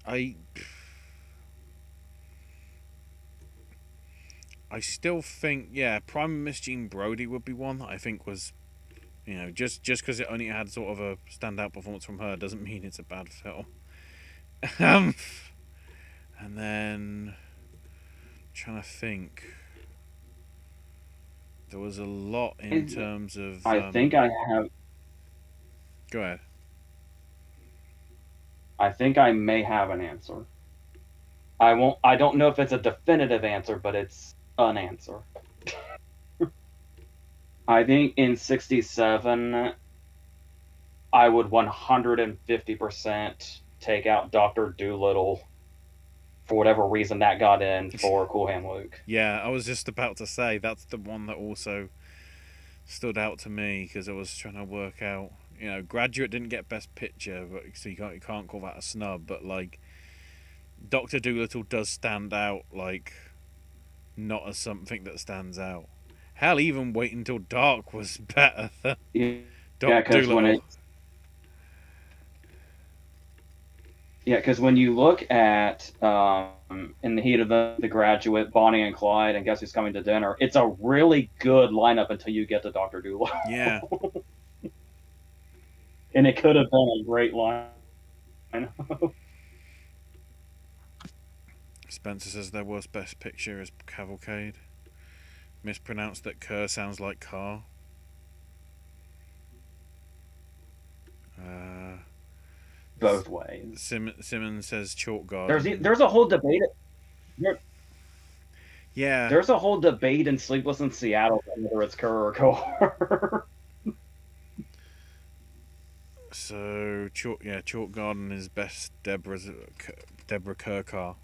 I still think, yeah, Prime Miss Jean Brodie would be one that I think was, just because it only had sort of a standout performance from her doesn't mean it's a bad film. And then, trying to think, there was a lot in terms of. I think I have. Go ahead. I think I may have an answer. I don't know if it's a definitive answer, but it's an answer. I think in '67, I would 150% take out Doctor Doolittle for whatever reason that got in for Cool Hand Luke. Yeah, I was just about to say that's the one that also stood out to me because I was trying to work out. You know, Graduate didn't get Best Picture, but so you can't call that a snub. But like, Doctor Dolittle does stand out, like, not as something that stands out. Hell, even Wait Until Dark was better than Yeah, Doctor because Dolittle. when you look at In the Heat of the Graduate, Bonnie and Clyde, and Guess Who's Coming to Dinner, it's a really good lineup until you get to Doctor Dolittle. Yeah. And it could have been a great line. Spencer says their worst Best Picture is Cavalcade. Mispronounced that Kerr sounds like car. Both ways. Simmons says Chalk Garden. There's a whole debate. Yeah. There's a whole debate in Sleepless in Seattle whether it's Kerr or Car. So Chalk Garden is best Deborah Kerr car.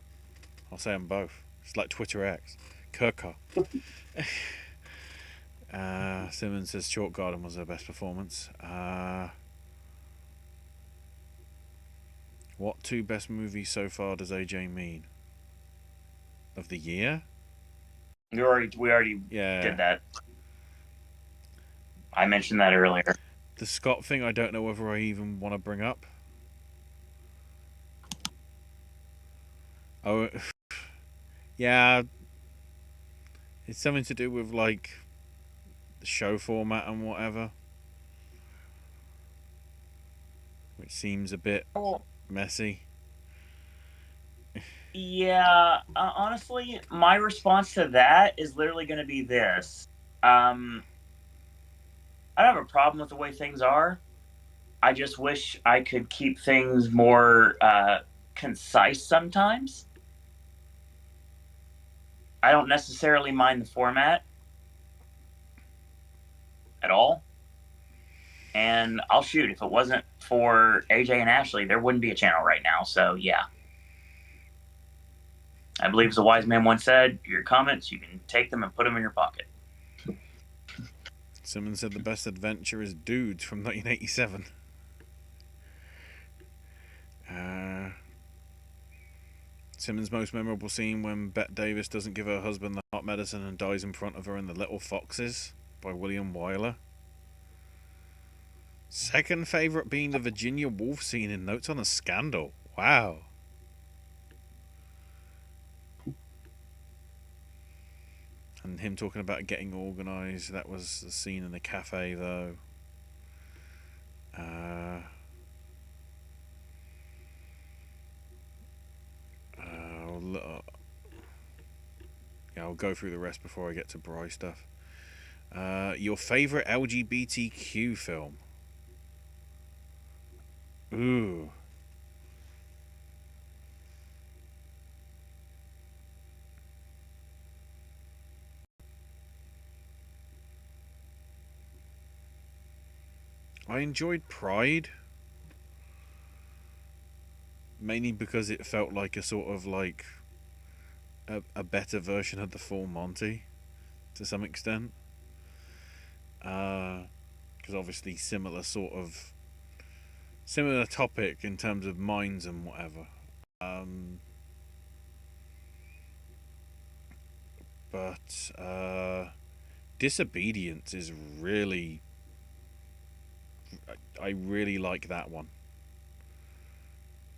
I'll say them both. It's like Twitter X. Kerr car. Simmons says Chalk Garden was her best performance. What two best movies so far does AJ mean? Of the year? We already did that. I mentioned that earlier. The Scott thing, I don't know whether I even want to bring up. Oh, yeah. It's something to do with, like, the show format and whatever. Which seems a bit messy. Yeah, honestly, my response to that is literally going to be this. I don't have a problem with the way things are. I just wish I could keep things more concise sometimes. I don't necessarily mind the format at all. And I'll shoot. If it wasn't for AJ and Ashley, there wouldn't be a channel right now. So, yeah. I believe as a wise man once said, your comments, you can take them and put them in your pocket. Someone said the best adventure is Dudes from 1987. Simmons' most memorable scene when Bette Davis doesn't give her husband the heart medicine and dies in front of her in The Little Foxes by William Wyler. Second favourite being the Virginia Woolf scene in Notes on a Scandal. Wow. And him talking about getting organised. That was the scene in the cafe, though. I'll go through the rest before I get to Bry stuff. Your favourite LGBTQ film? Ooh. I enjoyed Pride. Mainly because it felt like a sort of like a better version of the Full Monty to some extent. Because obviously similar topic in terms of minds and whatever. But Disobedience is really... I really like that one.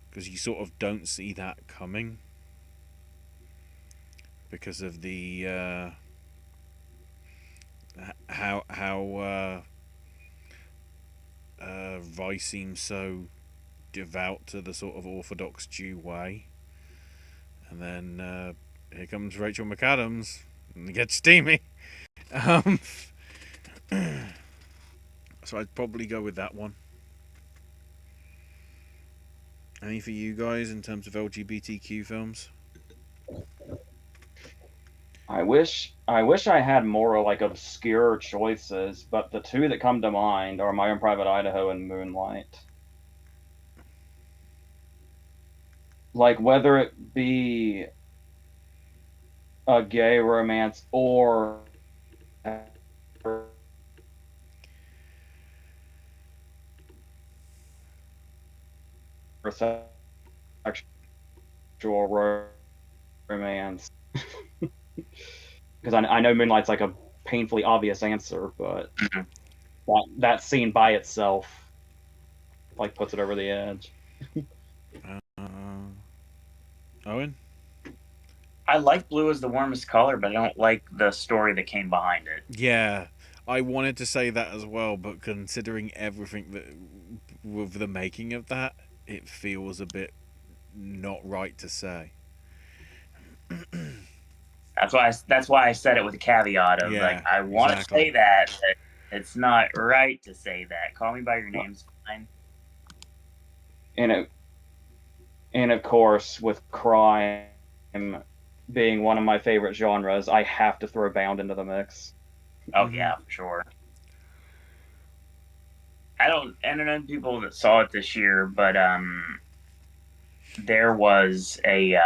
Because you sort of don't see that coming. Because of the... how Vi seems so devout to the sort of Orthodox Jew way. And then here comes Rachel McAdams and it gets steamy. So I'd probably go with that one. Any for you guys in terms of LGBTQ films? I wish I had more like obscure choices, but the two that come to mind are My Own Private Idaho and Moonlight. Like whether it be a gay romance or a sexual romance. Because I know Moonlight's like a painfully obvious answer, but Mhm. that scene by itself like puts it over the edge. Uh, Owen? I like blue as the warmest color, but I don't like the story that came behind it. Yeah, I wanted to say that as well, but considering everything that with the making of that, it feels a bit not right to say. That's why I said it with a caveat of like Yeah, I want to exactly. say that, but it's not right to say that. Call me by your name's fine. And it, and of course, with crime being one of my favorite genres, I have to throw Bound into the mix. Oh Hmm. yeah, for sure. I don't know people that saw it this year, but there was a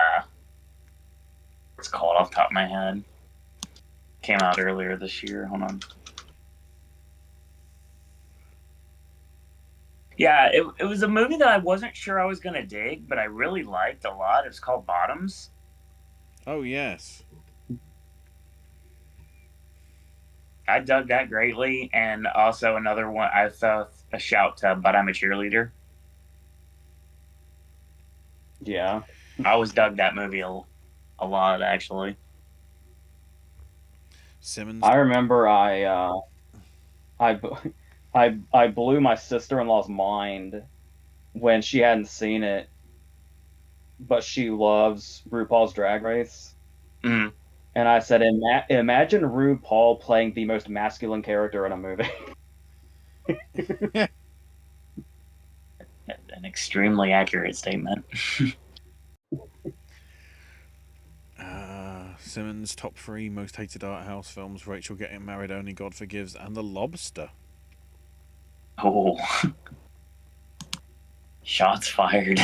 what's it called off the top of my head. Came out earlier this year. Hold on. Yeah, it was a movie that I wasn't sure I was gonna dig, but I really liked a lot. It's called Bottoms. Oh yes. I dug that greatly, and also another one I thought a shout to, but I'm a cheerleader. Yeah, I always dug that movie a lot actually. Simmons. I remember I I blew my sister-in-law's mind when she hadn't seen it, but she loves RuPaul's Drag Race. Mm, And I said, imagine RuPaul playing the most masculine character in a movie. an extremely accurate statement. Simmons top three most hated art house films: Rachel Getting Married, Only God Forgives, and The Lobster. Oh, shots fired.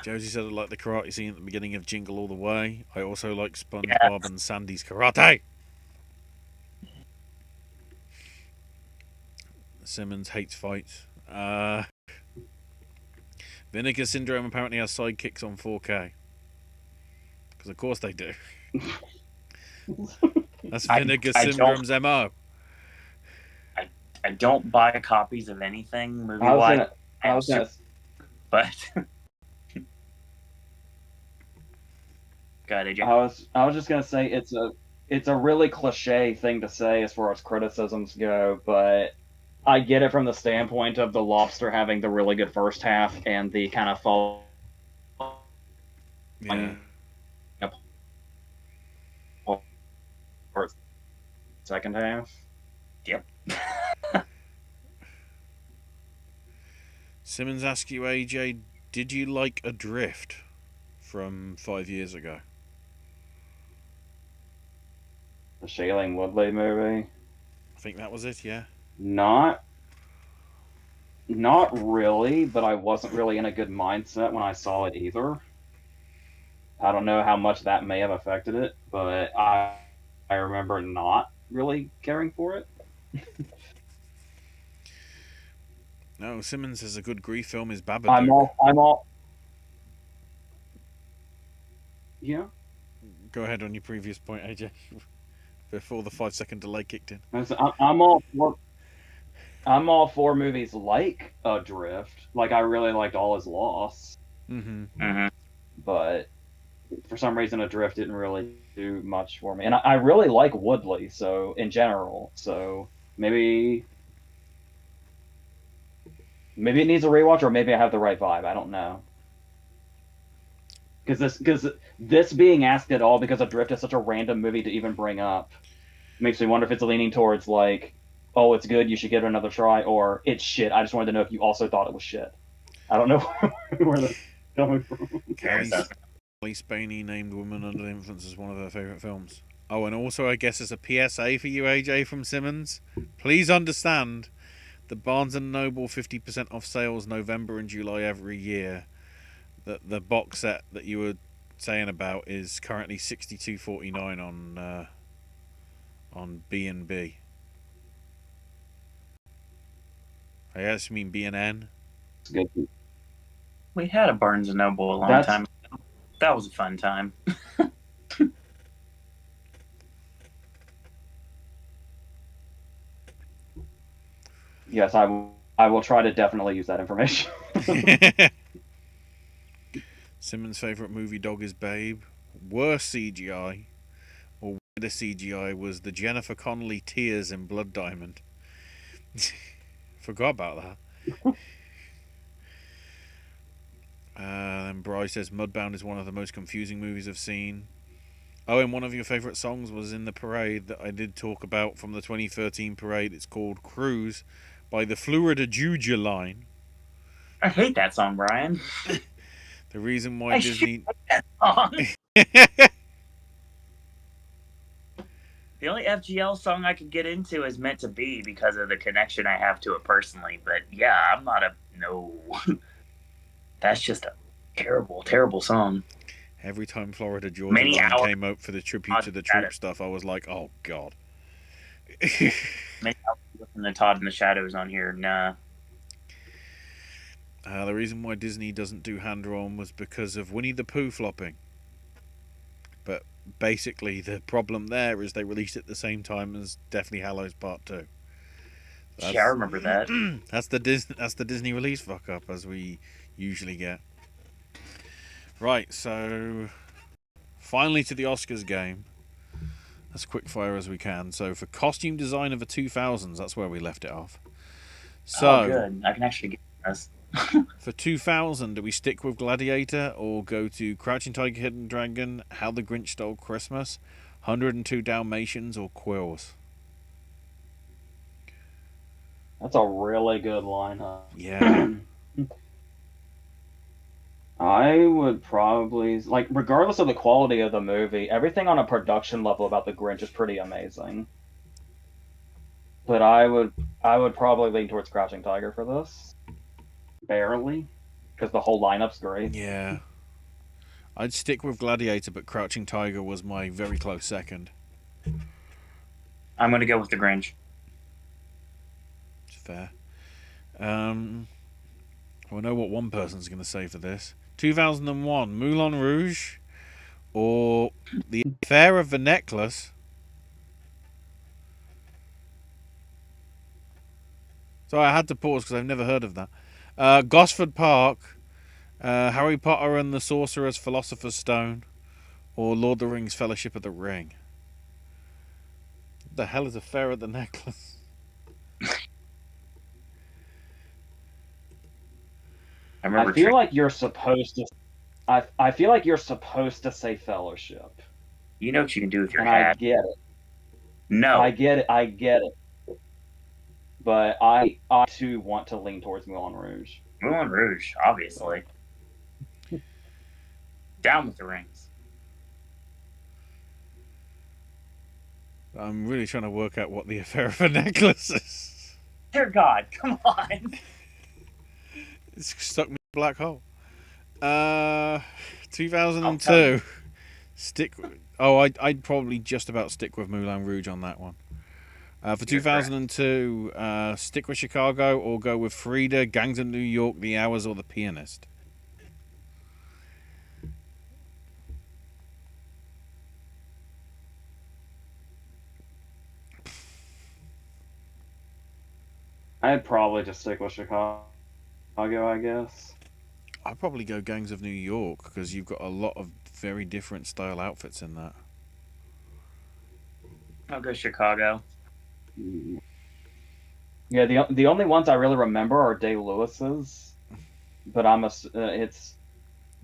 Josie said I like the karate scene at the beginning of Jingle All the Way. I also like Yeah. SpongeBob and Sandy's karate. Simmons hates fights. Vinegar Syndrome apparently has sidekicks on 4K. Because of course they do. That's I Vinegar I don't Syndrome's MO. I, I don't buy copies of anything movie I was wise. gonna, I I am was gonna, super, but God, AJ. I was just gonna say it's a really cliche thing to say as far as criticisms go, but I get it from the standpoint of the Lobster having the really good first half and the kind of falling Yeah. apart second half. Yep. Simmons asks you, AJ, did you like Adrift from 5 years ago? The Shailene Woodley movie. I think that was it, yeah. Not Not really, but I wasn't really in a good mindset when I saw it either. I don't know how much that may have affected it, but I remember not really caring for it. No, Simmons says a good grief film is I'm Babadook. all I'm all yeah. Go ahead on your previous point, AJ, before the 5 second delay kicked in. I'm all for movies like Adrift. Like I really liked All Is Lost, Mm-hmm. Mm-hmm. but for some reason Adrift didn't really do much for me. And I really like Woodley, so in general, so maybe maybe it needs a rewatch, or maybe I have the right vibe. I don't know. Because this being asked at all because Adrift is such a random movie to even bring up makes me wonder if it's leaning towards like, oh, it's good, you should give it another try, or it's shit. I just wanted to know if you also thought it was shit. I don't know where that's coming from. Fair Kelly's assessment. Lee Spaney named Woman Under the Influence as one of her favourite films. Oh, and also I guess as a PSA for you, AJ, from Simmons, please understand the Barnes & Noble 50% off sales November and July every year. That the box set that you were saying about is currently $62.49 on B&B. I guess you mean B&N. Good. We had a Barnes and Noble a long time ago. That was a fun time. Yes, I will try to definitely use that information. Simmons' favourite movie dog is Babe. Worst CGI, or weirder CGI, was the Jennifer Connelly tears in Blood Diamond. Forgot about that. And Bryce says Mudbound is one of the most confusing movies I've seen. Oh, and one of your favourite songs was in the parade that I did talk about from the 2013 parade. It's called Cruise by the Florida Georgia Line. I hate that song, Brian. The reason why Disney... that song. The only FGL song I could get into is Meant to Be because of the connection I have to it personally. But yeah, I'm not a... No. That's just a terrible, terrible song. Every time Florida Georgia Line came out for the tribute to the troop stuff, I was like, oh, God. Many hours listen to Todd in the Shadows on here. Nah. The reason why Disney doesn't do hand-drawn was because of Winnie the Pooh flopping. But basically, the problem there is they released it at the same time as Deathly Hallows Part 2. Yeah, I remember that. That's the Disney release fuck-up, as we usually get. Right, so finally to the Oscars game. As quick fire as we can. So for costume design of the 2000s, that's where we left it off. So, good. I can actually get this. For 2000, do we stick with Gladiator or go to Crouching Tiger, Hidden Dragon, How the Grinch Stole Christmas, 102 Dalmatians, or Quills? That's a really good lineup. Yeah. I would probably, like, regardless of the quality of the movie, everything on a production level about The Grinch is pretty amazing. But I would probably lean towards Crouching Tiger for this. Barely. Because the whole lineup's great. Yeah. I'd stick with Gladiator, but Crouching Tiger was my very close second. I'm going to go with The Grinch. It's fair. Well, I know what one person's going to say for this. 2001, Moulin Rouge, or The Affair of the Necklace. So I had to pause because I've never heard of that. Gosford Park, Harry Potter and the Sorcerer's Philosopher's Stone, or Lord of the Rings Fellowship of the Ring. What the hell is Affair of the Necklace? I feel like you're supposed to. I feel like you're supposed to say Fellowship. You know what you can do with your and hat. I get it. No. I get it. But I too want to lean towards Moulin Rouge. Moulin Rouge, obviously. Down with the rings. I'm really trying to work out what the Affair of the Necklace is. Dear God, come on. It's stuck me in a black hole. 2002. I'd probably just about stick with Moulin Rouge on that one. For 2002, stick with Chicago or go with Frida, Gangs of New York, The Hours, or The Pianist. I'd probably just stick with Chicago, I guess. I'd probably go Gangs of New York because you've got a lot of very different style outfits in that. I'll go Chicago. Yeah, the only ones I really remember are Day-Lewis's, but it's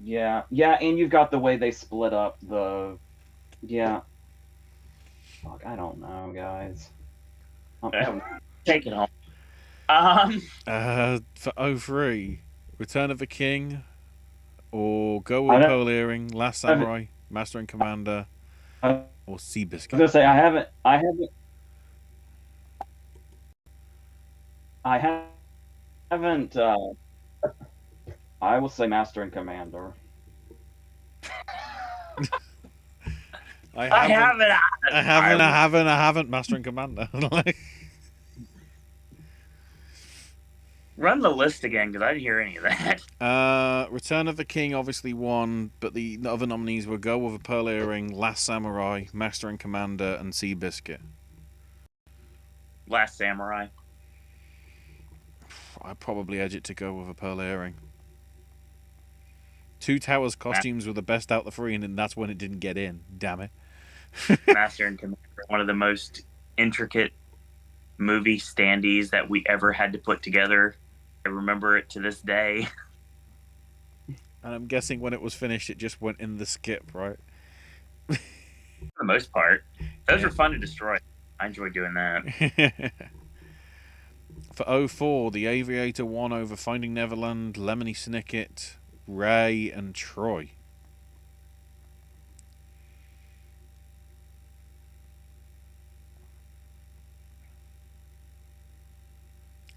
yeah, and you've got the way they split up the Fuck, I don't know, guys. Take it home. For 03, Return of the King, or go I with don't- Pearl Earring, Last Samurai, Master and Commander, I was or Seabiscuit? gonna say I haven't. I will say Master and Commander. I I haven't. haven't. I haven't. Master and Commander. Like, Run the list again because I didn't hear any of that. Return of the King obviously won, but the other nominees were Go with a Pearl Earring, Last Samurai, Master and Commander, and Seabiscuit. Last Samurai. I'd probably edge it to Go with a Pearl Earring. Two Towers costumes were the best out of the three, and that's when it didn't get in. Damn it. Master and Commander. One of the most intricate movie standees that we ever had to put together. I remember it to this day. And I'm guessing when it was finished, it just went in the skip, right? For the most part. Those Yeah. were fun to destroy. I enjoyed doing that. For 04, the Aviator won over Finding Neverland, Lemony Snicket, Ray, and Troy.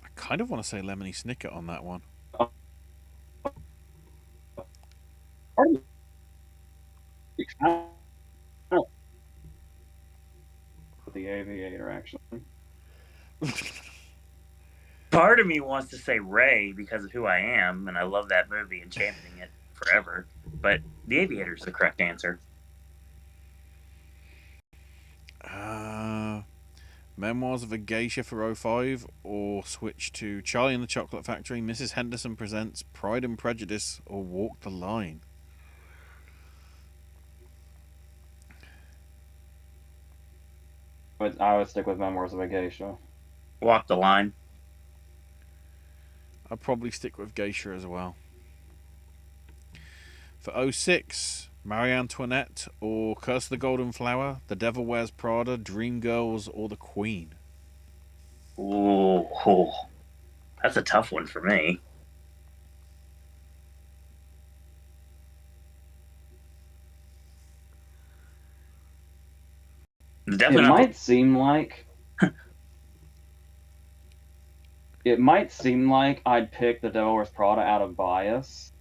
I kind of want to say Lemony Snicket on that one. The Aviator, actually. Part of me wants to say Ray because of who I am, and I love that movie and championing it forever. But The Aviator is the correct answer. Memoirs of a Geisha for 05, or switch to Charlie and the Chocolate Factory, Mrs. Henderson Presents, Pride and Prejudice, or Walk the Line. But I would stick with Memoirs of a Geisha. Walk the Line. I'd probably stick with Geisha as well. For 06, Marie Antoinette, or Curse of the Golden Flower, The Devil Wears Prada, Dreamgirls, or The Queen. Ooh, that's a tough one for me. Definitely It not. might seem like I'd pick The Devil Wears Prada out of bias,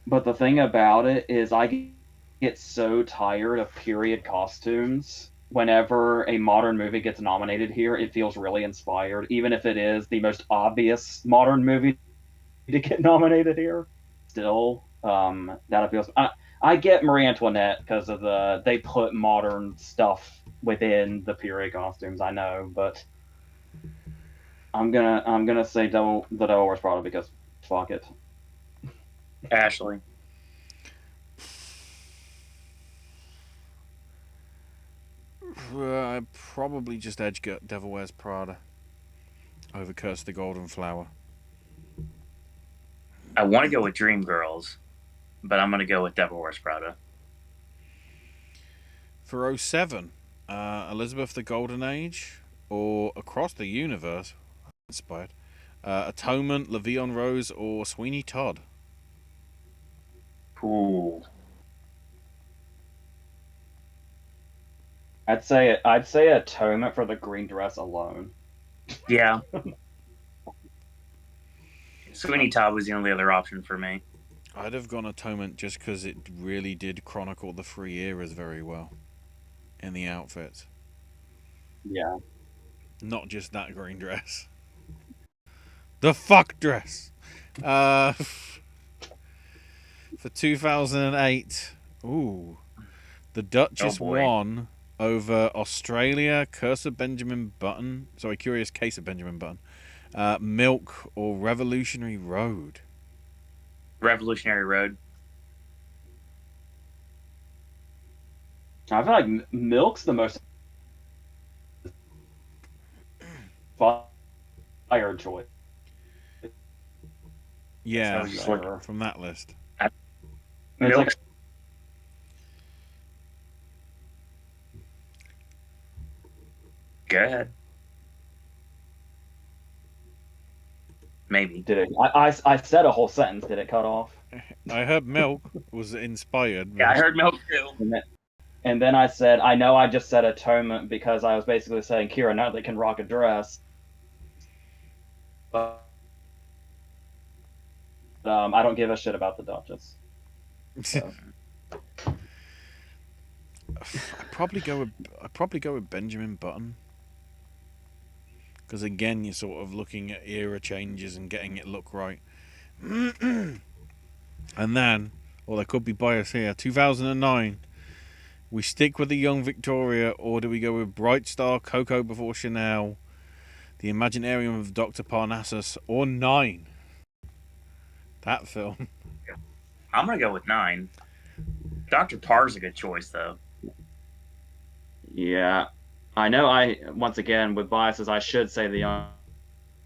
but the thing about it is I get so tired of period costumes. Whenever a modern movie gets nominated here, it feels really inspired, even if it is the most obvious modern movie to get nominated here. Still, that appeals. I get Marie Antoinette because of they put modern stuff within the period costumes. I know, but I'm gonna say the Devil Wears Prada because fuck it. Ashley. I'd probably just edge Devil Wears Prada over Curse of the Golden Flower. I want to go with Dreamgirls, but I'm going to go with Devil Wears Prada. For 07, Elizabeth the Golden Age, or Across the Universe, inspired, Atonement, Le'Veon Rose, or Sweeney Todd. Ooh. I'd say Atonement for the green dress alone. Yeah. Sweeney Todd was the only other option for me. I'd have gone Atonement just because it really did chronicle the three eras very well in the outfits. Yeah. Not just that green dress. The fuck dress. For 2008, the Duchess won over Australia, Curious Case of Benjamin Button, Milk, or Revolutionary Road. Revolutionary Road. I feel like Milk's the most fire choice. Yeah, So from that list. Milk. Like, go ahead. Maybe. Did it? I said a whole sentence. Did it cut off? I heard milk was inspired. Yeah, I heard milk too. And then I said, I know I just said atonement because I was basically saying Keira Knightley can rock a dress. But I don't give a shit about the Duchess. So. I'd probably go with Benjamin Button. Because again, you're sort of looking at era changes and getting it look right. And then, or there could be bias here, 2009. We stick with the young Victoria, or do we go with Bright Star, Coco before Chanel, The Imaginarium of Dr. Parnassus, or 9? That film. I'm gonna go with 9. Dr. Parr's a good choice though. Yeah, I know. Once again with biases, I should say the young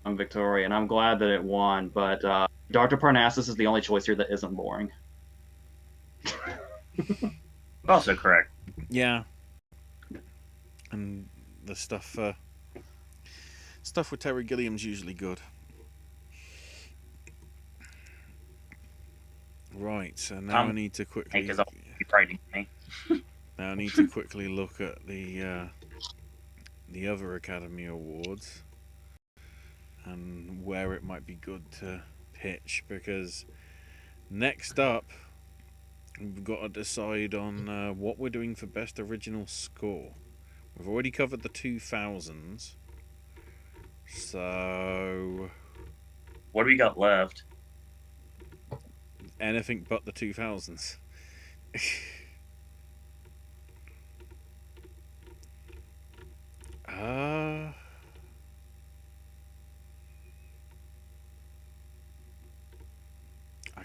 Victoria, and I'm glad that it won. But Dr. Parnassus is the only choice here that isn't boring. Also correct. Yeah. And the stuff with Terry Gilliam's usually good. Right, so now I need to quickly. Because I'll be frightening me. Now I need to quickly look at the other Academy Awards and where it might be good to pitch, because next up we've got to decide on what we're doing for best original score. We've already covered the 2000s, so what do we got left? anything but the 2000s. I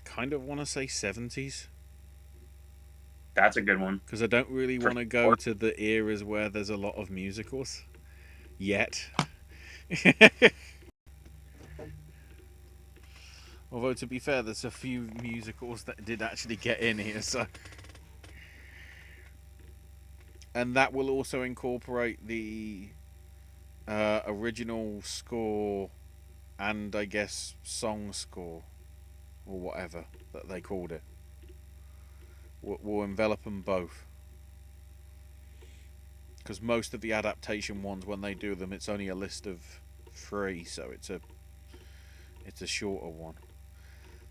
kind of want to say 70s. That's a good one. Because I don't really want to go to the eras where there's a lot of musicals. Yet. Although, to be fair, there's a few musicals that did actually get in here, so... And that will also incorporate the original score and, I guess, song score, or whatever that they called it. We'll envelop them both. Because most of the adaptation ones, when they do them, it's only a list of 3, so it's a shorter one.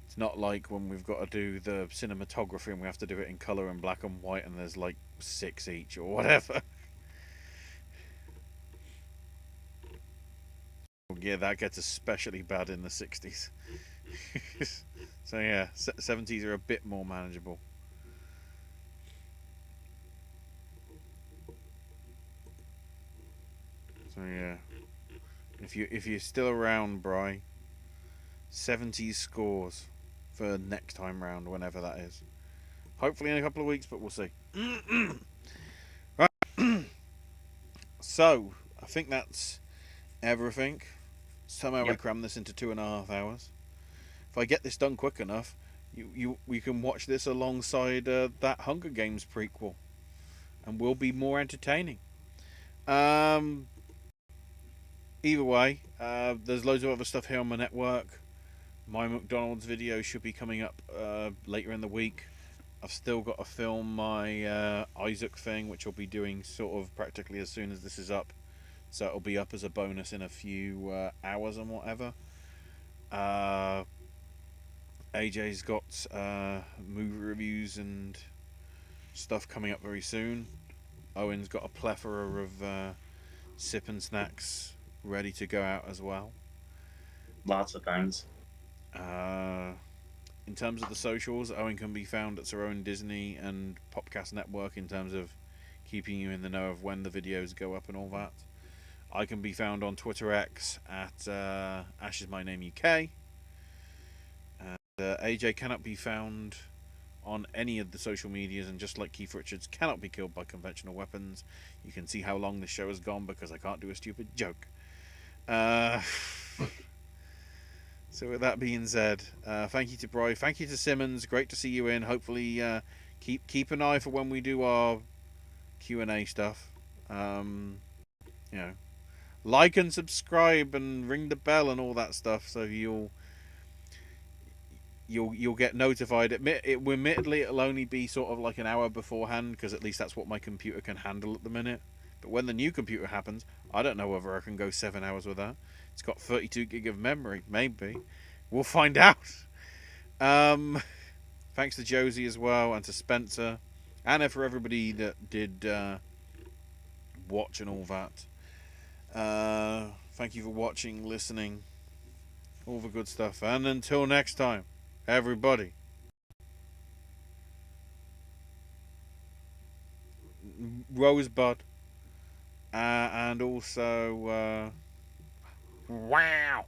It's not like when we've got to do the cinematography and we have to do it in colour and black and white and there's like 6 each or whatever. Yeah, that gets especially bad in the 60s. So yeah, 70s are a bit more manageable. So yeah, if you're still around, Bri, 70s scores for next time round, whenever that is. Hopefully in a couple of weeks, but we'll see. Right. So I think that's everything. Somehow we cram this into 2.5 hours. If I get this done quick enough, we can watch this alongside that Hunger Games prequel, and will be more entertaining. Either way, there's loads of other stuff here on my network. My McDonald's video should be coming up later in the week. I've still got to film my Isaac thing, which I'll be doing sort of practically as soon as this is up. So it'll be up as a bonus in a few hours and whatever. AJ's got movie reviews and stuff coming up very soon. Owen's got a plethora of sip and snacks ready to go out as well. Lots of things. In terms of the socials, Owen can be found at Sir Owen Disney and Popcast Network in terms of keeping you in the know of when the videos go up and all that. I can be found on Twitter X at Ash is my name UK. And AJ cannot be found on any of the social medias, and just like Keith Richards cannot be killed by conventional weapons, you can see how long this show has gone because I can't do a stupid joke. So with that being said, thank you to Bri, thank you to Simmons, great to see you in. Hopefully keep an eye for when we do our Q&A stuff. You know, like and subscribe and ring the bell and all that stuff, so you'll get notified. Admittedly, it'll only be sort of like an hour beforehand, because at least that's what my computer can handle at the minute. But when the new computer happens, I don't know whether I can go 7 hours with that. It's got 32 gig of memory, maybe. We'll find out. Thanks to Josie as well, and to Spencer, and for everybody that did watch and all that. Thank you for watching, listening, all the good stuff. And until next time, everybody, Rosebud, and also wow.